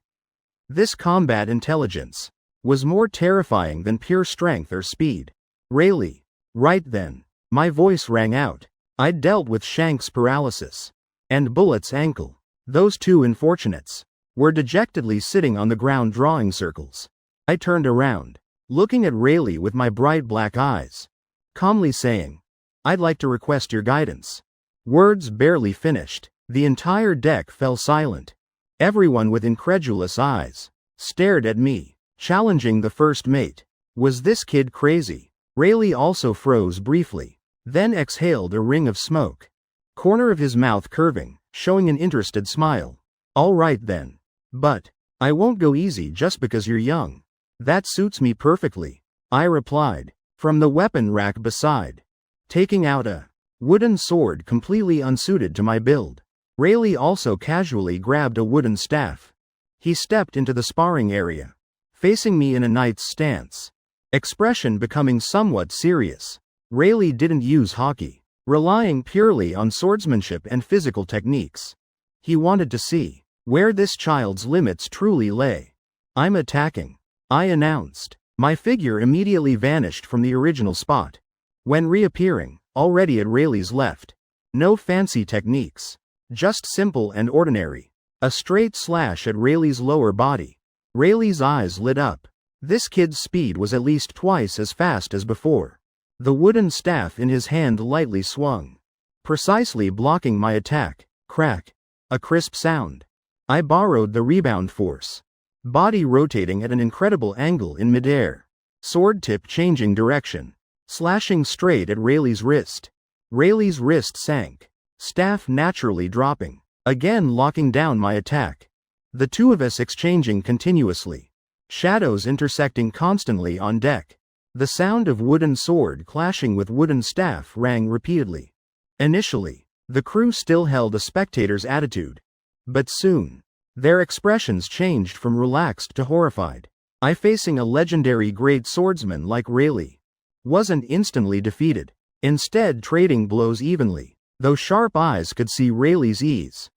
Speaker 1: This combat intelligence was more terrifying than pure strength or speed. Rayleigh. Right then, my voice rang out. I'd dealt with Shank's paralysis and Bullet's ankle. Those 2 unfortunates were dejectedly sitting on the ground drawing circles. I turned around, looking at Rayleigh with my bright black eyes, calmly saying, I'd like to request your guidance. Words barely finished, the entire deck fell silent. Everyone with incredulous eyes stared at me, challenging the first mate. Was this kid crazy? Rayleigh also froze briefly, then exhaled a ring of smoke, corner of his mouth curving, showing an interested smile. All right then. But I won't go easy just because you're young. That suits me perfectly, I replied, from the weapon rack beside, taking out a wooden sword completely unsuited to my build. Rayleigh also casually grabbed a wooden staff. He stepped into the sparring area, facing me in a knight's stance, expression becoming somewhat serious. Rayleigh didn't use hockey, relying purely on swordsmanship and physical techniques. He wanted to see where this child's limits truly lay. I'm attacking, I announced. My figure immediately vanished from the original spot, when reappearing, already at Rayleigh's left. No fancy techniques, just simple and ordinary. A straight slash at Rayleigh's lower body. Rayleigh's eyes lit up. This kid's speed was at least twice as fast as before. The wooden staff in his hand lightly swung, precisely blocking my attack. Crack. A crisp sound. I borrowed the rebound force. Body rotating at an incredible angle in midair. Sword tip changing direction, slashing straight at Rayleigh's wrist. Rayleigh's wrist sank, staff naturally dropping. again locking down my attack. The two of us exchanging continuously. Shadows intersecting constantly on deck. The sound of wooden sword clashing with wooden staff rang repeatedly. Initially, the crew still held a spectator's attitude. But soon, their expressions changed from relaxed to horrified. I, facing a legendary great swordsman like Rayleigh, wasn't instantly defeated. Instead, trading blows evenly, though sharp eyes could see Rayleigh's ease.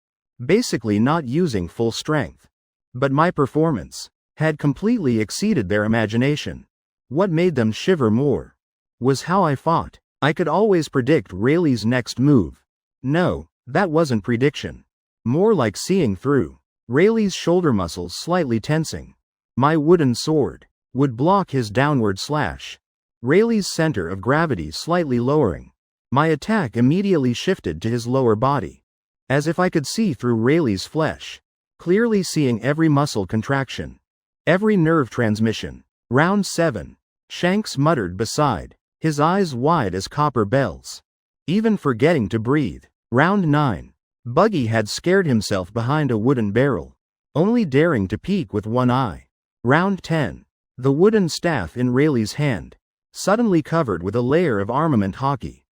Speaker 1: Basically not using full strength. But my performance had completely exceeded their imagination. What made them shiver more was how I fought. I could always predict Rayleigh's next move. No, that wasn't prediction. More like seeing through. Rayleigh's shoulder muscles slightly tensing. My wooden sword would block his downward slash. Rayleigh's center of gravity slightly lowering. My attack immediately shifted to his lower body. As if I could see through Rayleigh's flesh. Clearly seeing every muscle contraction. Every nerve transmission. Round 7. Shanks muttered beside, his eyes wide as copper bells. Even forgetting to breathe. Round 9. Buggy had scared himself behind a wooden barrel, only daring to peek with one eye. Round 10. The wooden staff in Rayleigh's hand, suddenly covered with a layer of armament hockey.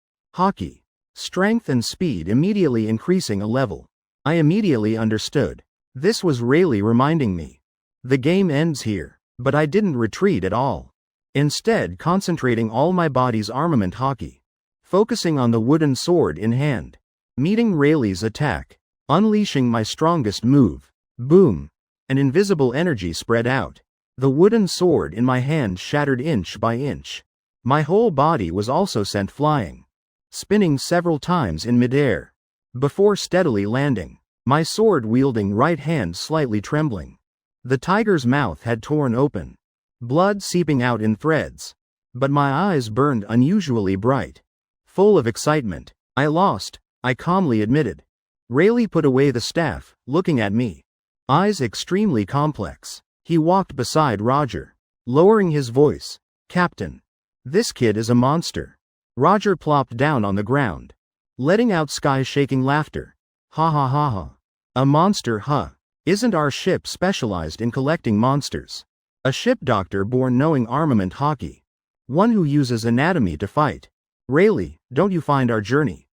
Speaker 1: Strength and speed immediately increasing a level. I immediately understood. This was Rayleigh reminding me. The game ends here, but I didn't retreat at all. Instead, concentrating all my body's armament hockey, focusing on the wooden sword in hand, meeting Rayleigh's attack, unleashing my strongest move. Boom! An invisible energy spread out. The wooden sword in my hand shattered inch by inch. My whole body was also sent flying, spinning several times in midair, before steadily landing, my sword-wielding right hand slightly trembling. The tiger's mouth had torn open, blood seeping out in threads, but my eyes burned unusually bright. Full of excitement. I lost, I calmly admitted. Rayleigh put away the staff, looking at me. Eyes extremely complex. He walked beside Roger, lowering his voice. Captain, this kid is a monster. Roger plopped down on the ground, letting out sky-shaking laughter. Ha ha ha ha. A monster, huh? Isn't our ship specialized in collecting monsters? A ship doctor born knowing armament hockey. One who uses anatomy to fight. Rayleigh, don't you find our journey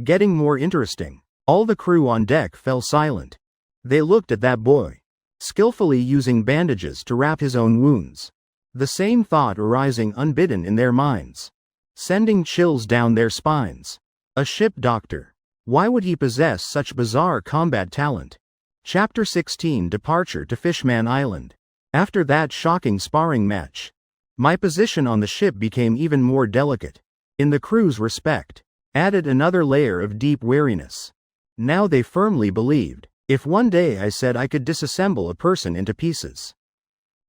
Speaker 1: getting more interesting? All the crew on deck fell silent. They looked at that boy, skillfully using bandages to wrap his own wounds. The same thought arising unbidden in their minds, sending chills down their spines. A ship doctor. Why would he possess such bizarre combat talent? Chapter 16. Departure to Fishman Island. After that shocking sparring match, my position on the ship became even more delicate. In the crew's respect, added another layer of deep wariness. Now they firmly believed, if one day I said I could disassemble a person into pieces,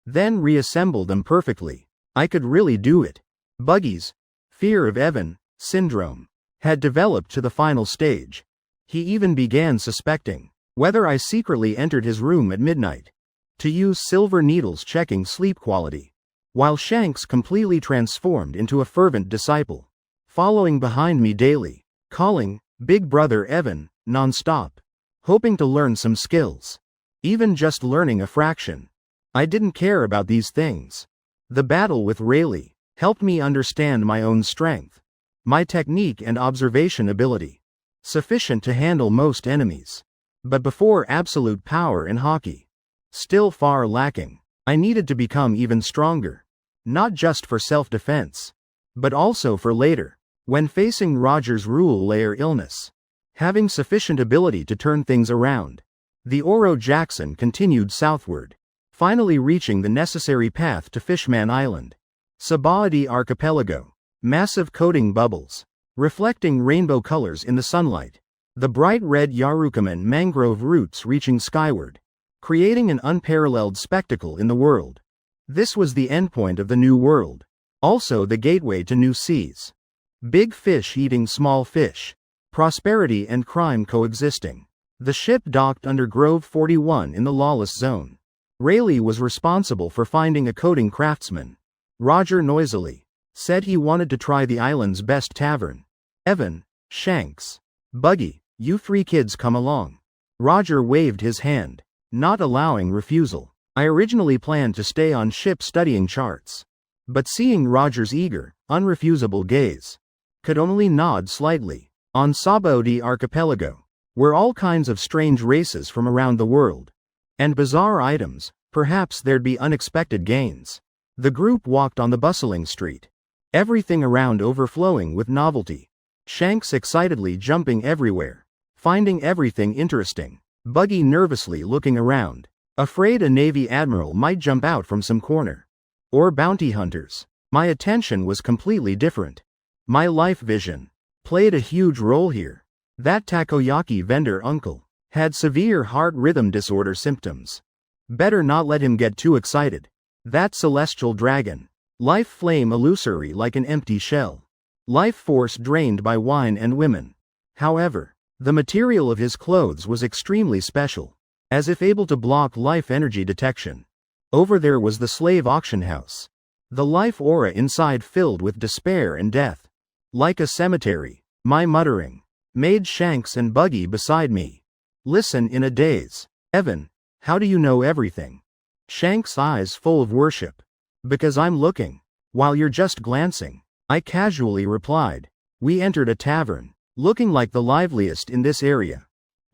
Speaker 1: then reassemble them perfectly, I could really do it. Buggy's fear of Evan syndrome had developed to the final stage. He even began suspecting whether I secretly entered his room at midnight to use silver needles checking sleep quality, while Shanks completely transformed into a fervent disciple, following behind me daily, calling Big Brother Evan non-stop, hoping to learn some skills. Even just learning a fraction. I didn't care about these things. The battle with Rayleigh helped me understand my own strength, my technique and observation ability, sufficient to handle most enemies. But before absolute power in hockey, still far lacking. I needed to become even stronger, not just for self-defense, but also for later, when facing Roger's rule layer illness. Having sufficient ability to turn things around, the Oro Jackson continued southward, finally reaching the necessary path to Fishman Island. Sabaody Archipelago. Massive coating bubbles, reflecting rainbow colors in the sunlight. The bright red Yarukaman mangrove roots reaching skyward, creating an unparalleled spectacle in the world. This was the endpoint of the new world, also the gateway to new seas. Big fish eating small fish, prosperity and crime coexisting. The ship docked under Grove 41 in the lawless zone. Rayleigh was responsible for finding a coding craftsman. Roger noisily said he wanted to try the island's best tavern. Evan, Shanks, Buggy, you three kids come along. Roger waved his hand, not allowing refusal. I originally planned to stay on ship studying charts. But seeing Roger's eager, unrefusable gaze, could only nod slightly. On Sabaody Archipelago were all kinds of strange races from around the world. And bizarre items, perhaps there'd be unexpected gains. The group walked on the bustling street, everything around overflowing with novelty. Shanks excitedly jumping everywhere, finding everything interesting. Buggy nervously looking around, afraid a Navy admiral might jump out from some corner. Or bounty hunters. My attention was completely different. My life vision played a huge role here. That takoyaki vendor uncle had severe heart rhythm disorder symptoms. Better not let him get too excited. That celestial dragon. Life flame illusory like an empty shell. Life force drained by wine and women. However, the material of his clothes was extremely special, as if able to block life energy detection. Over there was the slave auction house. The life aura inside filled with despair and death. Like a cemetery, my muttering made Shanks and Buggy beside me listen in a daze. Evan, how do you know everything? Shanks' eyes full of worship. Because I'm looking, while you're just glancing, I casually replied. We entered a tavern, looking like the liveliest in this area.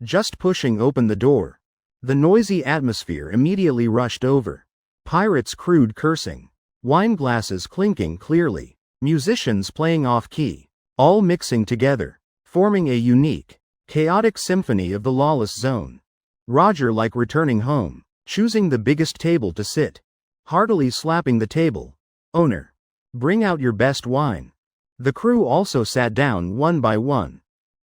Speaker 1: Just pushing open the door, the noisy atmosphere immediately rushed over. Pirates crude cursing, wine glasses clinking clearly, musicians playing off-key, all mixing together, forming a unique, chaotic symphony of the lawless zone. Roger like returning home, choosing the biggest table to sit, heartily slapping the table. Owner, bring out your best wine. The crew also sat down one by one,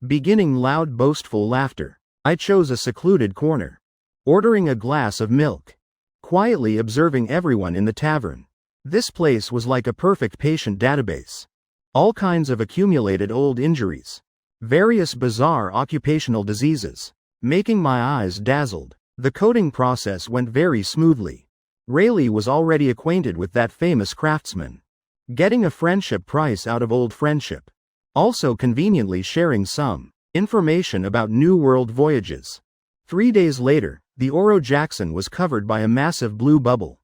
Speaker 1: beginning loud boastful laughter. I chose a secluded corner, ordering a glass of milk, quietly observing everyone in the tavern. This place was like a perfect patient database. All kinds of accumulated old injuries, various bizarre occupational diseases, making my eyes dazzled. The coding process went very smoothly. Rayleigh was already acquainted with that famous craftsman, getting a friendship price out of old friendship. Also conveniently sharing some information about New World voyages. 3 days later, the Oro Jackson was covered by a massive blue bubble.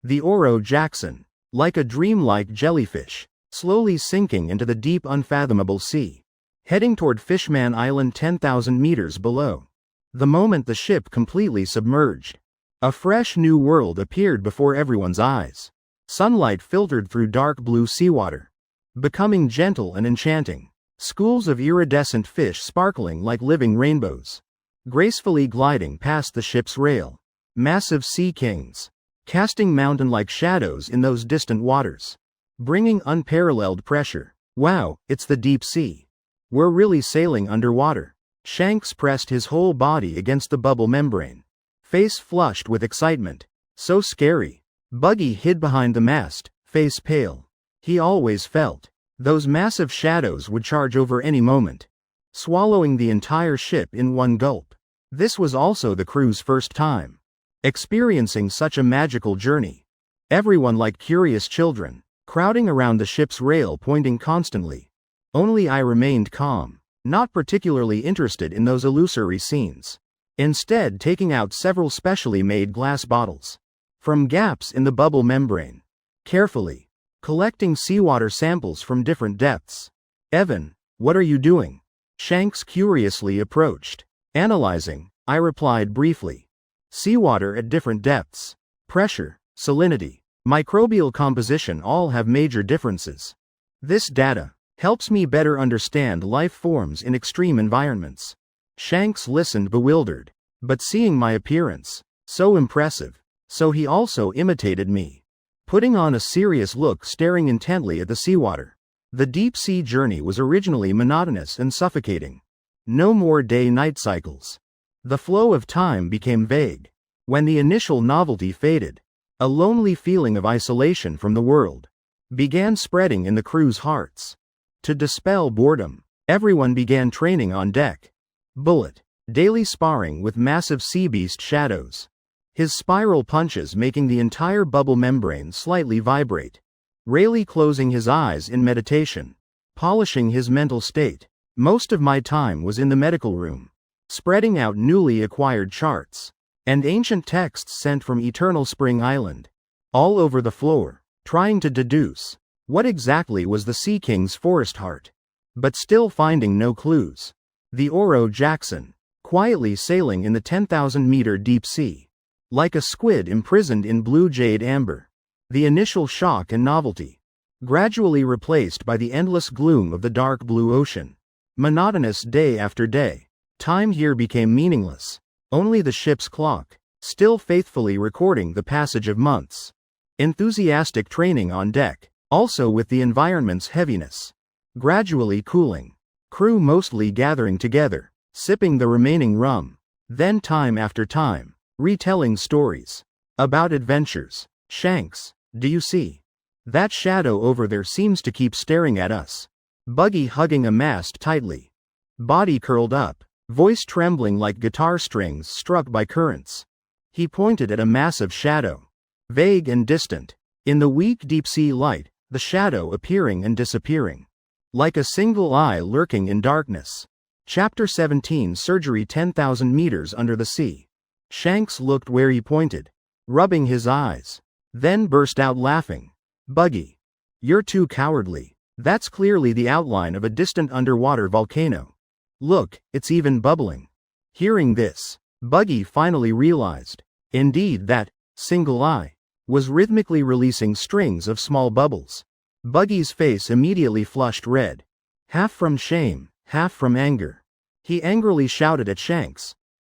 Speaker 1: The Oro Jackson, like a dreamlike jellyfish, slowly sinking into the deep unfathomable sea, heading toward Fishman Island 10,000 meters below. The moment the ship completely submerged, a fresh new world appeared before everyone's eyes. Sunlight filtered through dark blue seawater, becoming gentle and enchanting. Schools of iridescent fish sparkling like living rainbows, gracefully gliding past the ship's rail. Massive sea kings, casting mountain-like shadows in those distant waters, bringing unparalleled pressure. Wow, it's the deep sea. We're really sailing underwater. Shanks pressed his whole body against the bubble membrane, face flushed with excitement. So scary. Buggy hid behind the mast, face pale. He always felt those massive shadows would charge over any moment, swallowing the entire ship in one gulp. This was also the crew's first time experiencing such a magical journey. Everyone like curious children, crowding around the ship's rail pointing constantly. Only I remained calm, not particularly interested in those illusory scenes. Instead taking out several specially made glass bottles from gaps in the bubble membrane, carefully collecting seawater samples from different depths. Evan, what are you doing? Shanks curiously approached. Analyzing, I replied briefly. Seawater at different depths, pressure, salinity, microbial composition all have major differences. This data helps me better understand life forms in extreme environments. Shanks listened bewildered, but seeing my appearance, so impressive, so he also imitated me, putting on a serious look staring intently at the seawater. The deep-sea journey was originally monotonous and suffocating. No more day-night cycles. The flow of time became vague. When the initial novelty faded, a lonely feeling of isolation from the world began spreading in the crew's hearts. To dispel boredom, everyone began training on deck. Bullet, daily sparring with massive sea beast shadows, his spiral punches making the entire bubble membrane slightly vibrate. Rayleigh closing his eyes in meditation, polishing his mental state. Most of my time was in the medical room, spreading out newly acquired charts and ancient texts sent from Eternal Spring Island, all over the floor, trying to deduce what exactly was the Sea King's forest heart, but still finding no clues. The Oro Jackson, quietly sailing in the 10,000-meter deep sea, like a squid imprisoned in blue jade amber. The initial shock and novelty, gradually replaced by the endless gloom of the dark blue ocean. Monotonous day after day. Time here became meaningless. Only the ship's clock, still faithfully recording the passage of months. Enthusiastic training on deck, also with the environment's heaviness gradually cooling. Crew mostly gathering together, sipping the remaining rum. Then time after time, retelling stories about adventures. Shanks, do you see? That shadow over there seems to keep staring at us. Buggy hugging a mast tightly. Body curled up, voice trembling like guitar strings struck by currents. He pointed at a massive shadow. Vague and distant. In the weak deep-sea light, the shadow appearing and disappearing. Like a single eye lurking in darkness. Chapter 17 Surgery 10,000 meters under the sea. Shanks looked where he pointed, rubbing his eyes. Then burst out laughing. Buggy. You're too cowardly. That's clearly the outline of a distant underwater volcano. Look, it's even bubbling. Hearing this, Buggy finally realized, indeed, that single eye was rhythmically releasing strings of small bubbles. Buggy's face immediately flushed red, half from shame, half from anger. He angrily shouted at Shanks.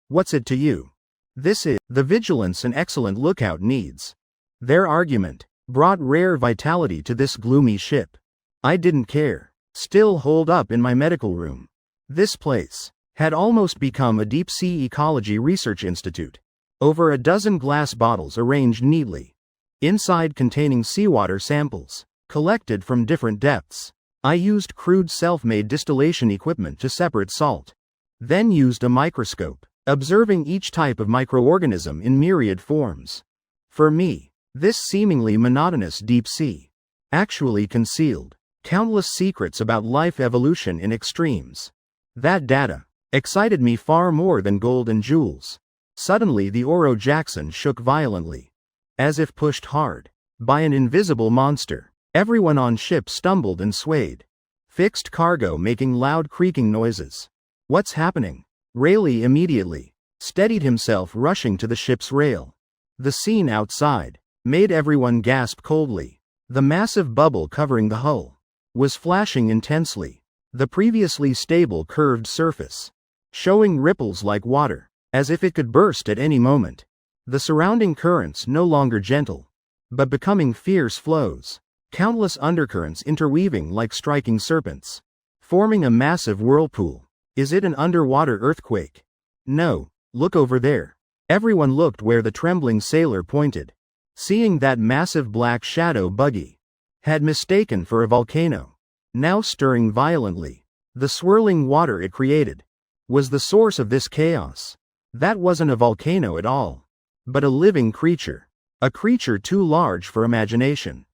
Speaker 1: What's it to you? This is the vigilance an excellent lookout needs. Their argument brought rare vitality to this gloomy ship. I didn't care. Still holed up in my medical room. This place had almost become a deep-sea ecology research institute. Over a dozen glass bottles arranged neatly, inside containing seawater samples, collected from different depths. I used crude self-made distillation equipment to separate salt. Then used a microscope, observing each type of microorganism in myriad forms. For me, this seemingly monotonous deep sea actually concealed countless secrets about life evolution in extremes. That data excited me far more than gold and jewels. Suddenly the Oro Jackson shook violently. As if pushed hard by an invisible monster, everyone on ship stumbled and swayed. Fixed cargo making loud creaking noises. What's happening? Rayleigh immediately steadied himself, rushing to the ship's rail. The scene outside made everyone gasp coldly. The massive bubble covering the hull was flashing intensely. The previously stable curved surface showing ripples like water, as if it could burst at any moment. The surrounding currents no longer gentle, but becoming fierce flows. Countless undercurrents interweaving like striking serpents, forming a massive whirlpool. Is it an underwater earthquake? No, look over there. Everyone looked where the trembling sailor pointed. Seeing that massive black shadow Buggy had mistaken for a volcano, now stirring violently. The swirling water it created was the source of this chaos. That wasn't a volcano at all, but a living creature. A creature too large for imagination.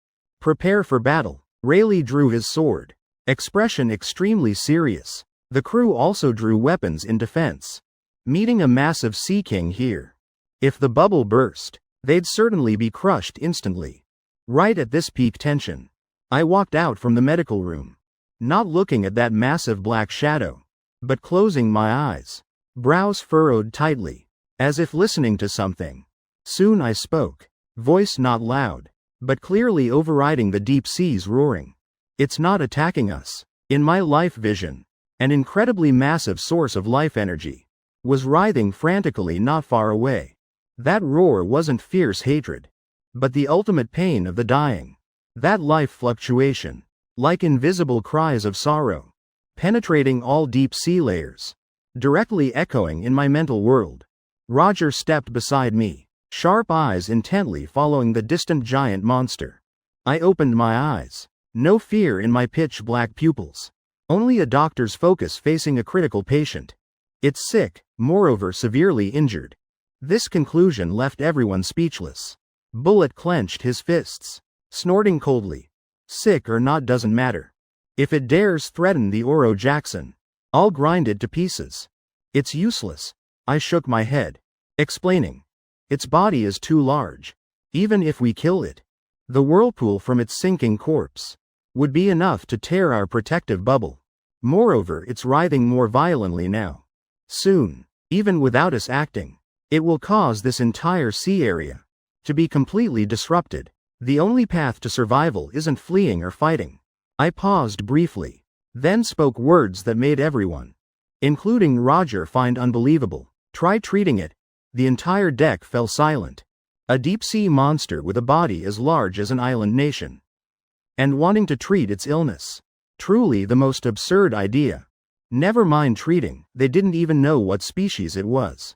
Speaker 1: Prepare for battle. Rayleigh drew his sword, expression extremely serious. The crew also drew weapons in defense. Meeting a massive sea king here. If the bubble burst, they'd certainly be crushed instantly. Right at this peak tension, I walked out from the medical room, not looking at that massive black shadow, but closing my eyes, brows furrowed tightly, as if listening to something. Soon I spoke, voice not loud, but clearly overriding the deep sea's roaring. It's not attacking us. In my life vision, an incredibly massive source of life energy was writhing frantically not far away. That roar wasn't fierce hatred, but the ultimate pain of the dying. That life fluctuation, like invisible cries of sorrow, penetrating all deep sea layers, directly echoing in my mental world. Roger stepped beside me, sharp eyes intently following the distant giant monster. I opened my eyes. No fear in my pitch-black pupils. Only a doctor's focus facing a critical patient. It's sick, moreover severely injured. This conclusion left everyone speechless. Bullet clenched his fists, snorting coldly. Sick or not doesn't matter. If it dares threaten the Oro Jackson, I'll grind it to pieces. It's useless. I shook my head, explaining. Its body is too large. Even if we kill it, the whirlpool from its sinking corpse would be enough to tear our protective bubble. Moreover, it's writhing more violently now. Soon, even without us acting, it will cause this entire sea area to be completely disrupted. The only path to survival isn't fleeing or fighting. I paused briefly, then spoke words that made everyone, including Roger, find unbelievable. Try treating it. The entire deck fell silent. A deep-sea monster with a body as large as an island nation. And wanting to treat its illness. Truly the most absurd idea. Never mind treating, they didn't even know what species it was.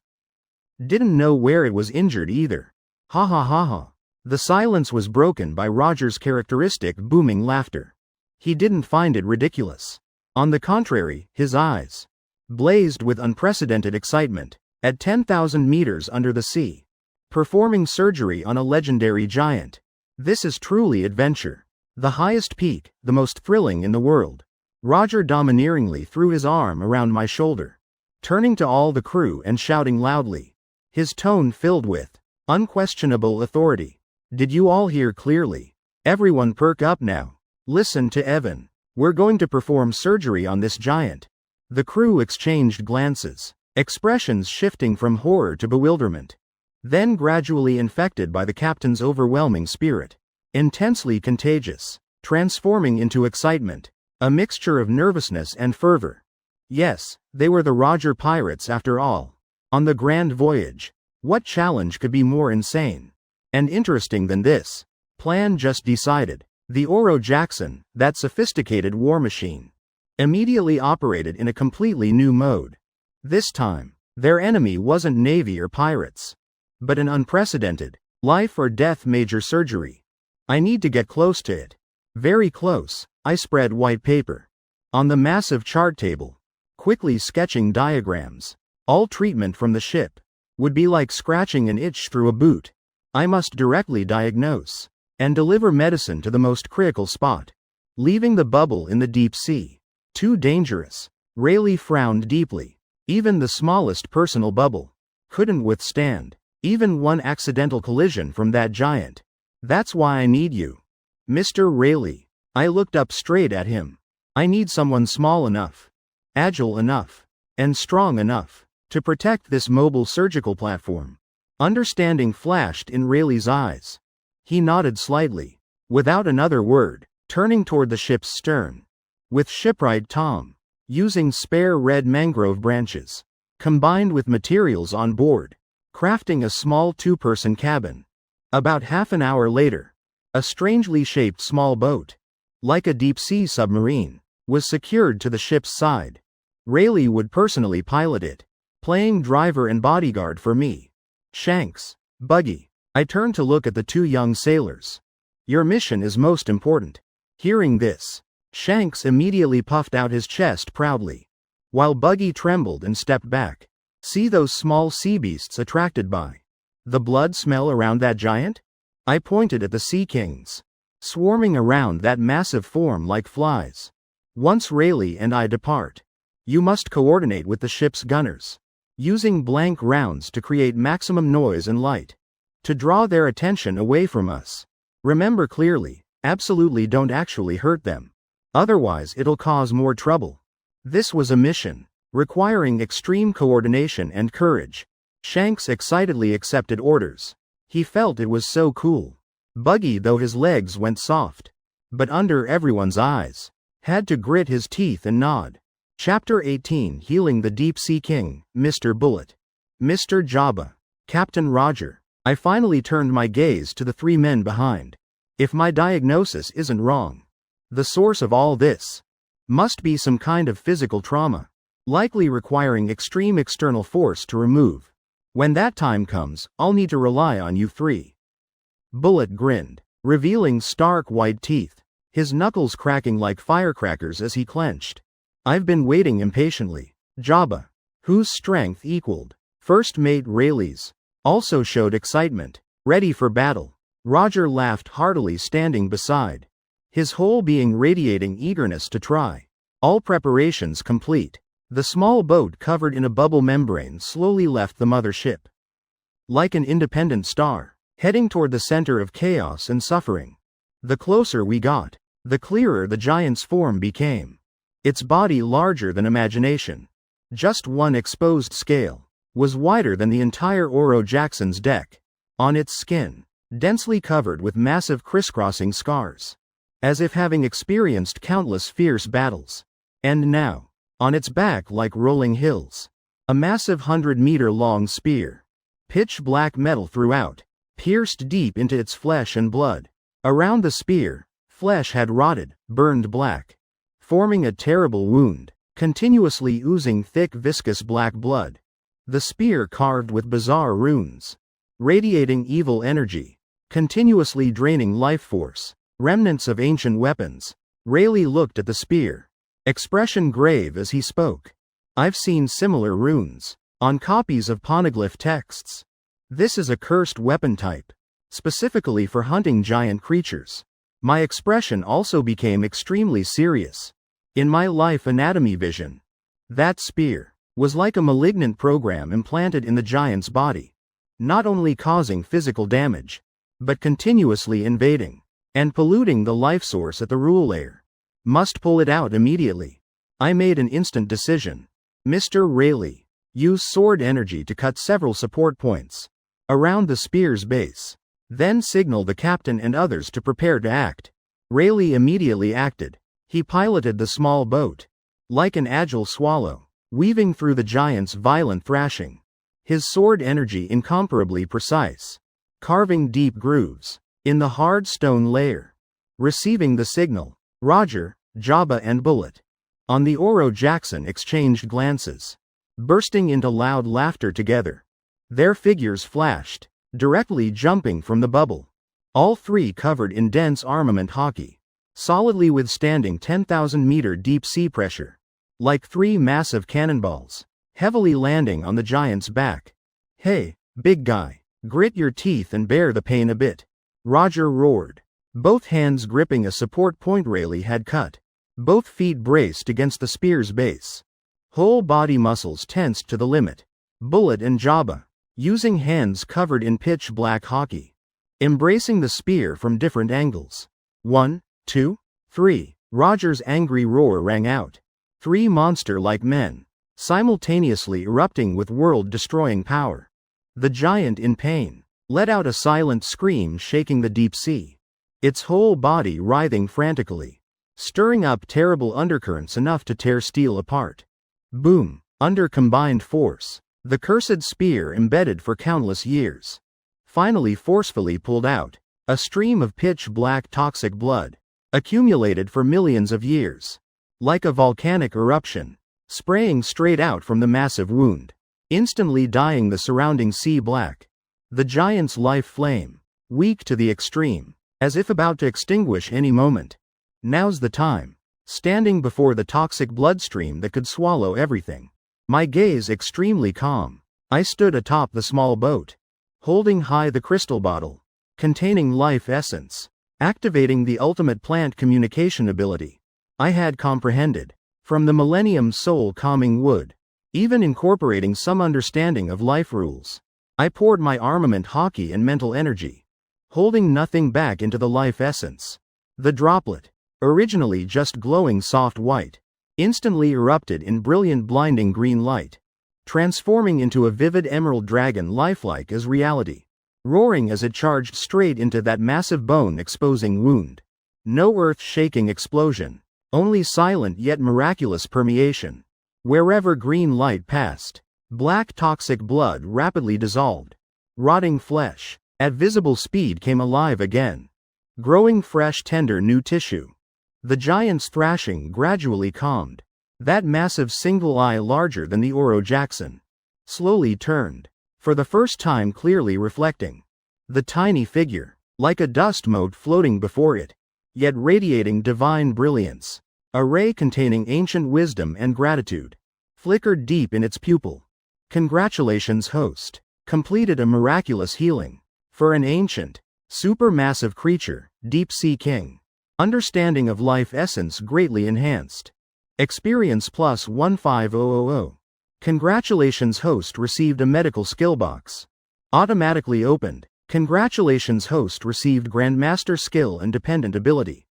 Speaker 1: Didn't know where it was injured either. Ha ha ha ha. The silence was broken by Roger's characteristic booming laughter. He didn't find it ridiculous. On the contrary, his eyes blazed with unprecedented excitement. At 10,000 meters under the sea, performing surgery on a legendary giant. This is truly adventure. The highest peak, the most thrilling in the world. Roger domineeringly threw his arm around my shoulder, turning to all the crew and shouting loudly, his tone filled with unquestionable authority. Did you all hear clearly? Everyone perk up now. Listen to Evan. We're going to perform surgery on this giant. The crew exchanged glances, expressions shifting from horror to bewilderment, then gradually infected by the captain's overwhelming spirit. Intensely contagious, transforming into excitement, a mixture of nervousness and fervor. Yes, they were the Roger pirates after all. On the grand voyage, what challenge could be more insane and interesting than this? Plan just decided. The Oro Jackson, that sophisticated war machine, immediately operated in a completely new mode. This time, their enemy wasn't Navy or pirates, but an unprecedented, life or death major surgery. I need to get close to it. Very close. I spread white paper on the massive chart table, quickly sketching diagrams. All treatment from the ship would be like scratching an itch through a boot. I must directly diagnose and deliver medicine to the most critical spot, leaving the bubble in the deep sea. Too dangerous. Rayleigh frowned deeply. Even the smallest personal bubble couldn't withstand even one accidental collision from that giant. That's why I need you, Mr. Rayleigh. I looked up straight at him. I need someone small enough, agile enough, and strong enough to protect this mobile surgical platform. Understanding flashed in Rayleigh's eyes. He nodded slightly, without another word, turning toward the ship's stern. With shipwright Tom, using spare red mangrove branches, combined with materials on board, crafting a small two-person cabin. About half an hour later, a strangely shaped small boat, like a deep-sea submarine, was secured to the ship's side. Rayleigh would personally pilot it, playing driver and bodyguard for me. Shanks, Buggy. I turned to look at the two young sailors. Your mission is most important. Hearing this, Shanks immediately puffed out his chest proudly, while Buggy trembled and stepped back. See those small sea beasts attracted by the blood smell around that giant? I pointed at the sea kings, swarming around that massive form like flies. Once Rayleigh and I depart, you must coordinate with the ship's gunners, using blank rounds to create maximum noise and light, to draw their attention away from us. Remember clearly, absolutely don't actually hurt them. Otherwise it'll cause more trouble. This was a mission requiring extreme coordination and courage. Shanks excitedly accepted orders. He felt it was so cool. Buggy, though his legs went soft, but under everyone's eyes, had to grit his teeth and nod. Chapter 18, Healing the Deep Sea King, Mr. Bullet, Mr. Jabba, Captain Roger. I finally turned my gaze to the three men behind. If my diagnosis isn't wrong, the source of all this must be some kind of physical trauma, likely requiring extreme external force to remove. When that time comes, I'll need to rely on you three. Bullet grinned, revealing stark white teeth, his knuckles cracking like firecrackers as he clenched. I've been waiting impatiently. Jabba, whose strength equaled First Mate Rayleigh's, also showed excitement, ready for battle. Roger laughed heartily, standing beside, his whole being radiating eagerness to try. All preparations complete, The small boat covered in a bubble membrane slowly left the mother ship. Like an independent star, heading toward the center of chaos and suffering. The closer we got, the clearer the giant's form became. Its body larger than imagination. Just one exposed scale, was wider than the entire Oro Jackson's deck. On its skin, densely covered with massive crisscrossing scars. As if having experienced countless fierce battles. And now, on its back like rolling hills, a massive 100-meter-long spear. Pitch black metal throughout, pierced deep into its flesh and blood. Around the spear, flesh had rotted, burned black, forming a terrible wound, continuously oozing thick viscous black blood. The spear carved with bizarre runes, radiating evil energy, continuously draining life force, remnants of ancient weapons. Rayleigh looked at the spear, expression grave as he spoke. I've seen similar runes on copies of poneglyph texts. This is a cursed weapon type, specifically for hunting giant creatures. My expression also became extremely serious. In my life anatomy vision, that spear was like a malignant program implanted in the giant's body, not only causing physical damage, but continuously invading and polluting the life source at the rule layer. Must pull it out immediately. I made an instant decision. Mr. Rayleigh, use sword energy to cut several support points around the spear's base. Then signal the captain and others to prepare to act. Rayleigh immediately acted. He piloted the small boat, like an agile swallow, weaving through the giant's violent thrashing. His sword energy incomparably precise, carving deep grooves in the hard stone layer. Receiving the signal, Roger, Jabba and Bullet on the Oro Jackson exchanged glances, bursting into loud laughter together. Their figures flashed, directly jumping from the bubble. All three covered in dense armament hockey, solidly withstanding 10,000-meter deep sea pressure, like three massive cannonballs, heavily landing on the giant's back. Hey, big guy, grit your teeth and bear the pain a bit, Roger roared, both hands gripping a support point Rayleigh had cut, both feet braced against the spear's base. Whole body muscles tensed to the limit. Bullet and Jabba, using hands covered in pitch black hockey, embracing the spear from different angles. 1, 2, 3. Roger's angry roar rang out. Three monster-like men, simultaneously erupting with world-destroying power. The giant, in pain, let out a silent scream shaking the deep sea, its whole body writhing frantically, stirring up terrible undercurrents enough to tear steel apart. Boom! Under combined force, the cursed spear embedded for countless years, finally forcefully pulled out. A stream of pitch-black toxic blood, accumulated for millions of years, like a volcanic eruption, spraying straight out from the massive wound, instantly dyeing the surrounding sea black. The giant's life flame, weak to the extreme, as if about to extinguish any moment. Now's the time. Standing before the toxic bloodstream that could swallow everything. My gaze extremely calm, I stood atop the small boat, holding high the crystal bottle, containing life essence, activating the ultimate plant communication ability I had comprehended, from the Millennium Soul Calming Wood, even incorporating some understanding of life rules. I poured my armament hockey and mental energy, holding nothing back into the life essence. The droplet, originally just glowing soft white, instantly erupted in brilliant blinding green light, transforming into a vivid emerald dragon lifelike as reality, roaring as it charged straight into that massive bone-exposing wound. No earth-shaking explosion, only silent yet miraculous permeation. Wherever green light passed, black toxic blood rapidly dissolved. Rotting flesh, at visible speed, came alive again, growing fresh tender new tissue. The giant's thrashing gradually calmed. That massive single eye, larger than the Oro Jackson, slowly turned, for the first time clearly reflecting. The tiny figure, like a dust mote floating before it, yet radiating divine brilliance, a ray containing ancient wisdom and gratitude, flickered deep in its pupil. Congratulations, host. Completed a miraculous healing. For an ancient, supermassive creature, deep sea king. Understanding of life essence greatly enhanced. Experience plus 15000. Congratulations, host received a medical skill box. Automatically opened. Congratulations, host received Grandmaster skill and dependent ability.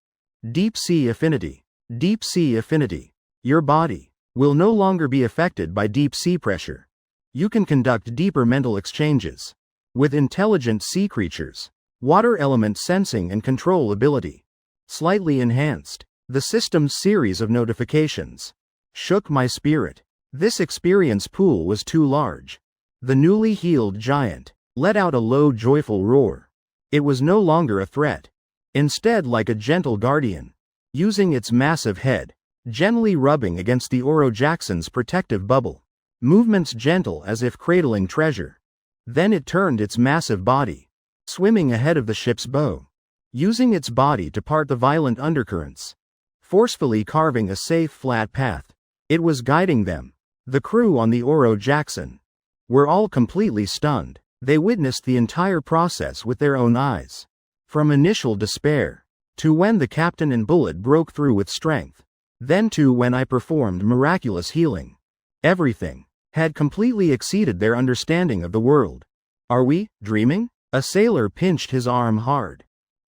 Speaker 1: Deep Sea Affinity. Deep Sea Affinity. Your body will no longer be affected by deep sea pressure. You can conduct deeper mental exchanges with intelligent sea creatures. Water element sensing and control ability. Slightly enhanced. The system's series of notifications shook my spirit. This experience pool was too large. The newly healed giant let out a low, joyful roar. It was no longer a threat. Instead, like a gentle guardian, using its massive head, gently rubbing against the Oro Jackson's protective bubble. Movements gentle as if cradling treasure. Then it turned its massive body, swimming ahead of the ship's bow, using its body to part the violent undercurrents, forcefully carving a safe, flat path. It was guiding them. The crew on the Oro Jackson were all completely stunned. They witnessed the entire process with their own eyes. From initial despair, to when the captain and Bullet broke through with strength, then to when I performed miraculous healing. Everything had completely exceeded their understanding of the world. Are we dreaming? A sailor pinched his arm hard,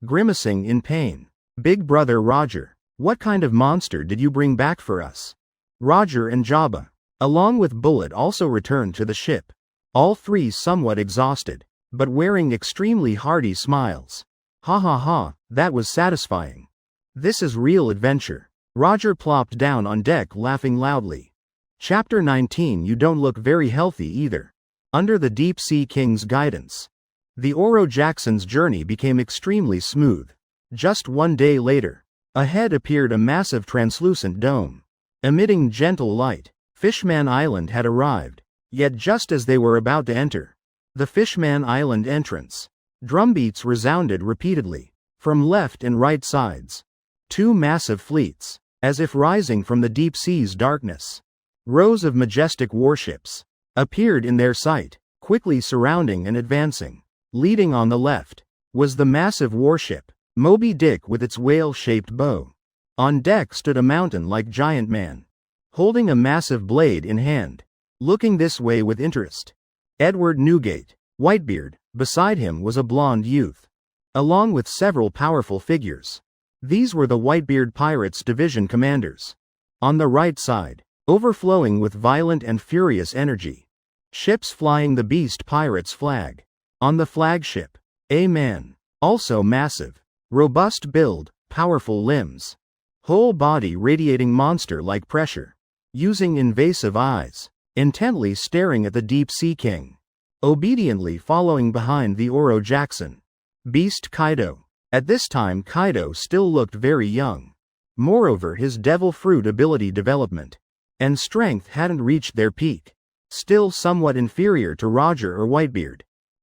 Speaker 1: grimacing in pain. Big brother Roger, what kind of monster did you bring back for us? Roger and Jabba, along with Bullet, also returned to the ship. All three somewhat exhausted, but wearing extremely hearty smiles. Ha ha ha, that was satisfying. This is real adventure. Roger plopped down on deck laughing loudly. Chapter 19. You don't look very healthy either. Under the Deep Sea King's guidance, the Oro Jackson's journey became extremely smooth. Just one day later, ahead appeared a massive translucent dome, emitting gentle light. Fishman Island had arrived. Yet just as they were about to enter the Fishman Island entrance, drumbeats resounded repeatedly from left and right sides. Two massive fleets, as if rising from the deep sea's darkness, rows of majestic warships, appeared in their sight, quickly surrounding and advancing. Leading on the left was the massive warship, Moby Dick, with its whale-shaped bow. On deck stood a mountain-like giant man, holding a massive blade in hand. Looking this way with interest, Edward Newgate, Whitebeard. Beside him was a blonde youth, along with several powerful figures. These were the Whitebeard Pirates Division commanders. On the right side, overflowing with violent and furious energy, ships flying the Beast Pirates flag. On the flagship, a man, also massive, robust build, powerful limbs, whole body radiating monster-like pressure, using invasive eyes, intently staring at the Deep Sea King, obediently following behind the Oro Jackson. Beast Kaido. At this time Kaido still looked very young. Moreover, his devil fruit ability development and strength hadn't reached their peak. Still somewhat inferior to Roger or Whitebeard.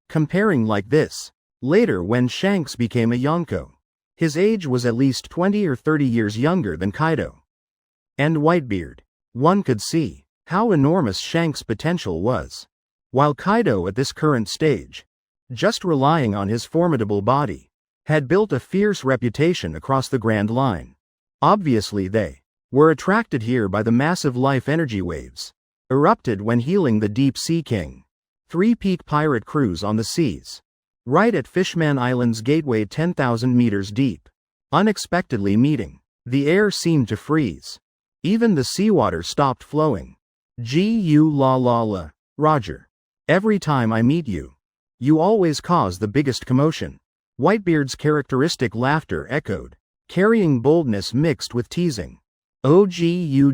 Speaker 1: Comparing like this, later when Shanks became a Yonko, his age was at least 20 or 30 years younger than Kaido and Whitebeard. One could see how enormous Shanks' potential was, while Kaido at this current stage, just relying on his formidable body, had built a fierce reputation across the Grand Line. Obviously they were attracted here by the massive life energy waves, erupted when healing the Deep Sea King. 3 peak pirate crews on the seas, right at Fishman Island's gateway 10,000 meters deep, unexpectedly meeting. The air seemed to freeze. Even the seawater stopped flowing. La, Roger. Every time I meet you, you always cause the biggest commotion. Whitebeard's characteristic laughter echoed, carrying boldness mixed with teasing. OGUGUGUGU,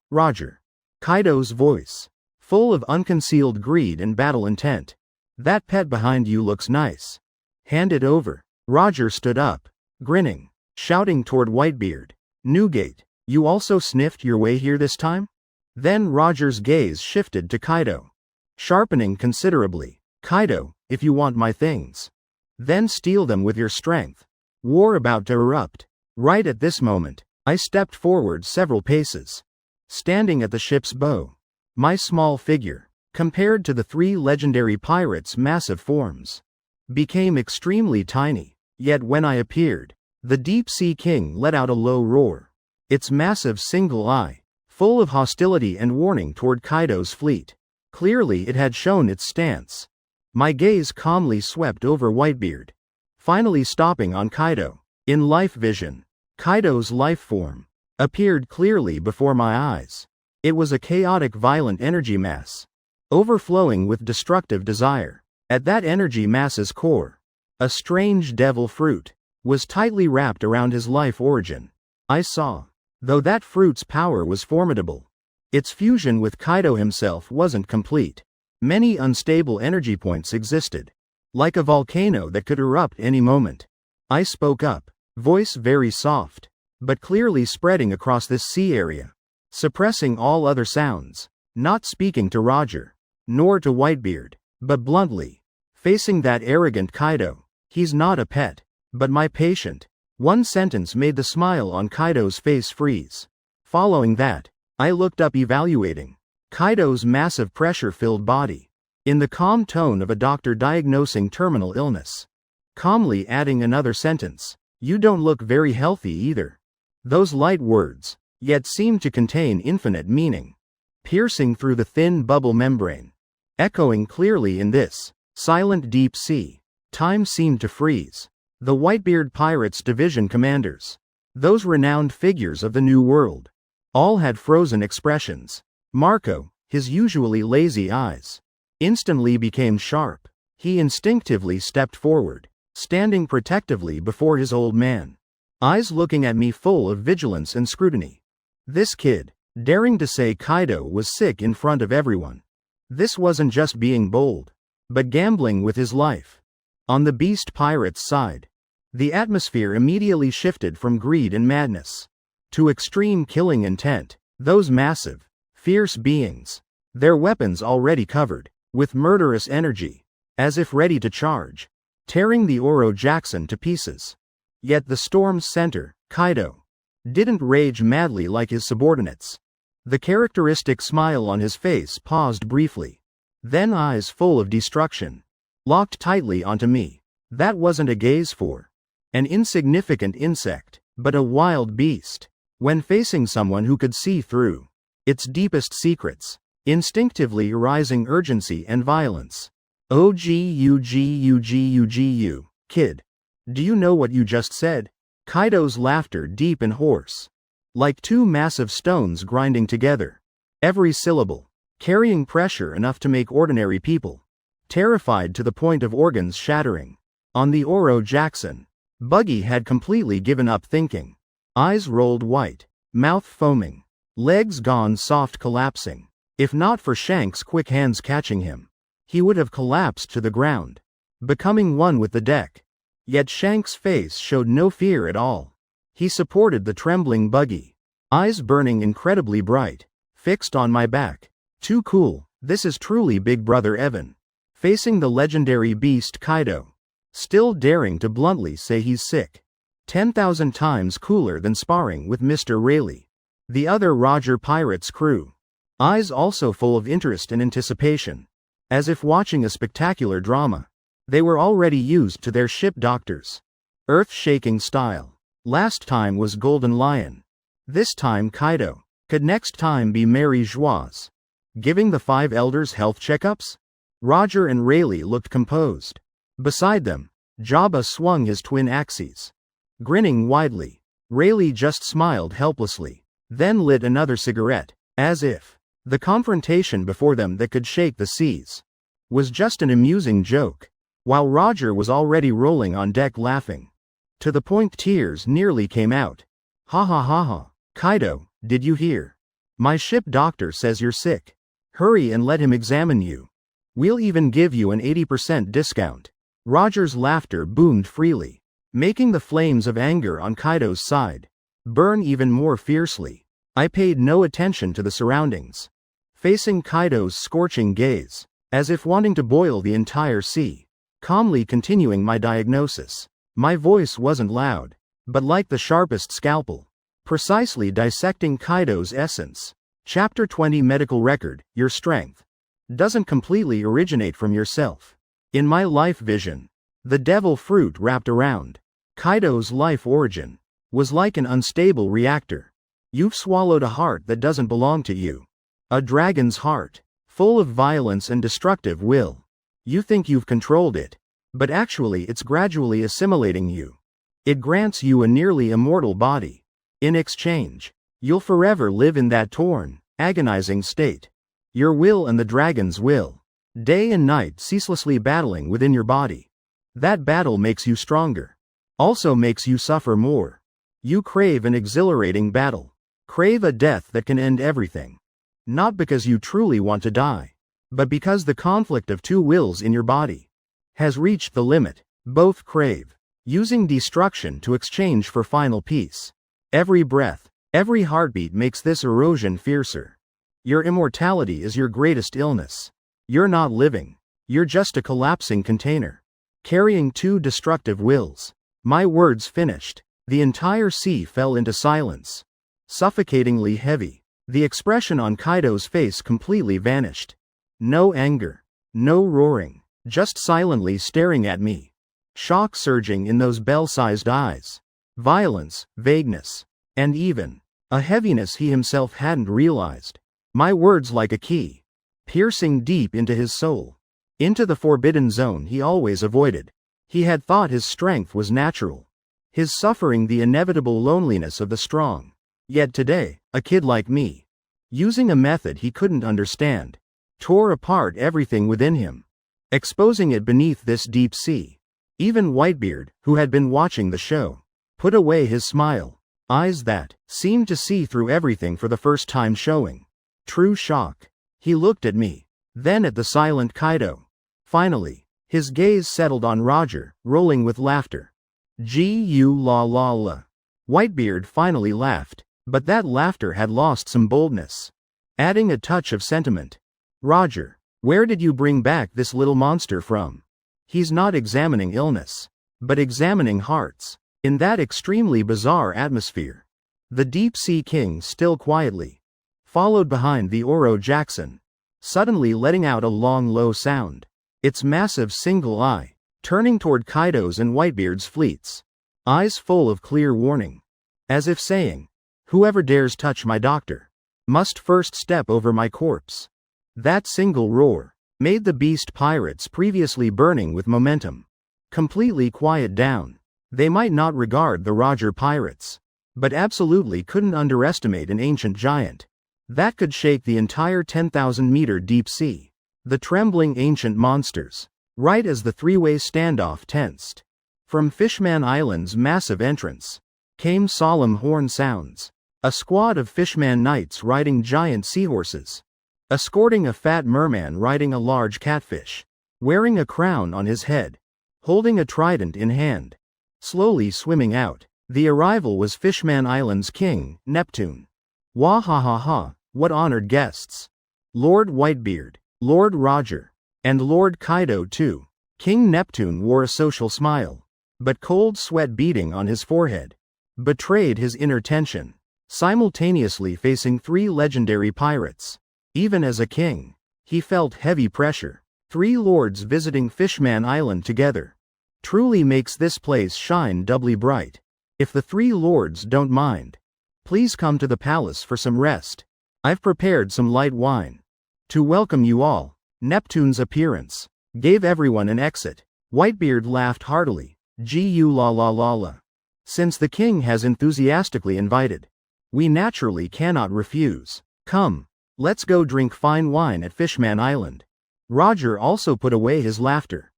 Speaker 1: Roger. Kaido's voice, full of unconcealed greed and battle intent. That pet behind you looks nice. Hand it over. Roger stood up, grinning, shouting toward Whitebeard. Newgate, you also sniffed your way here this time? Then Roger's gaze shifted to Kaido, sharpening considerably. Kaido, if you want my things, then steal them with your strength. War about to erupt. Right at this moment, I stepped forward several paces, standing at the ship's bow. My small figure, compared to the 3 legendary pirates' massive forms, became extremely tiny. Yet when I appeared, the Deep Sea King let out a low roar, its massive single eye, full of hostility and warning toward Kaido's fleet. Clearly it had shown its stance. My gaze calmly swept over Whitebeard, finally stopping on Kaido. In life vision, Kaido's life form appeared clearly before my eyes. It was a chaotic, violent energy mass, overflowing with destructive desire. At that energy mass's core, a strange devil fruit was tightly wrapped around his life origin. I saw, though that fruit's power was formidable, its fusion with Kaido himself wasn't complete. Many unstable energy points existed, like a volcano that could erupt any moment. I spoke up, voice very soft, but clearly spreading across this sea area, suppressing all other sounds, not speaking to Roger, nor to Whitebeard, but bluntly, facing that arrogant Kaido. He's not a pet, but my patient. One sentence made the smile on Kaido's face freeze. Following that, I looked up, evaluating Kaido's massive pressure-filled body, in the calm tone of a doctor diagnosing terminal illness. Calmly adding another sentence, "You don't look very healthy either." Those light words, yet seemed to contain infinite meaning, piercing through the thin bubble membrane. Echoing clearly in this silent deep sea, time seemed to freeze. The Whitebeard Pirates Division commanders, those renowned figures of the New World, all had frozen expressions. Marco, his usually lazy eyes, instantly became sharp. He instinctively stepped forward, standing protectively before his old man, eyes looking at me full of vigilance and scrutiny. This kid, daring to say Kaido was sick in front of everyone. This wasn't just being bold, but gambling with his life. On the Beast Pirates' side, the atmosphere immediately shifted from greed and madness to extreme killing intent. Those massive, fierce beings, their weapons already covered with murderous energy, as if ready to charge, tearing the Oro Jackson to pieces. Yet the storm's center, Kaido, didn't rage madly like his subordinates. The characteristic smile on his face paused briefly, then eyes full of destruction locked tightly onto me. That wasn't a gaze for an insignificant insect, but a wild beast. When facing someone who could see through its deepest secrets, instinctively arising urgency and violence. OGUGUGUGU, kid. Do you know what you just said? Kaido's laughter deep and hoarse, like two massive stones grinding together. Every syllable, carrying pressure enough to make ordinary people terrified to the point of organs shattering. On the Oro Jackson, Buggy had completely given up thinking. Eyes rolled white, mouth foaming, legs gone soft, collapsing. If not for Shank's quick hands catching him, he would have collapsed to the ground, becoming one with the deck. Yet Shank's face showed no fear at all. He supported the trembling Buggy, eyes burning incredibly bright, fixed on my back. Too cool. This is truly Big Brother Evan, facing the legendary beast Kaido, still daring to bluntly say he's sick. 10,000 times cooler than sparring with Mr. Rayleigh. The other Roger Pirates crew, eyes also full of interest and anticipation, as if watching a spectacular drama. They were already used to their ship doctors, earth-shaking style. Last time was Golden Lion. This time Kaido. Could next time be Mary Joieuse, giving the 5 elders health checkups? Roger and Rayleigh looked composed. Beside them, Jabba swung his twin axes, grinning widely. Rayleigh just smiled helplessly, then lit another cigarette, as if the confrontation before them that could shake the seas was just an amusing joke, while Roger was already rolling on deck laughing, to the point tears nearly came out. Ha ha ha ha. Kaido, did you hear? My ship doctor says you're sick. Hurry and let him examine you. We'll even give you an 80% discount. Roger's laughter boomed freely, making the flames of anger on Kaido's side burn even more fiercely. I paid no attention to the surroundings, facing Kaido's scorching gaze, as if wanting to boil the entire sea, calmly continuing my diagnosis. My voice wasn't loud, but like the sharpest scalpel, precisely dissecting Kaido's essence. Chapter 20 Medical Record. Your strength doesn't completely originate from yourself. In my life vision, the devil fruit wrapped around Kaido's life origin was like an unstable reactor, You've swallowed a heart that doesn't belong to you. A dragon's heart, full of violence and destructive will. You think you've controlled it, but actually it's gradually assimilating you. It grants you a nearly immortal body. In exchange, you'll forever live in that torn, agonizing state. Your will and the dragon's will, day and night ceaselessly battling within your body. That battle makes you stronger, also makes you suffer more. You crave an exhilarating battle. Crave a death that can end everything. Not because you truly want to die, but because the conflict of two wills in your body has reached the limit. Both crave, using destruction to exchange for final peace. Every breath, every heartbeat makes this erosion fiercer. Your immortality is your greatest illness. You're not living. You're just a collapsing container, carrying two destructive wills. My words finished. The entire sea fell into silence. Suffocatingly heavy. The expression on Kaido's face completely vanished. No anger. No roaring. Just silently staring at me. Shock surging in those bell-sized eyes. Violence, vagueness, and even a heaviness he himself hadn't realized. My words like a key, piercing deep into his soul. Into the forbidden zone he always avoided. He had thought his strength was natural. His suffering the inevitable loneliness of the strong. Yet today, a kid like me, using a method he couldn't understand, tore apart everything within him, exposing it beneath this deep sea. Even Whitebeard, who had been watching the show, put away his smile, eyes that seemed to see through everything for the first time showing true shock. He looked at me, then at the silent Kaido. Finally, his gaze settled on Roger, rolling with laughter. Gu la. Whitebeard finally laughed, but that laughter had lost some boldness, adding a touch of sentiment. Roger, where did you bring back this little monster from? He's not examining illness, but examining hearts. In that extremely bizarre atmosphere, the Deep Sea King still quietly followed behind the Oro Jackson, suddenly letting out a long low sound. Its massive single eye, turning toward Kaido's and Whitebeard's fleets, eyes full of clear warning, as if saying, whoever dares touch my doctor, must first step over my corpse. That single roar made the beast pirates previously burning with momentum completely quiet down. They might not regard the Roger pirates, but absolutely couldn't underestimate an ancient giant that could shake the entire 10,000-meter deep sea. The trembling ancient monsters, right as the three-way standoff tensed. From Fishman Island's massive entrance came solemn horn sounds. A squad of Fishman knights riding giant seahorses, escorting a fat merman riding a large catfish, wearing a crown on his head, holding a trident in hand, slowly swimming out. The arrival was Fishman Island's king, Neptune. Wah ha ha ha, what honored guests. Lord Whitebeard, Lord Roger, and Lord Kaido too. King Neptune wore a social smile, but cold sweat beading on his forehead betrayed his inner tension, simultaneously facing three legendary pirates. Even as a king, he felt heavy pressure. Three lords visiting Fishman Island together truly makes this place shine doubly bright. If the three lords don't mind, please come to the palace for some rest. I've prepared some light wine to welcome you all. Neptune's appearance gave everyone an exit. Whitebeard laughed heartily. Gu la. Since the king has enthusiastically invited, we naturally cannot refuse. Come, let's go drink fine wine at Fishman Island. Roger also put away his laughter,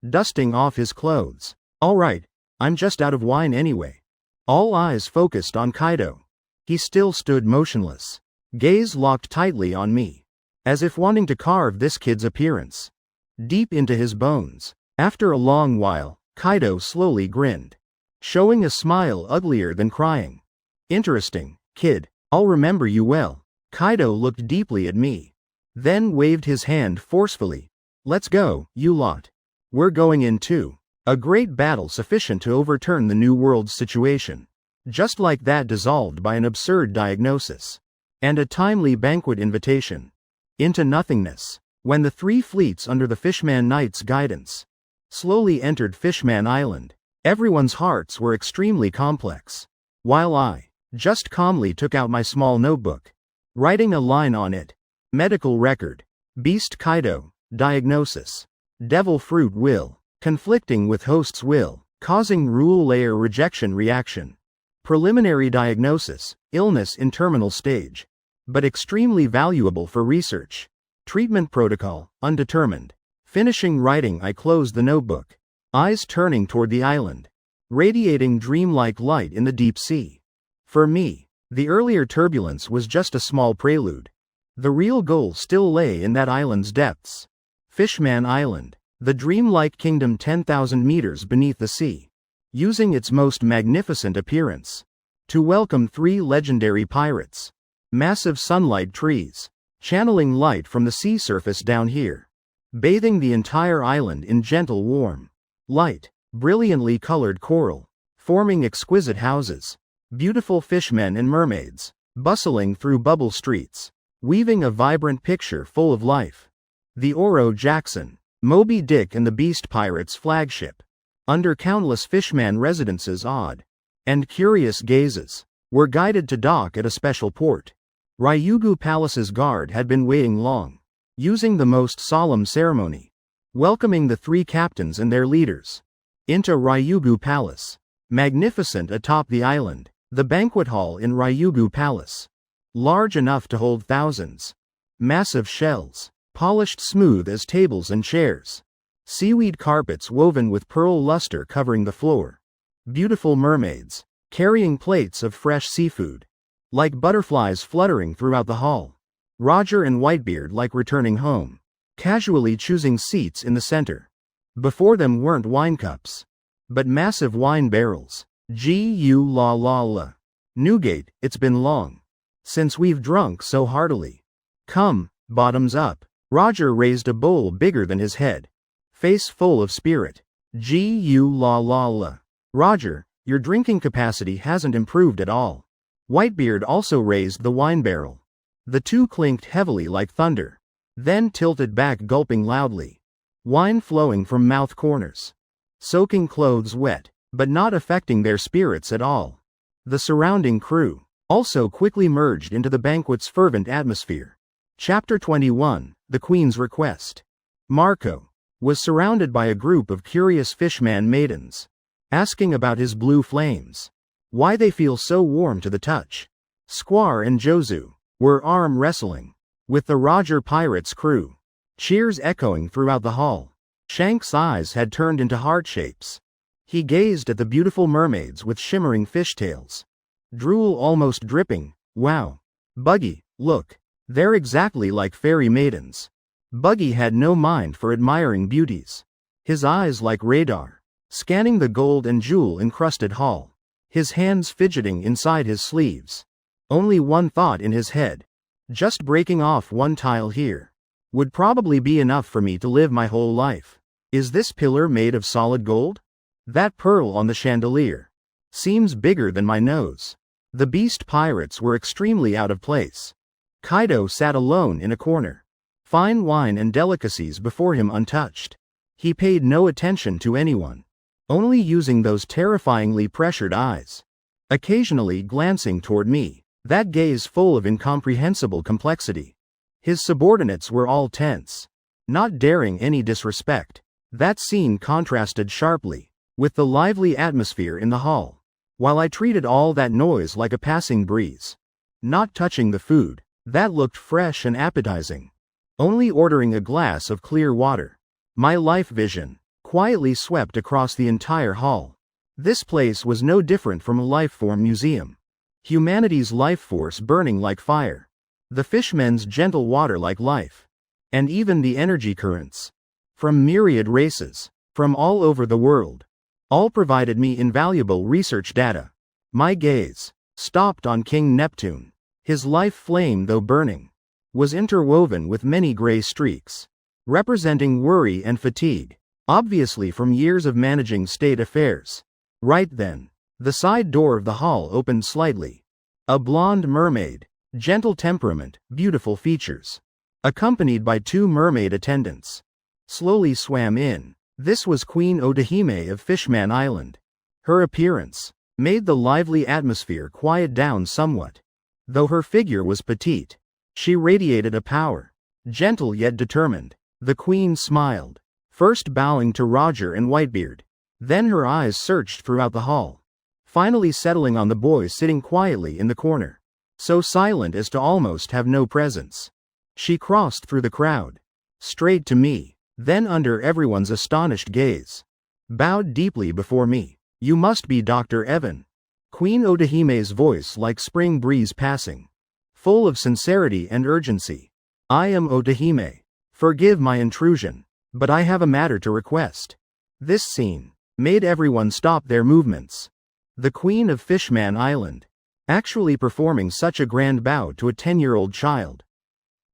Speaker 1: dusting off his clothes. All right, I'm just out of wine anyway. All eyes focused on Kaido. He still stood motionless, gaze locked tightly on me, as if wanting to carve this kid's appearance deep into his bones. After a long while, Kaido slowly grinned, showing a smile uglier than crying. Interesting, kid, I'll remember you well. Kaido looked deeply at me, then waved his hand forcefully. Let's go, you lot. We're going in too. A great battle sufficient to overturn the New World's situation. Just like that dissolved by an absurd diagnosis. And a timely banquet invitation. Into nothingness. When the three fleets under the Fishman Knight's guidance slowly entered Fishman Island, everyone's hearts were extremely complex. While I, Just calmly took out my small notebook. Writing a line on it. Medical record. Beast Kaido. Diagnosis. Devil fruit will. Conflicting with host's will, causing rule layer rejection reaction. Preliminary diagnosis. Illness in terminal stage. But extremely valuable for research. Treatment protocol. Undetermined. Finishing writing, I closed the notebook. Eyes turning toward the island. Radiating dreamlike light in the deep sea. For me, the earlier turbulence was just a small prelude. The real goal still lay in that island's depths. Fishman Island, the dreamlike kingdom 10,000 meters beneath the sea. Using its most magnificent appearance. To welcome 3 legendary pirates. Massive sunlight trees. Channeling light from the sea surface down here. Bathing the entire island in gentle warm light. Brilliantly colored coral. Forming exquisite houses. Beautiful fishmen and mermaids. Bustling through bubble streets. Weaving a vibrant picture full of life. The Oro Jackson, Moby Dick and the Beast Pirates flagship. Under countless fishman residences awed and curious gazes, were guided to dock at a special port. Ryugu Palace's guard had been waiting long, using the most solemn ceremony, welcoming the 3 captains and their leaders into Ryugu Palace. Magnificent atop the island, the banquet hall in Ryugu Palace. Large enough to hold thousands. Massive shells, polished smooth as tables and chairs. Seaweed carpets woven with pearl luster covering the floor. Beautiful mermaids, carrying plates of fresh seafood. Like butterflies fluttering throughout the hall. Roger and Whitebeard like returning home. Casually choosing seats in the center. Before them weren't wine cups, but massive wine barrels. G-U-la-la-la. Newgate, it's been long since we've drunk so heartily. Come, bottoms up. Roger raised a bowl bigger than his head. Face full of spirit. G-U-la-la-la. Roger, your drinking capacity hasn't improved at all. Whitebeard also raised the wine barrel. The 2 clinked heavily like thunder. Then tilted back gulping loudly. Wine flowing from mouth corners. Soaking clothes wet, but not affecting their spirits at all. The surrounding crew also quickly merged into the banquet's fervent atmosphere. Chapter 21, The Queen's Request. Marco was surrounded by a group of curious fishman maidens, asking about his blue flames. Why they feel so warm to the touch. Squar and Jozu were arm wrestling with the Roger Pirates crew. Cheers echoing throughout the hall. Shank's eyes had turned into heart shapes. He gazed at the beautiful mermaids with shimmering fishtails. Drool almost dripping. Wow. Buggy, look. They're exactly like fairy maidens. Buggy had no mind for admiring beauties. His eyes like radar, scanning the gold and jewel-encrusted hall. His hands fidgeting inside his sleeves. Only one thought in his head. Just breaking off one tile here would probably be enough for me to live my whole life. Is this pillar made of solid gold? That pearl on the chandelier seems bigger than my nose. The Beast Pirates were extremely out of place. Kaido sat alone in a corner. Fine wine and delicacies before him untouched. He paid no attention to anyone. Only using those terrifyingly pressured eyes. Occasionally glancing toward me, that gaze full of incomprehensible complexity. His subordinates were all tense, not daring any disrespect. That scene contrasted sharply with the lively atmosphere in the hall. While I treated all that noise like a passing breeze, not touching the food, that looked fresh and appetizing. Only ordering a glass of clear water. My life vision quietly swept across the entire hall. This place was no different from a life-form museum. Humanity's life force burning like fire. The fishmen's gentle water like life. And even the energy currents. From myriad races. From all over the world. All provided me invaluable research data. My gaze stopped on King Neptune. His life flame, though burning, was interwoven with many gray streaks, representing worry and fatigue, obviously from years of managing state affairs. Right then, the side door of the hall opened slightly. A blonde mermaid, gentle temperament, beautiful features, accompanied by 2 mermaid attendants, slowly swam in. This was Queen Odahime of Fishman Island. Her appearance made the lively atmosphere quiet down somewhat. Though her figure was petite, she radiated a power, gentle yet determined. The queen smiled, first bowing to Roger and Whitebeard. Then her eyes searched throughout the hall, finally settling on the boy sitting quietly in the corner, so silent as to almost have no presence. She crossed through the crowd, straight to me, then under everyone's astonished gaze, bowed deeply before me. "You must be Dr. Evan." Queen Odahime's voice like spring breeze passing, full of sincerity and urgency. "I am Odahime. Forgive my intrusion, but I have a matter to request." This scene made everyone stop their movements. The Queen of Fishman Island, actually performing such a grand bow to a 10-year-old child.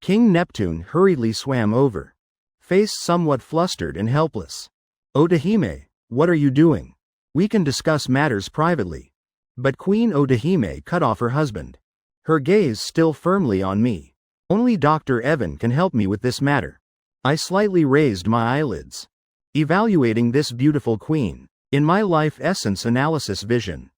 Speaker 1: King Neptune hurriedly swam over, face somewhat flustered and helpless. "Odahime, what are you doing? We can discuss matters privately." But Queen Odahime cut off her husband, her gaze still firmly on me. "Only Dr. Evan can help me with this matter." I slightly raised my eyelids, evaluating this beautiful queen. In my life essence analysis vision,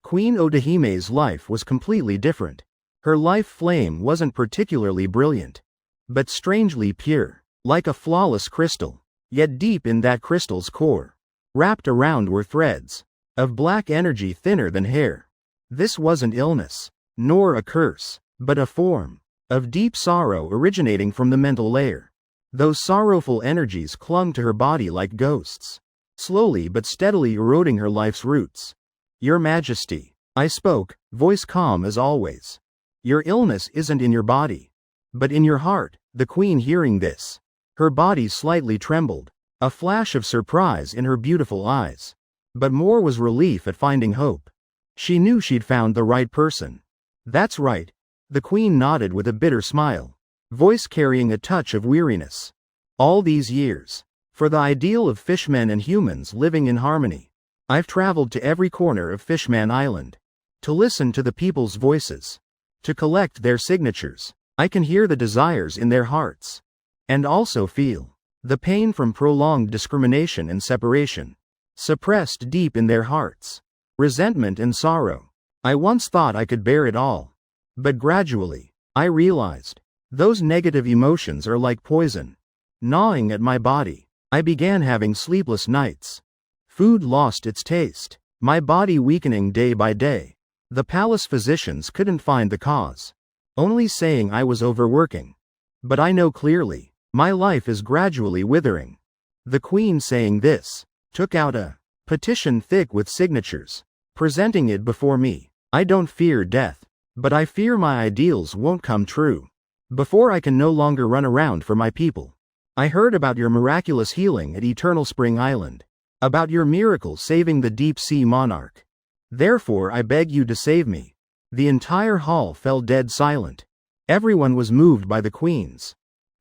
Speaker 1: Queen Odahime's life was completely different. Her life flame wasn't particularly brilliant, but strangely pure, like a flawless crystal. Yet deep in that crystal's core, wrapped around were threads of black energy thinner than hair. This wasn't illness, nor a curse, but a form of deep sorrow originating from the mental layer. Those sorrowful energies clung to her body like ghosts, slowly but steadily eroding her life's roots. "Your Majesty," I spoke, voice calm as always. "Your illness isn't in your body, but in your heart." The queen hearing this, her body slightly trembled, a flash of surprise in her beautiful eyes. But more was relief at finding hope. She knew she'd found the right person. "That's right." The queen nodded with a bitter smile, voice carrying a touch of weariness. "All these years, for the ideal of fishmen and humans living in harmony, I've traveled to every corner of Fishman Island, to listen to the people's voices, to collect their signatures. I can hear the desires in their hearts, and also feel the pain from prolonged discrimination and separation, suppressed deep in their hearts, resentment and sorrow. I once thought I could bear it all, but gradually, I realized, those negative emotions are like poison, gnawing at my body. I began having sleepless nights. Food lost its taste, my body weakening day by day. The palace physicians couldn't find the cause, only saying I was overworking. But I know clearly, my life is gradually withering." The queen saying this, took out a petition thick with signatures, presenting it before me. "I don't fear death, but I fear my ideals won't come true. Before I can no longer run around for my people. I heard about your miraculous healing at Eternal Spring Island, about your miracle saving the deep sea monarch. Therefore I beg you to save me." The entire hall fell dead silent. Everyone was moved by the queen's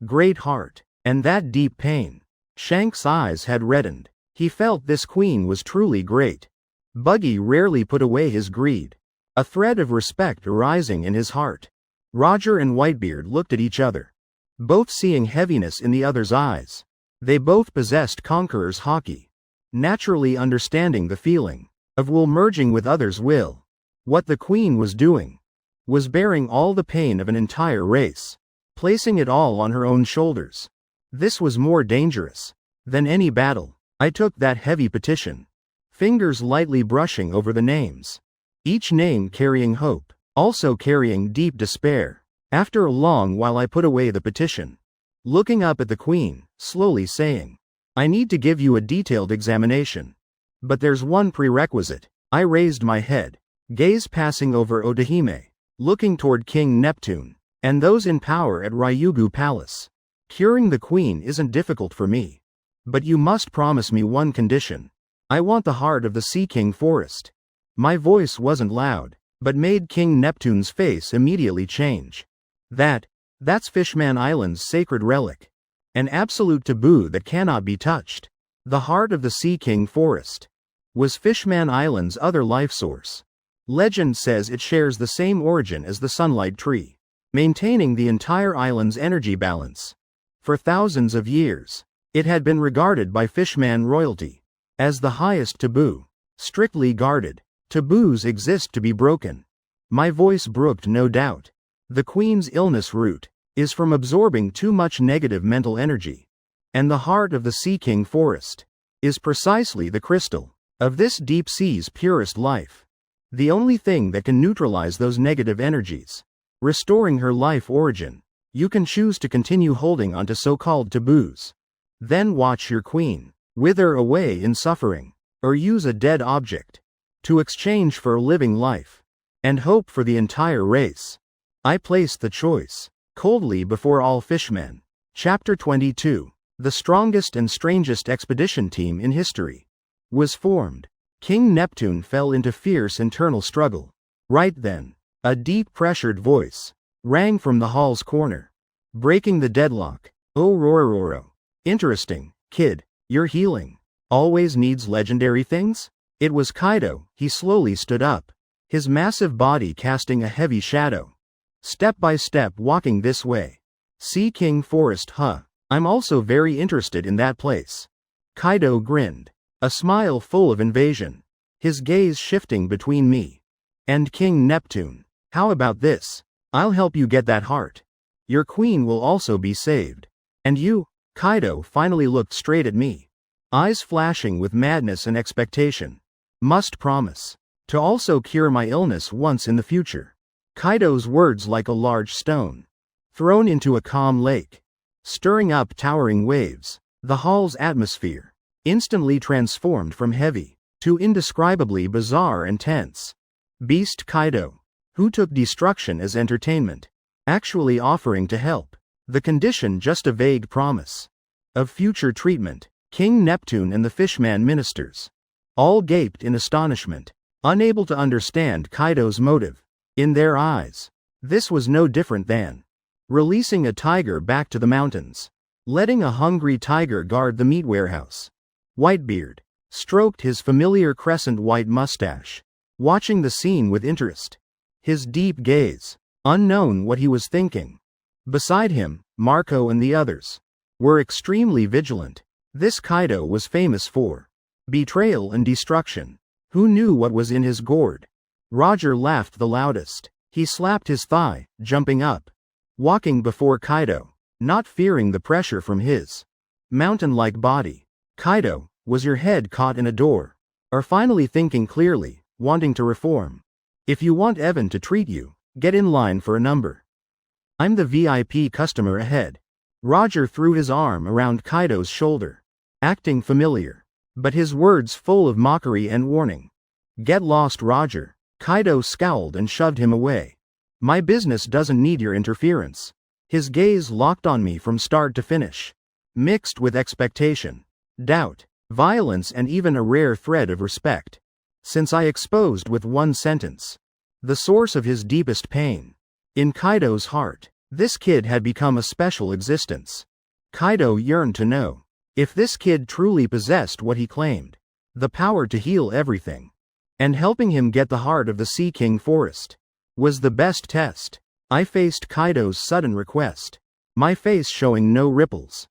Speaker 1: great heart, and that deep pain. Shank's eyes had reddened. He felt this queen was truly great. Buggy rarely put away his greed, a thread of respect arising in his heart. Roger and Whitebeard looked at each other, both seeing heaviness in the other's eyes. They both possessed conqueror's haki, naturally understanding the feeling of will merging with others' will. What the queen was doing was bearing all the pain of an entire race, placing it all on her own shoulders. This was more dangerous than any battle. I took that heavy petition, fingers lightly brushing over the names, each name carrying hope, also carrying deep despair. After a long while I put away the petition, looking up at the queen, slowly saying, "I need to give you a detailed examination. But there's one prerequisite." I raised my head, gaze passing over Odahime, looking toward King Neptune, and those in power at Ryugu Palace. "Curing the queen isn't difficult for me. But you must promise me one condition. I want the heart of the Sea King Forest." My voice wasn't loud, but made King Neptune's face immediately change. That's Fishman Island's sacred relic. An absolute taboo that cannot be touched. The heart of the Sea King Forest was Fishman Island's other life source. Legend says it shares the same origin as the sunlight tree, maintaining the entire island's energy balance. For thousands of years, it had been regarded by Fishman royalty as the highest taboo, strictly guarded. Taboos exist to be broken. My voice brooked no doubt. The queen's illness root is from absorbing too much negative mental energy. And the heart of the Sea King forest is precisely the crystal of this deep sea's purest life. The only thing that can neutralize those negative energies, restoring her life origin. You can choose to continue holding onto so-called taboos. Then watch your queen wither away in suffering, or use a dead object to exchange for a living life, and hope for the entire race. I placed the choice coldly before all fishmen. Chapter 22. The strongest and strangest expedition team in history was formed. King Neptune fell into fierce internal struggle. Right then, a deep pressured voice rang from the hall's corner, breaking the deadlock. "Oh Rororo. Interesting, kid, your healing always needs legendary things?" It was Kaido. He slowly stood up, his massive body casting a heavy shadow. Step by step walking this way. Sea King Forest, huh? I'm also very interested in that place. Kaido grinned, a smile full of invasion, his gaze shifting between me and King Neptune. How about this? I'll help you get that heart. Your queen will also be saved. And you? Kaido finally looked straight at me, eyes flashing with madness and expectation. Must promise to also cure my illness once in the future. Kaido's words like a large stone thrown into a calm lake, stirring up towering waves. The hall's atmosphere instantly transformed from heavy to indescribably bizarre and tense. Beast Kaido, who took destruction as entertainment, actually offering to help. The condition just a vague promise of future treatment. King Neptune and the Fishman ministers all gaped in astonishment, unable to understand Kaido's motive. In their eyes, this was no different than releasing a tiger back to the mountains, letting a hungry tiger guard the meat warehouse. Whitebeard stroked his familiar crescent-white mustache, watching the scene with interest, his deep gaze unknown what he was thinking. Beside him, Marco and the others were extremely vigilant. This Kaido was famous for betrayal and destruction. Who knew what was in his gourd? Roger laughed the loudest. He slapped his thigh, jumping up, walking before Kaido, not fearing the pressure from his mountain-like body. Kaido, was your head caught in a door? Or finally thinking clearly, wanting to reform? If you want Evan to treat you, get in line for a number. I'm the VIP customer ahead. Roger threw his arm around Kaido's shoulder, acting familiar, but his words full of mockery and warning. Get lost, Roger. Kaido scowled and shoved him away. My business doesn't need your interference. His gaze locked on me from start to finish, mixed with expectation, doubt, violence, and even a rare thread of respect. Since I exposed with one sentence the source of his deepest pain. In Kaido's heart, this kid had become a special existence. Kaido yearned to know if this kid truly possessed what he claimed, the power to heal everything. And helping him get the heart of the Sea King Forest was the best test. I faced Kaido's sudden request, my face showing no ripples,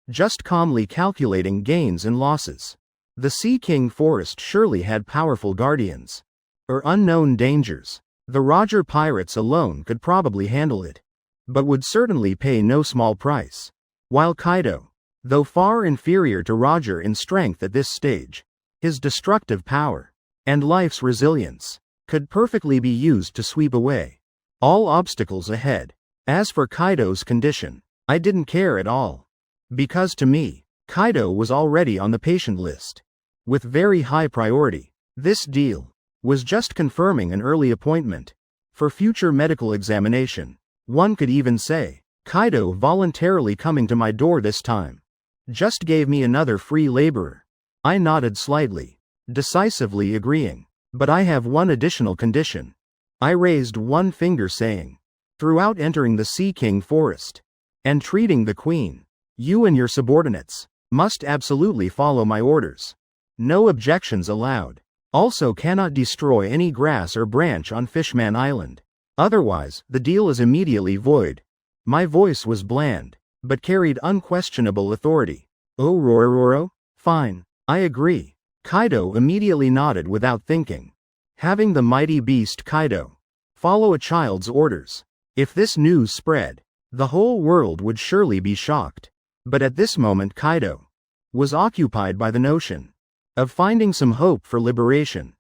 Speaker 1: just calmly calculating gains and losses. The Sea King Forest surely had powerful guardians, or unknown dangers. The Roger pirates alone could probably handle it, but would certainly pay no small price. While Kaido, though far inferior to Roger in strength at this stage, his destructive power and life's resilience could perfectly be used to sweep away all obstacles ahead. As for Kaido's condition, I didn't care at all, because to me, Kaido was already on the patient list with very high priority. This deal was just confirming an early appointment for future medical examination. One could even say, Kaido voluntarily coming to my door this time just gave me another free laborer. I nodded slightly, decisively agreeing. But I have one additional condition. I raised one finger saying, throughout entering the Sea King Forest and treating the Queen, you and your subordinates must absolutely follow my orders. No objections allowed. Also cannot destroy any grass or branch on Fishman Island. Otherwise, the deal is immediately void. My voice was bland, but carried unquestionable authority. Oh Rororo? Fine. I agree. Kaido immediately nodded without thinking. having the mighty beast Kaido follow a child's orders. If this news spread, the whole world would surely be shocked. But at this moment Kaido was occupied by the notion of finding some hope for liberation,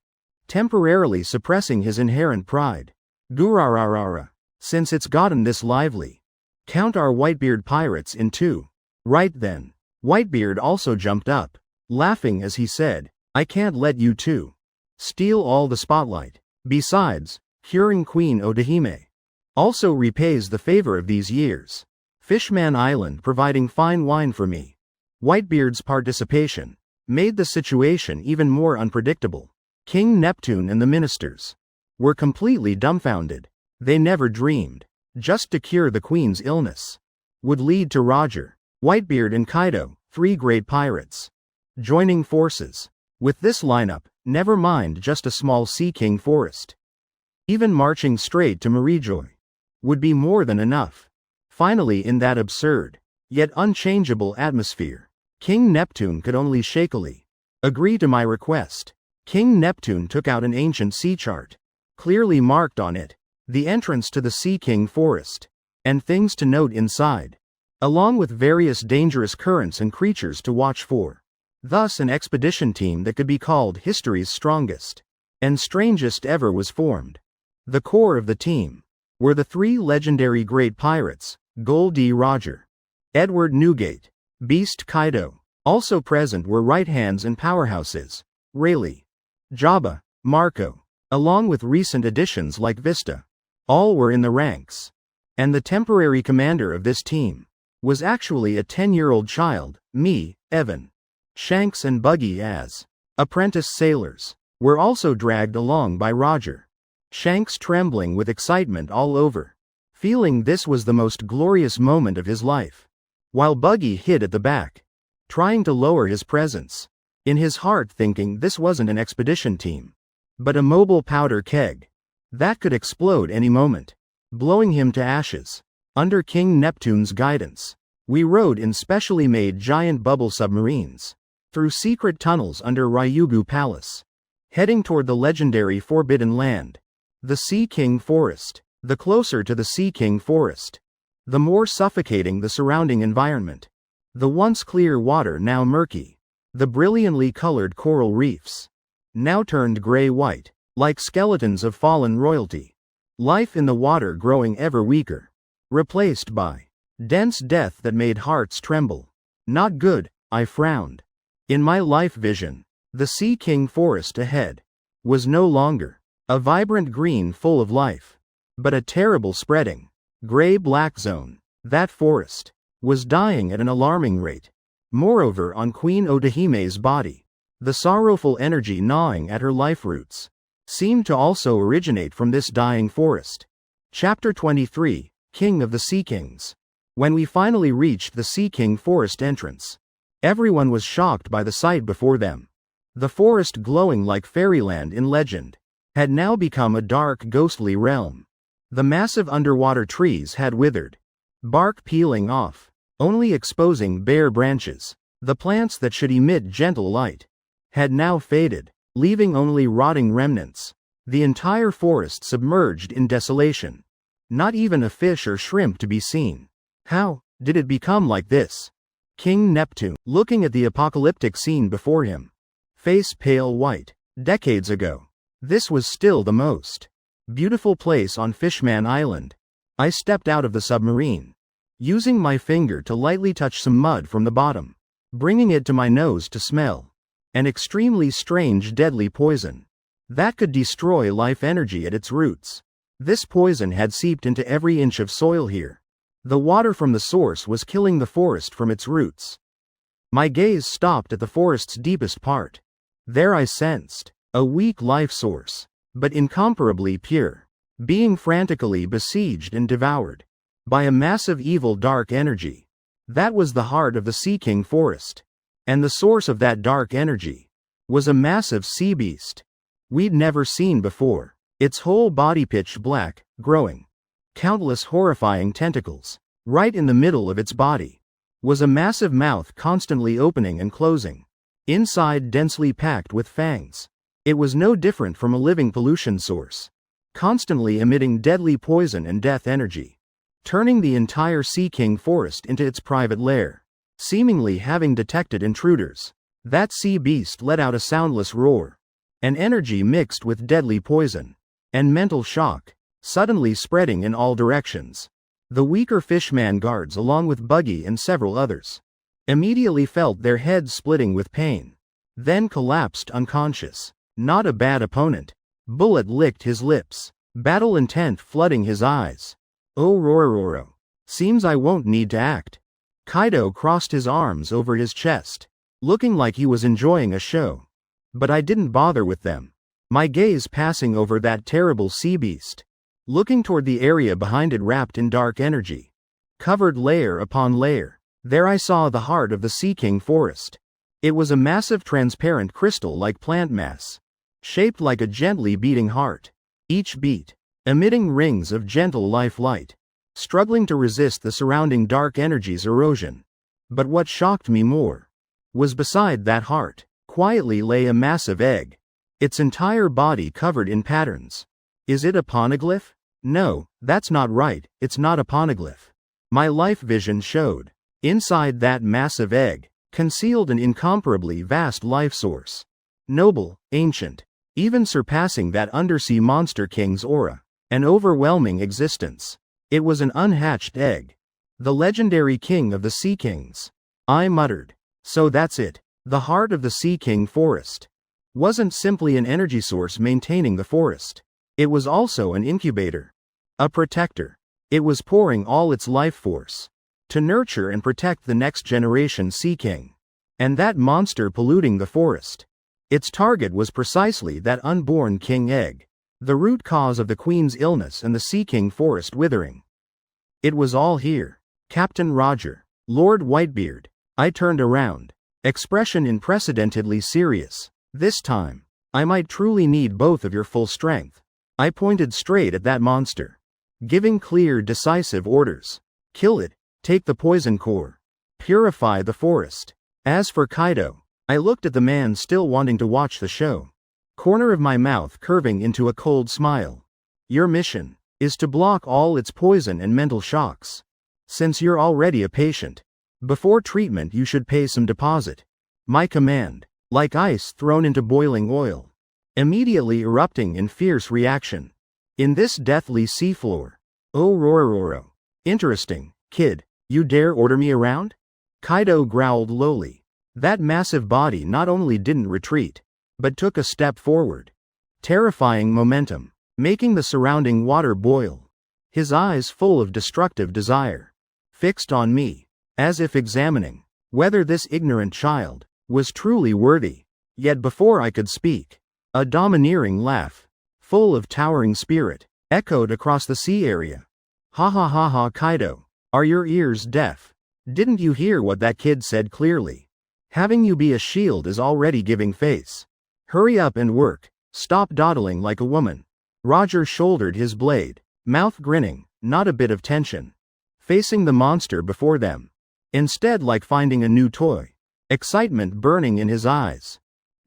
Speaker 1: temporarily suppressing his inherent pride. Gurararara, since it's gotten this lively, count our Whitebeard pirates in two. Right then, Whitebeard also jumped up, laughing as he said, I can't let you two steal all the spotlight. Besides, curing Queen Odahime also repays the favor of these years. Fishman Island providing fine wine for me. Whitebeard's participation made the situation even more unpredictable. King Neptune and the ministers were completely dumbfounded. They never dreamed, just to cure the queen's illness would lead to Roger, Whitebeard and Kaido, three great pirates, joining forces. With this lineup, never mind just a small Sea King forest. Even marching straight to Marijoy would be more than enough. Finally, in that absurd, yet unchangeable atmosphere, King Neptune could only shakily agree to my request. King Neptune took out an ancient sea chart, clearly marked on it the entrance to the Sea King forest, and things to note inside, along with various dangerous currents and creatures to watch for. Thus an expedition team that could be called history's strongest and strangest ever was formed. The core of the team were the three legendary great pirates, Goldie Roger, Edward Newgate, Beast Kaido. Also present were right hands and powerhouses, Rayleigh, Jabba, Marco, along with recent additions like Vista. All were in the ranks. And the temporary commander of this team was actually a 10-year-old child, me, Evan. Shanks and Buggy as apprentice sailors were also dragged along by Roger. Shanks trembling with excitement all over, feeling this was the most glorious moment of his life, while Buggy hid at the back, trying to lower his presence, in his heart thinking this wasn't an expedition team, but a mobile powder keg that could explode any moment, blowing him to ashes. Under King Neptune's guidance, we rode in specially made giant bubble submarines through secret tunnels under Ryugu Palace, heading toward the legendary Forbidden Land, the Sea King Forest. The closer to the Sea King Forest, the more suffocating the surrounding environment. The once clear water now murky, the brilliantly colored coral reefs now turned gray-white, like skeletons of fallen royalty. Life in the water growing ever weaker, replaced by dense death that made hearts tremble. Not good, I frowned. In my life vision, the Sea King Forest ahead was no longer a vibrant green full of life, but a terrible spreading gray-black zone. That forest was dying at an alarming rate. Moreover, on Queen Odahime's body, the sorrowful energy gnawing at her life roots seemed to also originate from this dying forest. Chapter 23, King of the Sea Kings. When we finally reached the Sea King Forest entrance, everyone was shocked by the sight before them. The forest, glowing like fairyland in legend, had now become a dark, ghostly realm. The massive underwater trees had withered, bark peeling off, only exposing bare branches. The plants that should emit gentle light had now faded, leaving only rotting remnants. The entire forest submerged in desolation. Not even a fish or shrimp to be seen. How did it become like this? King Neptune, looking at the apocalyptic scene before him, face pale white. Decades ago, this was still the most beautiful place on Fishman Island. I stepped out of the submarine, using my finger to lightly touch some mud from the bottom, bringing it to my nose to smell an extremely strange deadly poison that could destroy life energy at its roots. This poison had seeped into every inch of soil here. The water from the source was killing the forest from its roots. My gaze stopped at the forest's deepest part. There I sensed a weak life source, but incomparably pure, being frantically besieged and devoured by a massive evil dark energy. That was the heart of the Sea King Forest, and the source of that dark energy was a massive sea beast we'd never seen before. Its whole body pitch black, growing countless horrifying tentacles. Right in the middle of its body was a massive mouth constantly opening and closing, inside densely packed with fangs. It was no different from a living pollution source, constantly emitting deadly poison and death energy, turning the entire Sea King forest into its private lair. Seemingly having detected intruders, that sea beast let out a soundless roar, an energy mixed with deadly poison and mental shock, suddenly spreading in all directions. The weaker fishman guards, along with Buggy and several others, immediately felt their heads splitting with pain, then collapsed unconscious. Not a bad opponent. Bullet licked his lips, battle intent flooding his eyes. Oh Rororo. Seems I won't need to act. Kaido crossed his arms over his chest, looking like he was enjoying a show. But I didn't bother with them. My gaze passing over that terrible sea beast, looking toward the area behind it wrapped in dark energy, covered layer upon layer. There I saw the heart of the Sea King forest. It was a massive transparent crystal-like plant mass, shaped like a gently beating heart, each beat emitting rings of gentle life light, struggling to resist the surrounding dark energy's erosion. But what shocked me more was beside that heart, quietly lay a massive egg, its entire body covered in patterns. Is it a poneglyph? No, that's not right, it's not a poneglyph. My life vision showed, inside that massive egg, concealed an incomparably vast life source. Noble, ancient, even surpassing that undersea monster king's aura. An overwhelming existence. It was an unhatched egg. The legendary king of the Sea Kings. I muttered. So that's it. The heart of the Sea King forest wasn't simply an energy source maintaining the forest. It was also an incubator. A protector. It was pouring all its life force to nurture and protect the next generation Sea King. And that monster polluting the forest. Its target was precisely that unborn king egg, the root cause of the queen's illness and the Sea King forest withering. It was all here. Captain Roger, Lord Whitebeard. I turned around, expression unprecedentedly serious. This time, I might truly need both of your full strength. I pointed straight at that monster, giving clear, decisive orders. Kill it, take the poison core, purify the forest. As for Kaido, I looked at the man still wanting to watch the show, corner of my mouth curving into a cold smile. Your mission is to block all its poison and mental shocks. Since you're already a patient, before treatment you should pay some deposit. My command, like ice thrown into boiling oil, immediately erupting in fierce reaction. In this deathly seafloor. Oh Rororo. Interesting, kid, you dare order me around? Kaido growled lowly. That massive body not only didn't retreat, but took a step forward. Terrifying momentum, making the surrounding water boil. His eyes full of destructive desire, fixed on me, as if examining whether this ignorant child was truly worthy. Yet before I could speak, a domineering laugh, full of towering spirit, echoed across the sea area. Ha ha ha ha. Kaido, are your ears deaf? Didn't you hear what that kid said clearly? Having you be a shield is already giving face. Hurry up and work, stop dawdling like a woman. Roger shouldered his blade, mouth grinning, not a bit of tension, facing the monster before them. Instead, like finding a new toy, excitement burning in his eyes.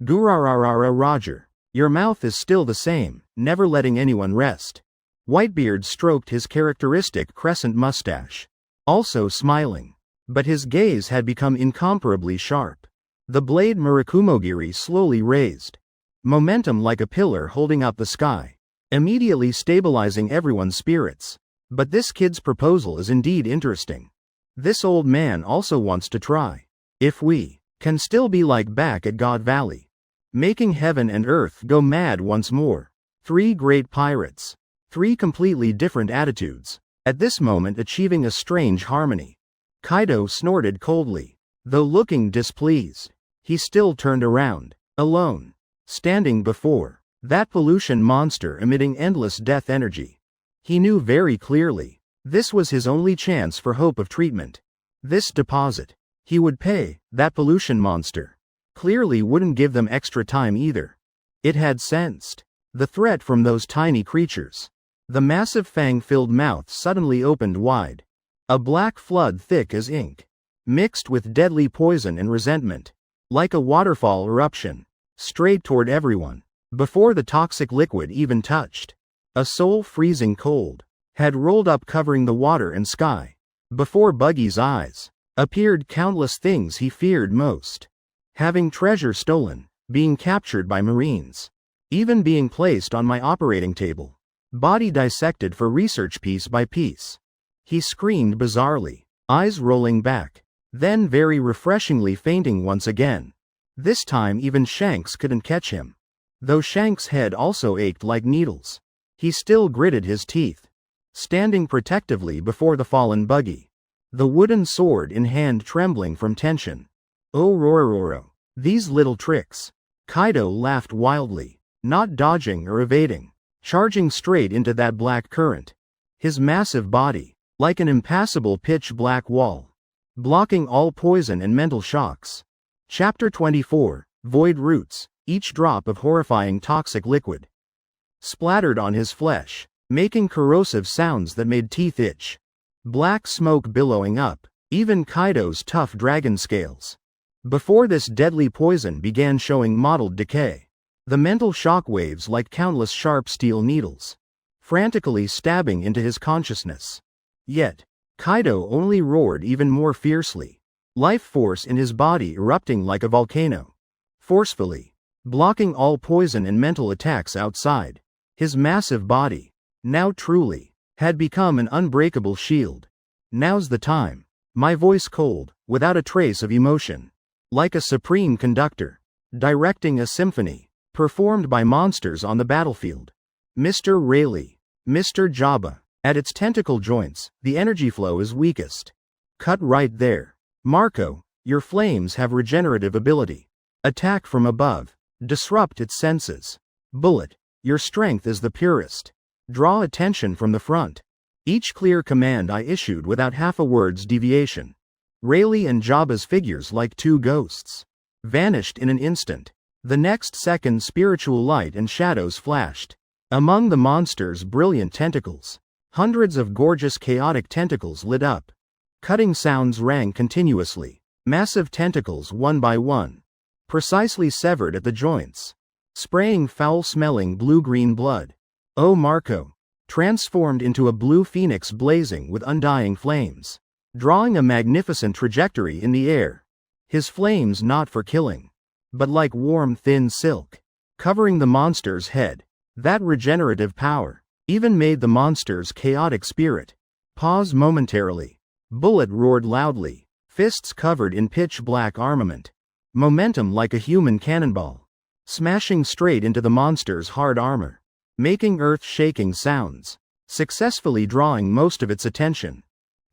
Speaker 1: Gurararara. Roger, your mouth is still the same, never letting anyone rest. Whitebeard stroked his characteristic crescent mustache, also smiling. But his gaze had become incomparably sharp. The blade Murakumogiri slowly raised, momentum like a pillar holding up the sky, immediately stabilizing everyone's spirits. But this kid's proposal is indeed interesting. This old man also wants to try. If we can still be like back at God Valley, making heaven and earth go mad once more. Three great pirates, three completely different attitudes, at this moment achieving a strange harmony. Kaido snorted coldly. Though looking displeased, he still turned around, alone, standing before that pollution monster emitting endless death energy. He knew very clearly, this was his only chance for hope of treatment. This deposit he would pay, that pollution monster clearly wouldn't give them extra time either. It had sensed the threat from those tiny creatures. The massive fang-filled mouth suddenly opened wide. A black flood thick as ink, mixed with deadly poison and resentment, like a waterfall eruption, straight toward everyone. before the toxic liquid even touched. A soul freezing cold had rolled up covering the water and sky. Before Buggy's eyes appeared countless things he feared most. Having treasure stolen, being captured by Marines, even being placed on my operating table, body dissected for research piece by piece. He screamed bizarrely, eyes rolling back, then very refreshingly fainting once again. This time even Shanks couldn't catch him. Though Shanks' head also ached like needles, he still gritted his teeth, standing protectively before the fallen Buggy, the wooden sword in hand trembling from tension. Oh Rororo, these little tricks. Kaido laughed wildly, not dodging or evading, charging straight into that black current. His massive body, like an impassable pitch-black wall, blocking all poison and mental shocks. Chapter 24, Void Roots, each drop of horrifying toxic liquid splattered on his flesh, making corrosive sounds that made teeth itch. Black smoke billowing up, even Kaido's tough dragon scales. Before this deadly poison began showing mottled decay, the mental shockwaves like countless sharp steel needles, frantically stabbing into his consciousness. Yet, Kaido only roared even more fiercely, life force in his body erupting like a volcano, forcefully blocking all poison and mental attacks outside. His massive body, now truly, had become an unbreakable shield. Now's the time. My voice cold, without a trace of emotion, like a supreme conductor, directing a symphony, performed by monsters on the battlefield. Mr. Rayleigh, Mr. Jabba. At its tentacle joints, the energy flow is weakest. Cut right there. Marco, your flames have regenerative ability. Attack from above. Disrupt its senses. Bullet, your strength is the purest. Draw attention from the front. Each clear command I issued without half a word's deviation. Rayleigh and Jabba's figures like two ghosts vanished in an instant. The next second spiritual light and shadows flashed. Among the monster's brilliant tentacles, hundreds of gorgeous chaotic tentacles lit up. Cutting sounds rang continuously. Massive tentacles one by one, precisely severed at the joints, spraying foul-smelling blue-green blood. Oh Marco, transformed into a blue phoenix blazing with undying flames, drawing a magnificent trajectory in the air. His flames not for killing, but like warm thin silk, covering the monster's head. That regenerative power even made the monster's chaotic spirit pause momentarily. Bullet roared loudly, fists covered in pitch-black armament, momentum like a human cannonball, smashing straight into the monster's hard armor, making earth-shaking sounds, successfully drawing most of its attention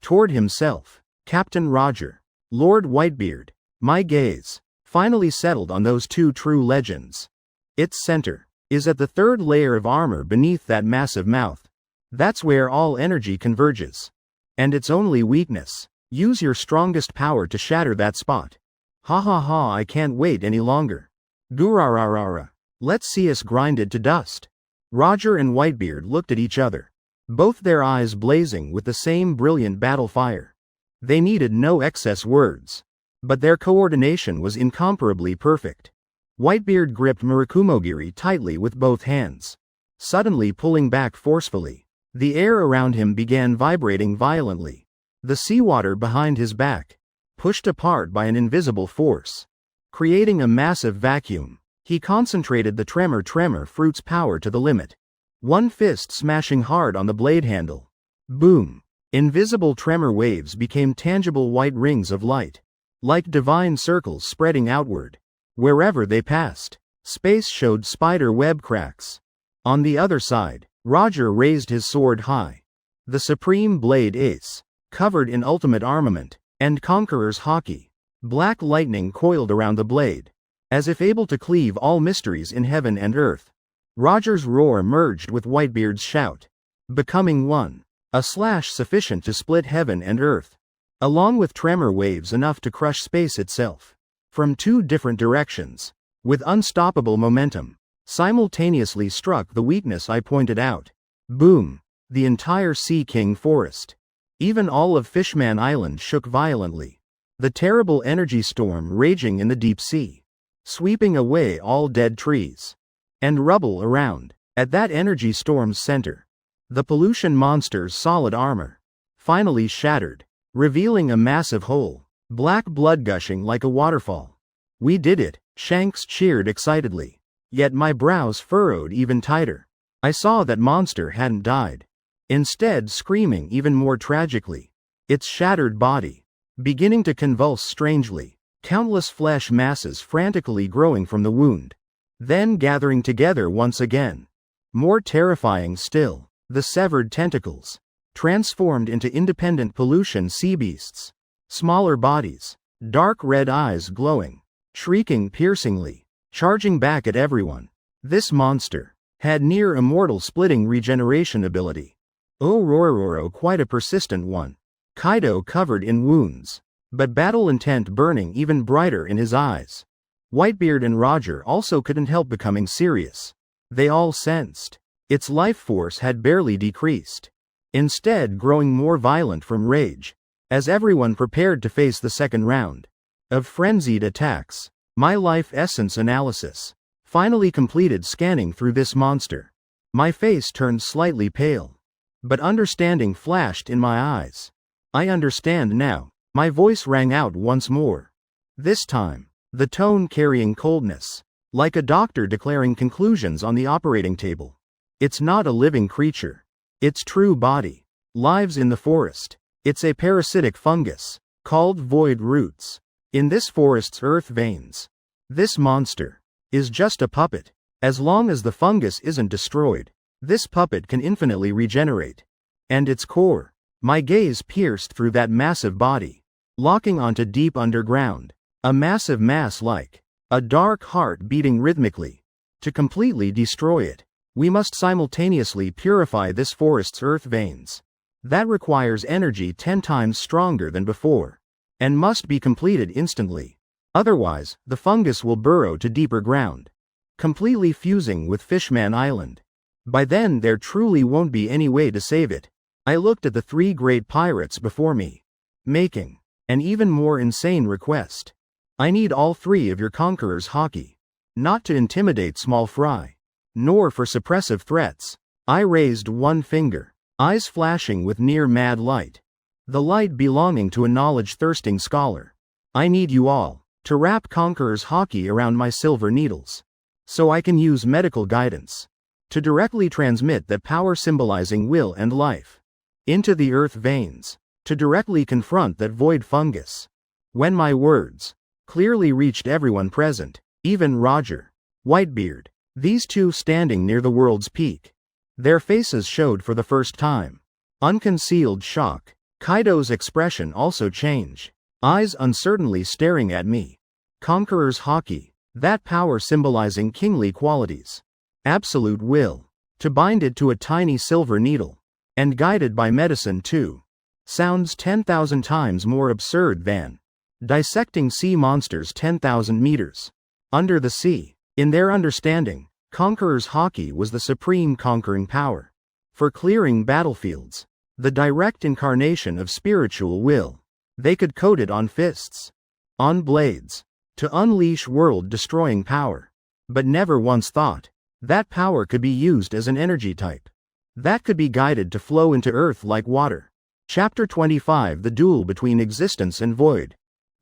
Speaker 1: toward himself. Captain Roger, Lord Whitebeard. My gaze finally settled on those two true legends. Its center is at the third layer of armor beneath that massive mouth. That's where all energy converges. And its only weakness. Use your strongest power to shatter that spot. Ha ha ha, I can't wait any longer. Gurararara. Let's see us grinded to dust. Roger and Whitebeard looked at each other, both their eyes blazing with the same brilliant battle fire. They needed no excess words, but their coordination was incomparably perfect. Whitebeard gripped Murakumogiri tightly with both hands, suddenly pulling back forcefully. The air around him began vibrating violently. The seawater behind his back, pushed apart by an invisible force, creating a massive vacuum. He concentrated the tremor fruit's power to the limit. One fist smashing hard on the blade handle. Boom! Invisible tremor waves became tangible white rings of light, like divine circles spreading outward. Wherever they passed, space showed spider web cracks. On the other side, Roger raised his sword high. The supreme blade ace, covered in ultimate armament, and Conqueror's hockey. Black lightning coiled around the blade, as if able to cleave all mysteries in heaven and earth. Roger's roar merged with Whitebeard's shout, becoming one. A slash sufficient to split heaven and earth, along with tremor waves enough to crush space itself. From two different directions, with unstoppable momentum, simultaneously struck the weakness I pointed out. Boom! The entire Sea King forest, even all of Fishman Island shook violently. The terrible energy storm raging in the deep sea, sweeping away all dead trees. and rubble around. At that energy storm's center, the pollution monster's solid armor finally shattered, revealing a massive hole, black blood gushing like a waterfall. We did it, Shanks cheered excitedly. Yet my brows furrowed even tighter. I saw that monster hadn't died. Instead, screaming even more tragically, its shattered body beginning to convulse strangely, countless flesh masses frantically growing from the wound, then gathering together once again. More terrifying still, the severed tentacles transformed into independent pollution sea beasts. Smaller bodies, dark red eyes glowing, shrieking piercingly, charging back at everyone. This monster had near immortal splitting regeneration ability. Oh Rororo, quite a persistent one. Kaido covered in wounds, but battle intent burning even brighter in his eyes. Whitebeard and Roger also couldn't help becoming serious. They all sensed its life force had barely decreased, instead growing more violent from rage, as everyone prepared to face the second round of frenzied attacks. My life essence analysis finally completed. Scanning through this monster, my face turned slightly pale, but understanding flashed in my eyes. I understand now. My voice rang out once more, this time the tone carrying coldness, like a doctor declaring conclusions on the operating table. It's not a living creature. Its true body lives in the forest. It's a parasitic fungus, called void roots, in this forest's earth veins. This monster is just a puppet. As long as the fungus isn't destroyed, this puppet can infinitely regenerate. And its core, my gaze pierced through that massive body, locking onto deep underground, a massive mass like a dark heart beating rhythmically. To completely destroy it, we must simultaneously purify this forest's earth veins. That requires energy 10 times stronger than before, and must be completed instantly. Otherwise, the fungus will burrow to deeper ground, completely fusing with Fishman Island. By then there truly won't be any way to save it. I looked at the 3 great pirates before me, making an even more insane request. I need all 3 of your conquerors' haki, not to intimidate small fry, nor for suppressive threats. I raised one finger, eyes flashing with near mad light, the light belonging to a knowledge-thirsting scholar. I need you all to wrap conqueror's haki around my silver needles, so I can use medical guidance to directly transmit that power symbolizing will and life into the earth veins, to directly confront that void fungus. When my words clearly reached everyone present, even Roger, Whitebeard, these 2 standing near the world's peak, their faces showed for the first time unconcealed shock. Kaido's expression also changed, eyes uncertainly staring at me. Conqueror's haki, that power symbolizing kingly qualities, absolute will, to bind it to a tiny silver needle, and guided by medicine too, sounds 10,000 times more absurd than dissecting sea monsters 10,000 meters under the sea. In their understanding, Conqueror's haki was the supreme conquering power for clearing battlefields, the direct incarnation of spiritual will. They could code it on fists, on blades, to unleash world-destroying power, but never once thought that power could be used as an energy type that could be guided to flow into earth like water. Chapter 25: The Duel Between Existence and Void.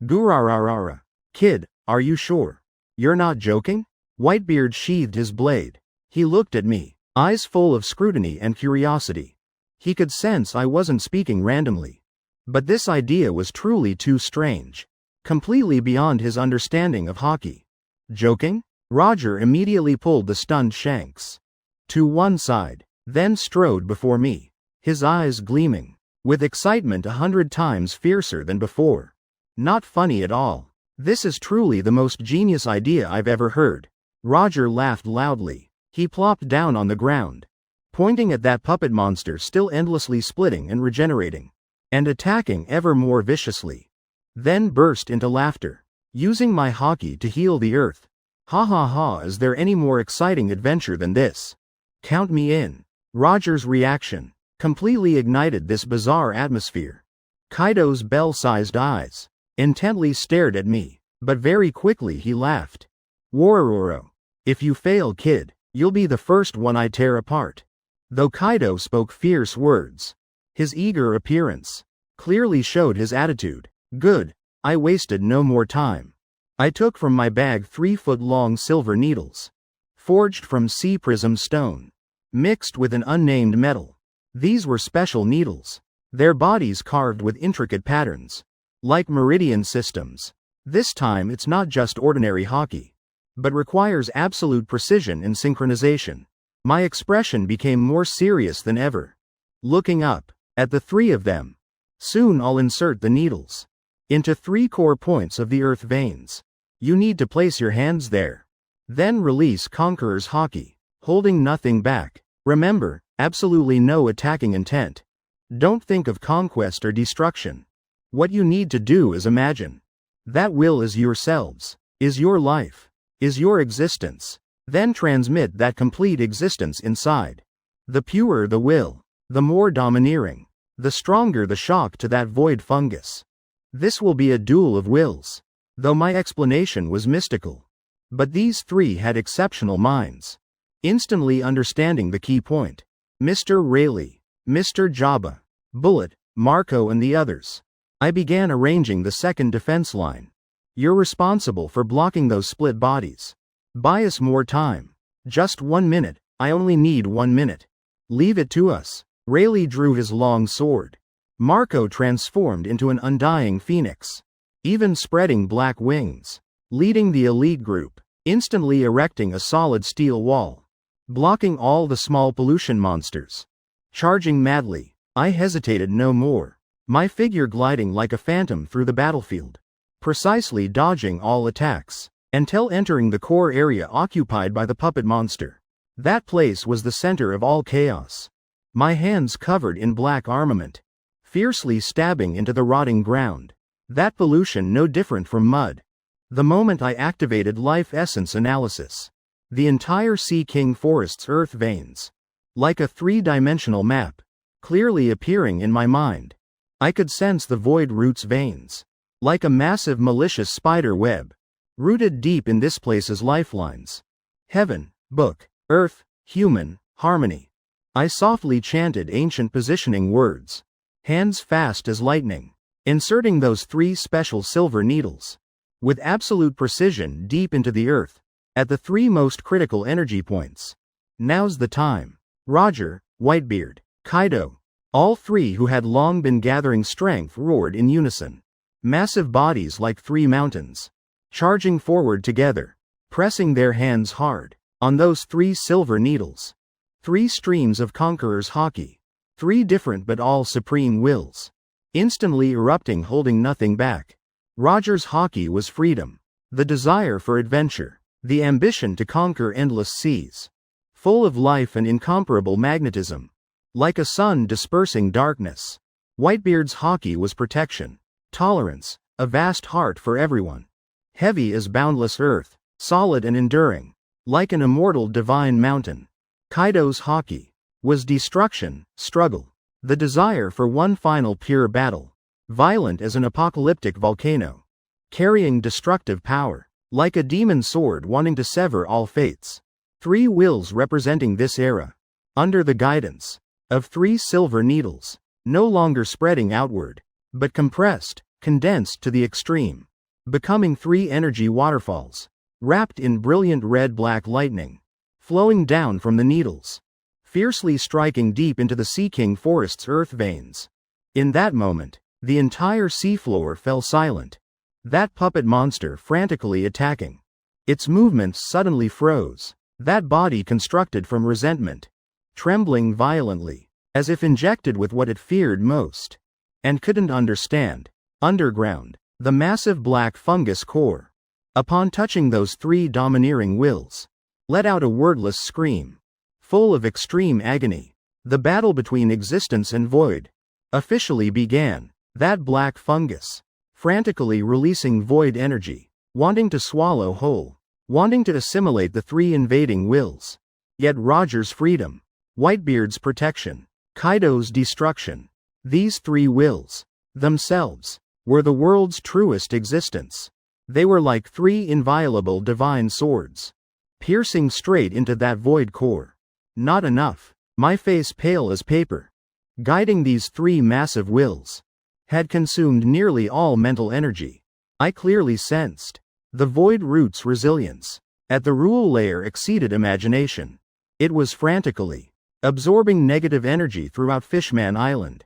Speaker 1: Gurararara. Kid, are you sure? You're not joking? Whitebeard sheathed his blade. He looked at me, eyes full of scrutiny and curiosity. He could sense I wasn't speaking randomly. But this idea was truly too strange, completely beyond his understanding of haki. Joking? Roger immediately pulled the stunned Shanks to one side, then strode before me, his eyes gleaming with excitement 100 times fiercer than before. Not funny at all. This is truly the most genius idea I've ever heard. Roger laughed loudly. He plopped down on the ground, pointing at that puppet monster still endlessly splitting and regenerating, and attacking ever more viciously. Then burst into laughter. Using my haki to heal the earth. Ha ha ha, is there any more exciting adventure than this? Count me in. Roger's reaction completely ignited this bizarre atmosphere. Kaido's bell-sized eyes intently stared at me, but very quickly he laughed. Worororo. If you fail, kid, You'll be the first one I tear apart. Though Kaido spoke fierce words, his eager appearance clearly showed his attitude. Good. I wasted no more time. I took from my bag 3-foot-long silver needles, forged from sea prism stone, mixed with an unnamed metal. These were special needles, their bodies carved with intricate patterns, like meridian systems. This time it's not just ordinary hockey, but requires absolute precision and synchronization. My expression became more serious than ever, looking up at the three of them. Soon I'll insert the needles into 3 core points of the earth veins. You need to place your hands there. Then release Conqueror's Haki, holding nothing back. Remember, absolutely no attacking intent. Don't think of conquest or destruction. What you need to do is imagine. That will is yourselves, is your life, is your existence. Then transmit that complete existence inside. The purer the will, the more domineering, the stronger the shock to that void fungus. This will be a duel of wills. Though my explanation was mystical, but these three had exceptional minds, instantly understanding the key point. Mr. Rayleigh, Mr. Jabba, Bullet, Marco and the others. I began arranging the second defense line. You're responsible for blocking those split bodies. Buy us more time. Just 1 minute, I only need 1 minute. Leave it to us. Rayleigh drew his long sword. Marco transformed into an undying phoenix, even spreading black wings, leading the elite group, instantly erecting a solid steel wall, blocking all the small pollution monsters. Charging madly, I hesitated no more, my figure gliding like a phantom through the battlefield, precisely dodging all attacks, until entering the core area occupied by the puppet monster. That place was the center of all chaos. My hands covered in black armament, fiercely stabbing into the rotting ground. That pollution no different from mud. The moment I activated life essence analysis, the entire Sea King Forest's earth veins, like a 3-dimensional map, clearly appearing in my mind. I could sense the void root's veins, like a massive malicious spider web, rooted deep in this place's lifelines. Heaven, book, earth, human, harmony. I softly chanted ancient positioning words, hands fast as lightning, inserting those 3 special silver needles, with absolute precision deep into the earth, at the 3 most critical energy points. Now's the time. Roger, Whitebeard, Kaido, all 3 who had long been gathering strength roared in unison. Massive bodies like 3 mountains, charging forward together, pressing their hands hard on those 3 silver needles. 3 streams of Conqueror's Haki, 3 different but all supreme wills, instantly erupting, holding nothing back. Roger's Haki was freedom, the desire for adventure, the ambition to conquer endless seas, full of life and incomparable magnetism, like a sun dispersing darkness. Whitebeard's Haki was protection, tolerance, a vast heart for everyone, heavy as boundless earth, solid and enduring, like an immortal divine mountain. Kaido's Haki was destruction, struggle, the desire for one final pure battle, violent as an apocalyptic volcano, carrying destructive power, like a demon sword wanting to sever all fates. 3 wills representing this era, under the guidance of 3 silver needles, no longer spreading outward, but compressed, condensed to the extreme, becoming 3 energy waterfalls, wrapped in brilliant red-black lightning, flowing down from the needles, fiercely striking deep into the Sea King Forest's earth veins. In that moment, the entire seafloor fell silent. That puppet monster frantically attacking. Its movements suddenly froze. That body constructed from resentment, trembling violently, as if injected with what it feared most, and couldn't understand. Underground, the massive black fungus core, upon touching those 3 domineering wills, let out a wordless scream, full of extreme agony. The battle between existence and void officially began. That black fungus, frantically releasing void energy, wanting to swallow whole, wanting to assimilate the 3 invading wills. Yet Roger's freedom, Whitebeard's protection, Kaido's destruction, these 3 wills, themselves, were the world's truest existence. They were like 3 inviolable divine swords, piercing straight into that void core. Not enough. My face pale as paper. Guiding these three massive wills had consumed nearly all mental energy. I clearly sensed the void root's resilience at the rule layer exceeded imagination. It was frantically absorbing negative energy throughout Fishman Island.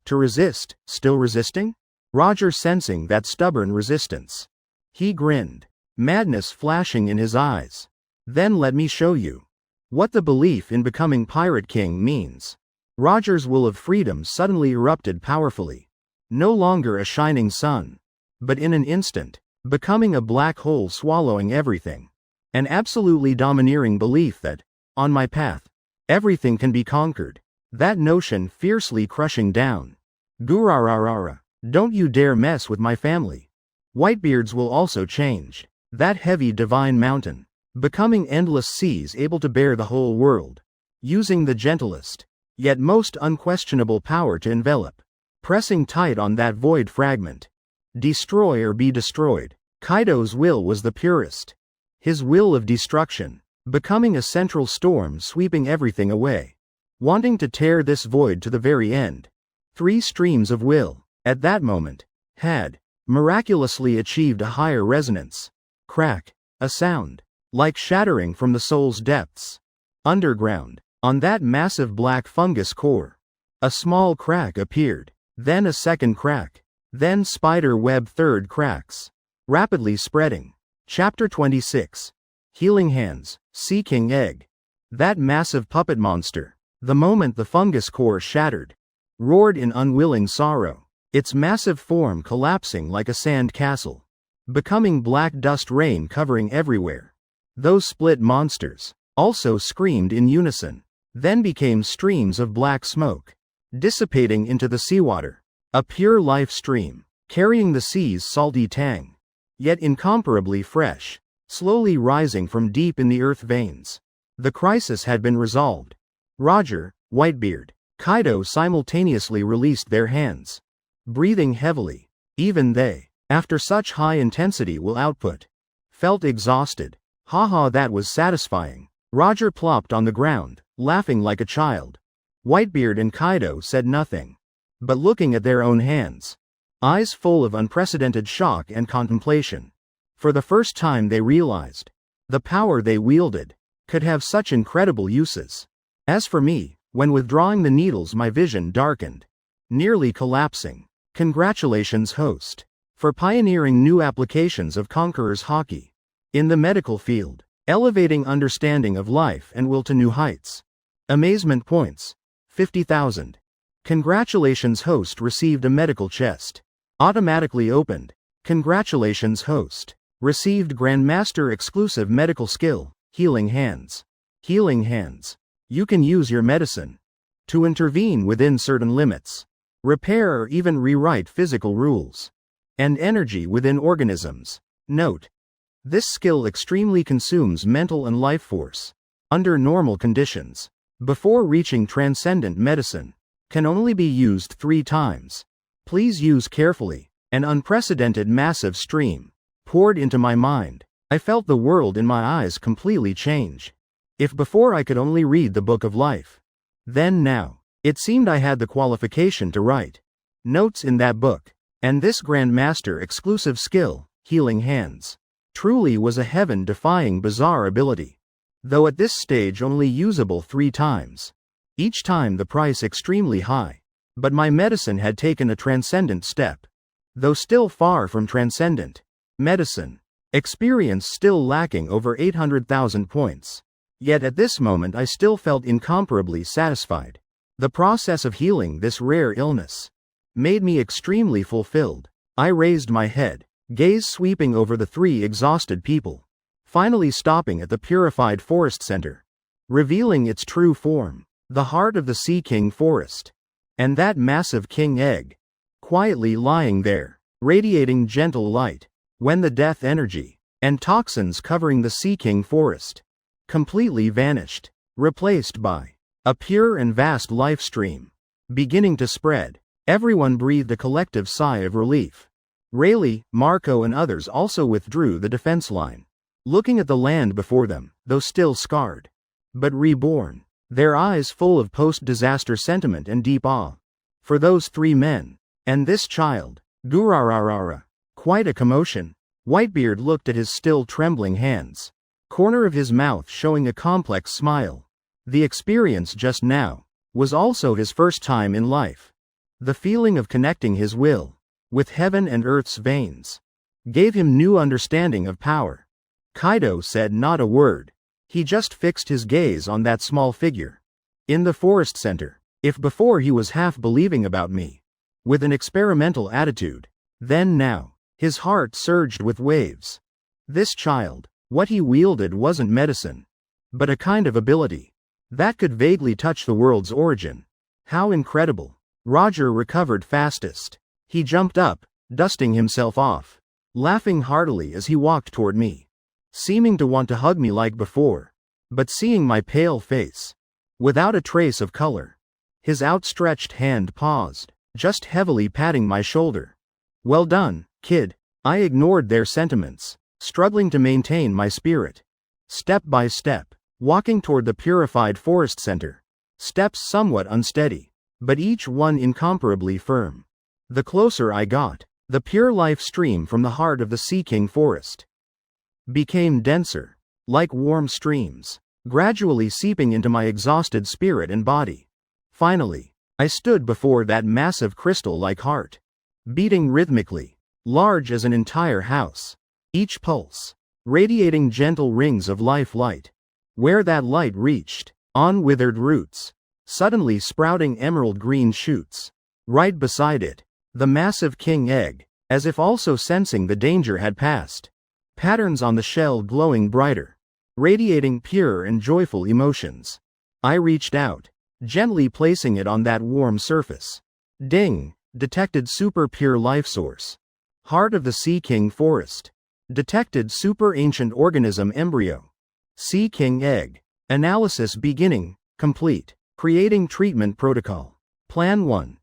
Speaker 1: To resist, still resisting? Roger sensing that stubborn resistance. He grinned, madness flashing in his eyes. Then let me show you what the belief in becoming Pirate King means. Roger's will of freedom suddenly erupted powerfully. No longer a shining sun, but in an instant, becoming a black hole swallowing everything. An absolutely domineering belief that, on my path, everything can be conquered. That notion fiercely crushing down. Gurararara, don't you dare mess with my family. Whitebeards will also change. That heavy divine mountain, becoming endless seas able to bear the whole world. Using the gentlest, yet most unquestionable power to envelop. Pressing tight on that void fragment. Destroy or be destroyed. Kaido's will was the purest. His will of destruction, becoming a central storm sweeping everything away. Wanting to tear this void to the very end. Three streams of will, at that moment, had miraculously achieved a higher resonance. Crack, a sound, like shattering from the soul's depths. Underground, on that massive black fungus core. A small crack appeared, then a second crack, then spider web third cracks. Rapidly spreading. Chapter 26. Healing Hands, Sea King Egg. That massive puppet monster, the moment the fungus core shattered, roared in unwilling sorrow, its massive form collapsing like a sand castle. Becoming black dust rain covering everywhere. Those split monsters also screamed in unison, then became streams of black smoke, dissipating into the seawater. A pure life stream, carrying the sea's salty tang, yet incomparably fresh, slowly rising from deep in the earth veins. The crisis had been resolved. Roger, Whitebeard, Kaido simultaneously released their hands. Breathing heavily, even they, after such high intensity will output, felt exhausted. Haha, that was satisfying. Roger plopped on the ground, laughing like a child. Whitebeard and Kaido said nothing, but looking at their own hands, eyes full of unprecedented shock and contemplation. For the first time they realized the power they wielded could have such incredible uses. As for me, when withdrawing the needles my vision darkened, nearly collapsing. Congratulations, host, for pioneering new applications of Conqueror's Haki in the medical field, elevating understanding of life and will to new heights. Amazement points, 50,000. Congratulations, host received a medical chest. Automatically opened. Congratulations, host. Received Grandmaster exclusive medical skill, Healing Hands. Healing Hands. You can use your medicine to intervene within certain limits, repair or even rewrite physical rules, and energy within organisms. Note: this skill extremely consumes mental and life force. Under normal conditions, before reaching transcendent medicine, can only be used 3 times. Please use carefully. An unprecedented massive stream poured into my mind. I felt the world in my eyes completely change. If before I could only read the book of life, then now, it seemed I had the qualification to write notes in that book. And this Grandmaster exclusive skill, Healing Hands, truly was a heaven-defying bizarre ability. Though at this stage only usable 3 times. Each time the price extremely high. But my medicine had taken a transcendent step. Though still far from transcendent. Medicine. Experience still lacking over 800,000 points. Yet at this moment I still felt incomparably satisfied. The process of healing this rare illness made me extremely fulfilled. I raised my head, gaze sweeping over the 3 exhausted people, finally stopping at the purified forest center, revealing its true form, the heart of the Sea King forest, and that massive king egg, quietly lying there, radiating gentle light, when the death energy and toxins covering the Sea King forest completely vanished, replaced by a pure and vast life stream, beginning to spread. Everyone breathed a collective sigh of relief. Rayleigh, Marco and others also withdrew the defense line, looking at the land before them, though still scarred, but reborn, their eyes full of post-disaster sentiment and deep awe. For those 3 men, and this child, Gurararara, quite a commotion. Whitebeard looked at his still trembling hands, corner of his mouth showing a complex smile. The experience just now was also his first time in life. The feeling of connecting his will with heaven and earth's veins gave him new understanding of power. Kaido said not a word. He just fixed his gaze on that small figure in the forest center. If before he was half believing about me, with an experimental attitude, then now, his heart surged with waves. This child, what he wielded wasn't medicine, but a kind of ability that could vaguely touch the world's origin. How incredible. Roger recovered fastest. He jumped up, dusting himself off, laughing heartily as he walked toward me, seeming to want to hug me like before, but seeing my pale face, without a trace of color, his outstretched hand paused, just heavily patting my shoulder. Well done, kid. I ignored their sentiments, struggling to maintain my spirit. Step by step, walking toward the purified forest center. Steps somewhat unsteady, but each one incomparably firm. The closer I got, the pure life stream from the heart of the Sea King forest became denser, like warm streams, gradually seeping into my exhausted spirit and body. Finally, I stood before that massive crystal-like heart, beating rhythmically, large as an entire house, each pulse radiating gentle rings of life light. Where that light reached, on withered roots, suddenly sprouting emerald green shoots. Right beside it, the massive king egg, as if also sensing the danger had passed. Patterns on the shell glowing brighter, radiating pure and joyful emotions. I reached out, gently placing it on that warm surface. Ding! Detected super pure life source. Heart of the Sea King forest. Detected super ancient organism embryo. Sea King egg. Analysis beginning, complete. Creating treatment protocol. Plan 1.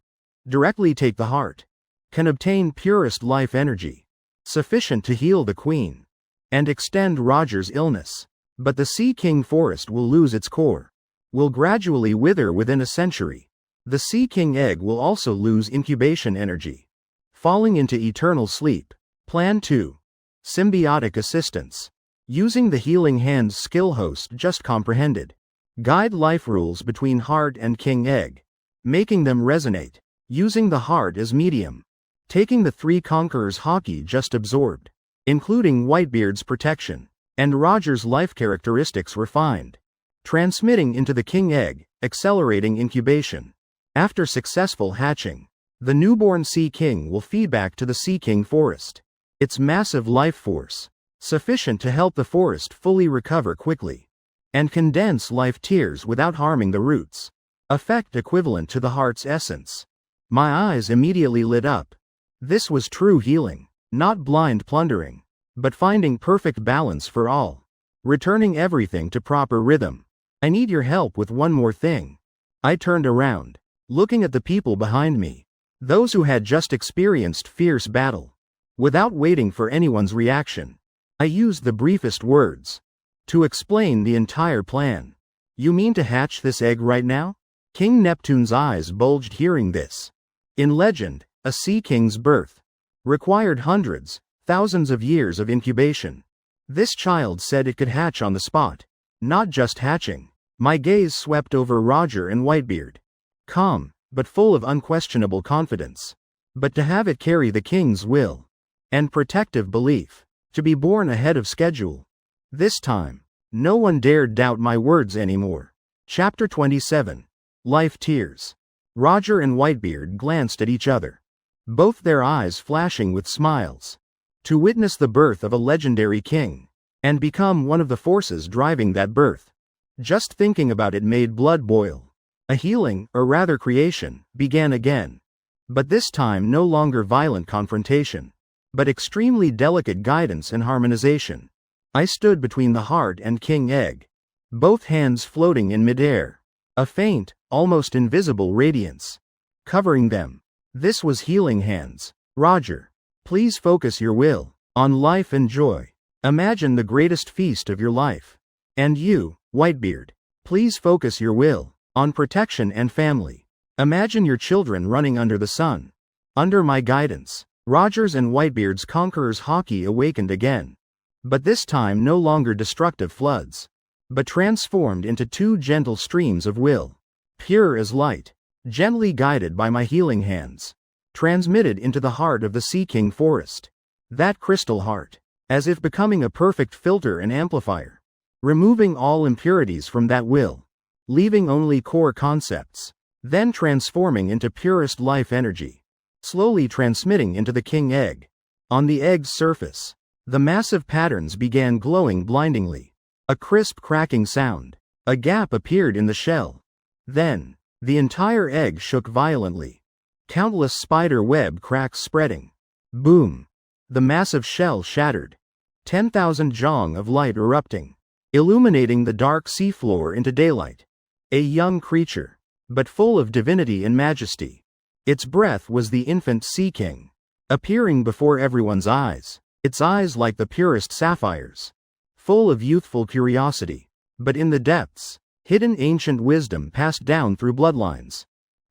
Speaker 1: Directly take the heart. Can obtain purest life energy, sufficient to heal the queen, and extend Roger's illness. But the Sea King forest will lose its core, will gradually wither within a century. The Sea King egg will also lose incubation energy, falling into eternal sleep. Plan 2. Symbiotic assistance. Using the healing hands skill host just comprehended. Guide life rules between heart and king egg, making them resonate. Using the heart as medium. Taking the 3 conquerors' haki just absorbed, including Whitebeard's protection, and Roger's life characteristics refined. Transmitting into the king egg, accelerating incubation. After successful hatching, the newborn Sea King will feed back to the Sea King forest its massive life force, sufficient to help the forest fully recover quickly, and condense life tears without harming the roots. Effect equivalent to the heart's essence. My eyes immediately lit up. This was true healing, not blind plundering, but finding perfect balance for all, returning everything to proper rhythm. I need your help with one more thing. I turned around, looking at the people behind me, those who had just experienced fierce battle. Without waiting for anyone's reaction, I used the briefest words to explain the entire plan. You mean to hatch this egg right now? King Neptune's eyes bulged hearing this. In legend, a Sea King's birth required hundreds, thousands of years of incubation. This child said it could hatch on the spot. Not just hatching. My gaze swept over Roger and Whitebeard. Calm, but full of unquestionable confidence. But to have it carry the king's will and protective belief, to be born ahead of schedule. This time, no one dared doubt my words anymore. Chapter 27. Life Tears. Roger and Whitebeard glanced at each other, both their eyes flashing with smiles. To witness the birth of a legendary king, and become one of the forces driving that birth. Just thinking about it made blood boil. A healing, or rather creation, began again. But this time no longer violent confrontation, but extremely delicate guidance and harmonization. I stood between the heart and king egg, both hands floating in midair. A faint, almost invisible radiance covering them. This was healing hands. Roger, please focus your will on life and joy. Imagine the greatest feast of your life. And you, Whitebeard, please focus your will on protection and family. Imagine your children running under the sun. Under my guidance, Roger's and Whitebeard's conquerors' hockey awakened again. But this time no longer destructive floods, but transformed into two gentle streams of will. Pure as light, gently guided by my healing hands. Transmitted into the heart of the Sea King forest. That crystal heart, as if becoming a perfect filter and amplifier. Removing all impurities from that will. Leaving only core concepts. Then transforming into purest life energy. Slowly transmitting into the king egg. On the egg's surface, the massive patterns began glowing blindingly. A crisp cracking sound. A gap appeared in the shell. Then, the entire egg shook violently. Countless spider web cracks spreading. Boom! The massive shell shattered. 10,000 jong of light erupting, illuminating the dark seafloor into daylight. A young creature, but full of divinity and majesty. Its breath was the infant Sea King, appearing before everyone's eyes, its eyes like the purest sapphires, full of youthful curiosity, but in the depths, hidden ancient wisdom passed down through bloodlines.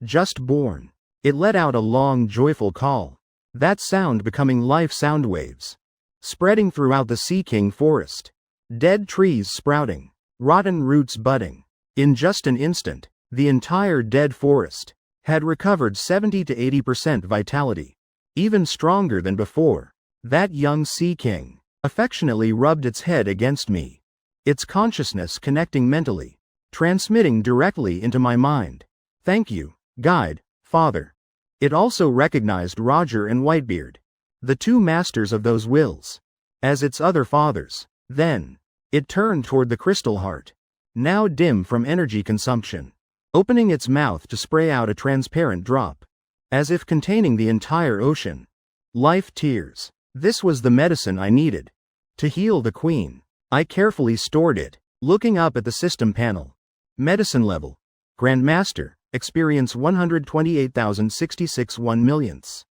Speaker 1: Just born, it let out a long, joyful call, that sound becoming life sound waves, spreading throughout the Sea King forest. Dead trees sprouting, rotten roots budding. In just an instant, the entire dead forest had recovered 70 to 80% vitality. Even stronger than before, that young Sea King affectionately rubbed its head against me, its consciousness connecting mentally, transmitting directly into my mind. Thank you, guide, father. It also recognized Roger and Whitebeard, the two masters of those wills, as its other fathers. Then, it turned toward the crystal heart, now dim from energy consumption, opening its mouth to spray out a transparent drop, as if containing the entire ocean. Life tears. This was the medicine I needed to heal the queen. I carefully stored it, looking up at the system panel. Medicine level. Grandmaster, experience 128,066 1/1,000,000.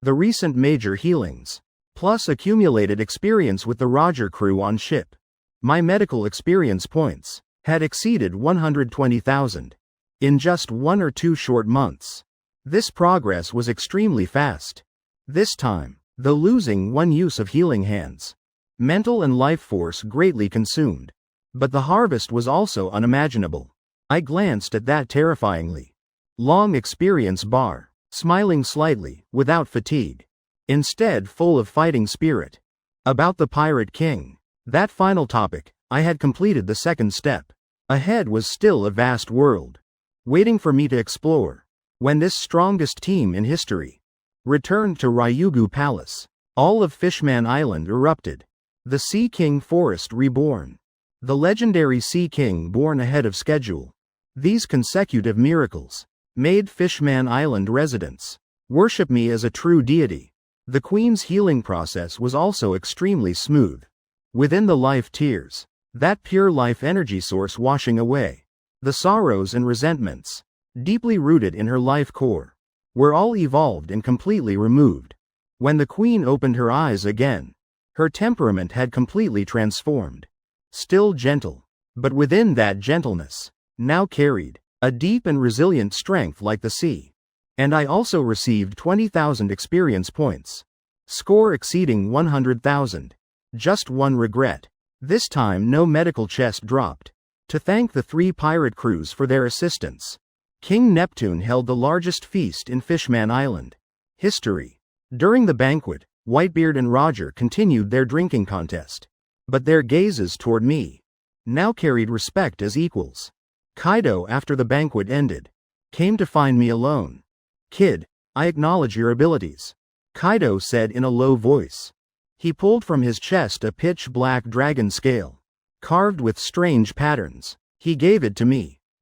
Speaker 1: The recent major healings, plus accumulated experience with the Roger crew on ship. My medical experience points had exceeded 120,000 in just 1 or 2 short months. This progress was extremely fast. This time, though losing one use of healing hands, mental and life force greatly consumed. But the harvest was also unimaginable. I glanced at that terrifyingly long experience bar, smiling slightly, without fatigue. Instead full of fighting spirit. About the Pirate King, that final topic, I had completed the second step. Ahead was still a vast world, waiting for me to explore. When this strongest team in history returned to Ryugu Palace, all of Fishman Island erupted. The Sea King Forest reborn. The legendary Sea King born ahead of schedule. These consecutive miracles made Fishman Island residents worship me as a true deity. The Queen's healing process was also extremely smooth. Within the life tears, that pure life energy source washing away the sorrows and resentments, deeply rooted in her life core, were all evolved and completely removed. When the Queen opened her eyes again, her temperament had completely transformed. Still gentle, but within that gentleness, now carried a deep and resilient strength like the sea. And I also received 20,000 experience points. Score exceeding 100,000. Just one regret. This time no medical chest dropped. To thank the 3 pirate crews for their assistance, King Neptune held the largest feast in Fishman Island history. During the banquet, Whitebeard and Roger continued their drinking contest. But their gazes toward me now carried respect as equals. Kaido, after the banquet ended, came to find me alone. "Kid, I acknowledge your abilities," Kaido said in a low voice. He pulled from his chest a pitch-black dragon scale, carved with strange patterns. He gave it to me.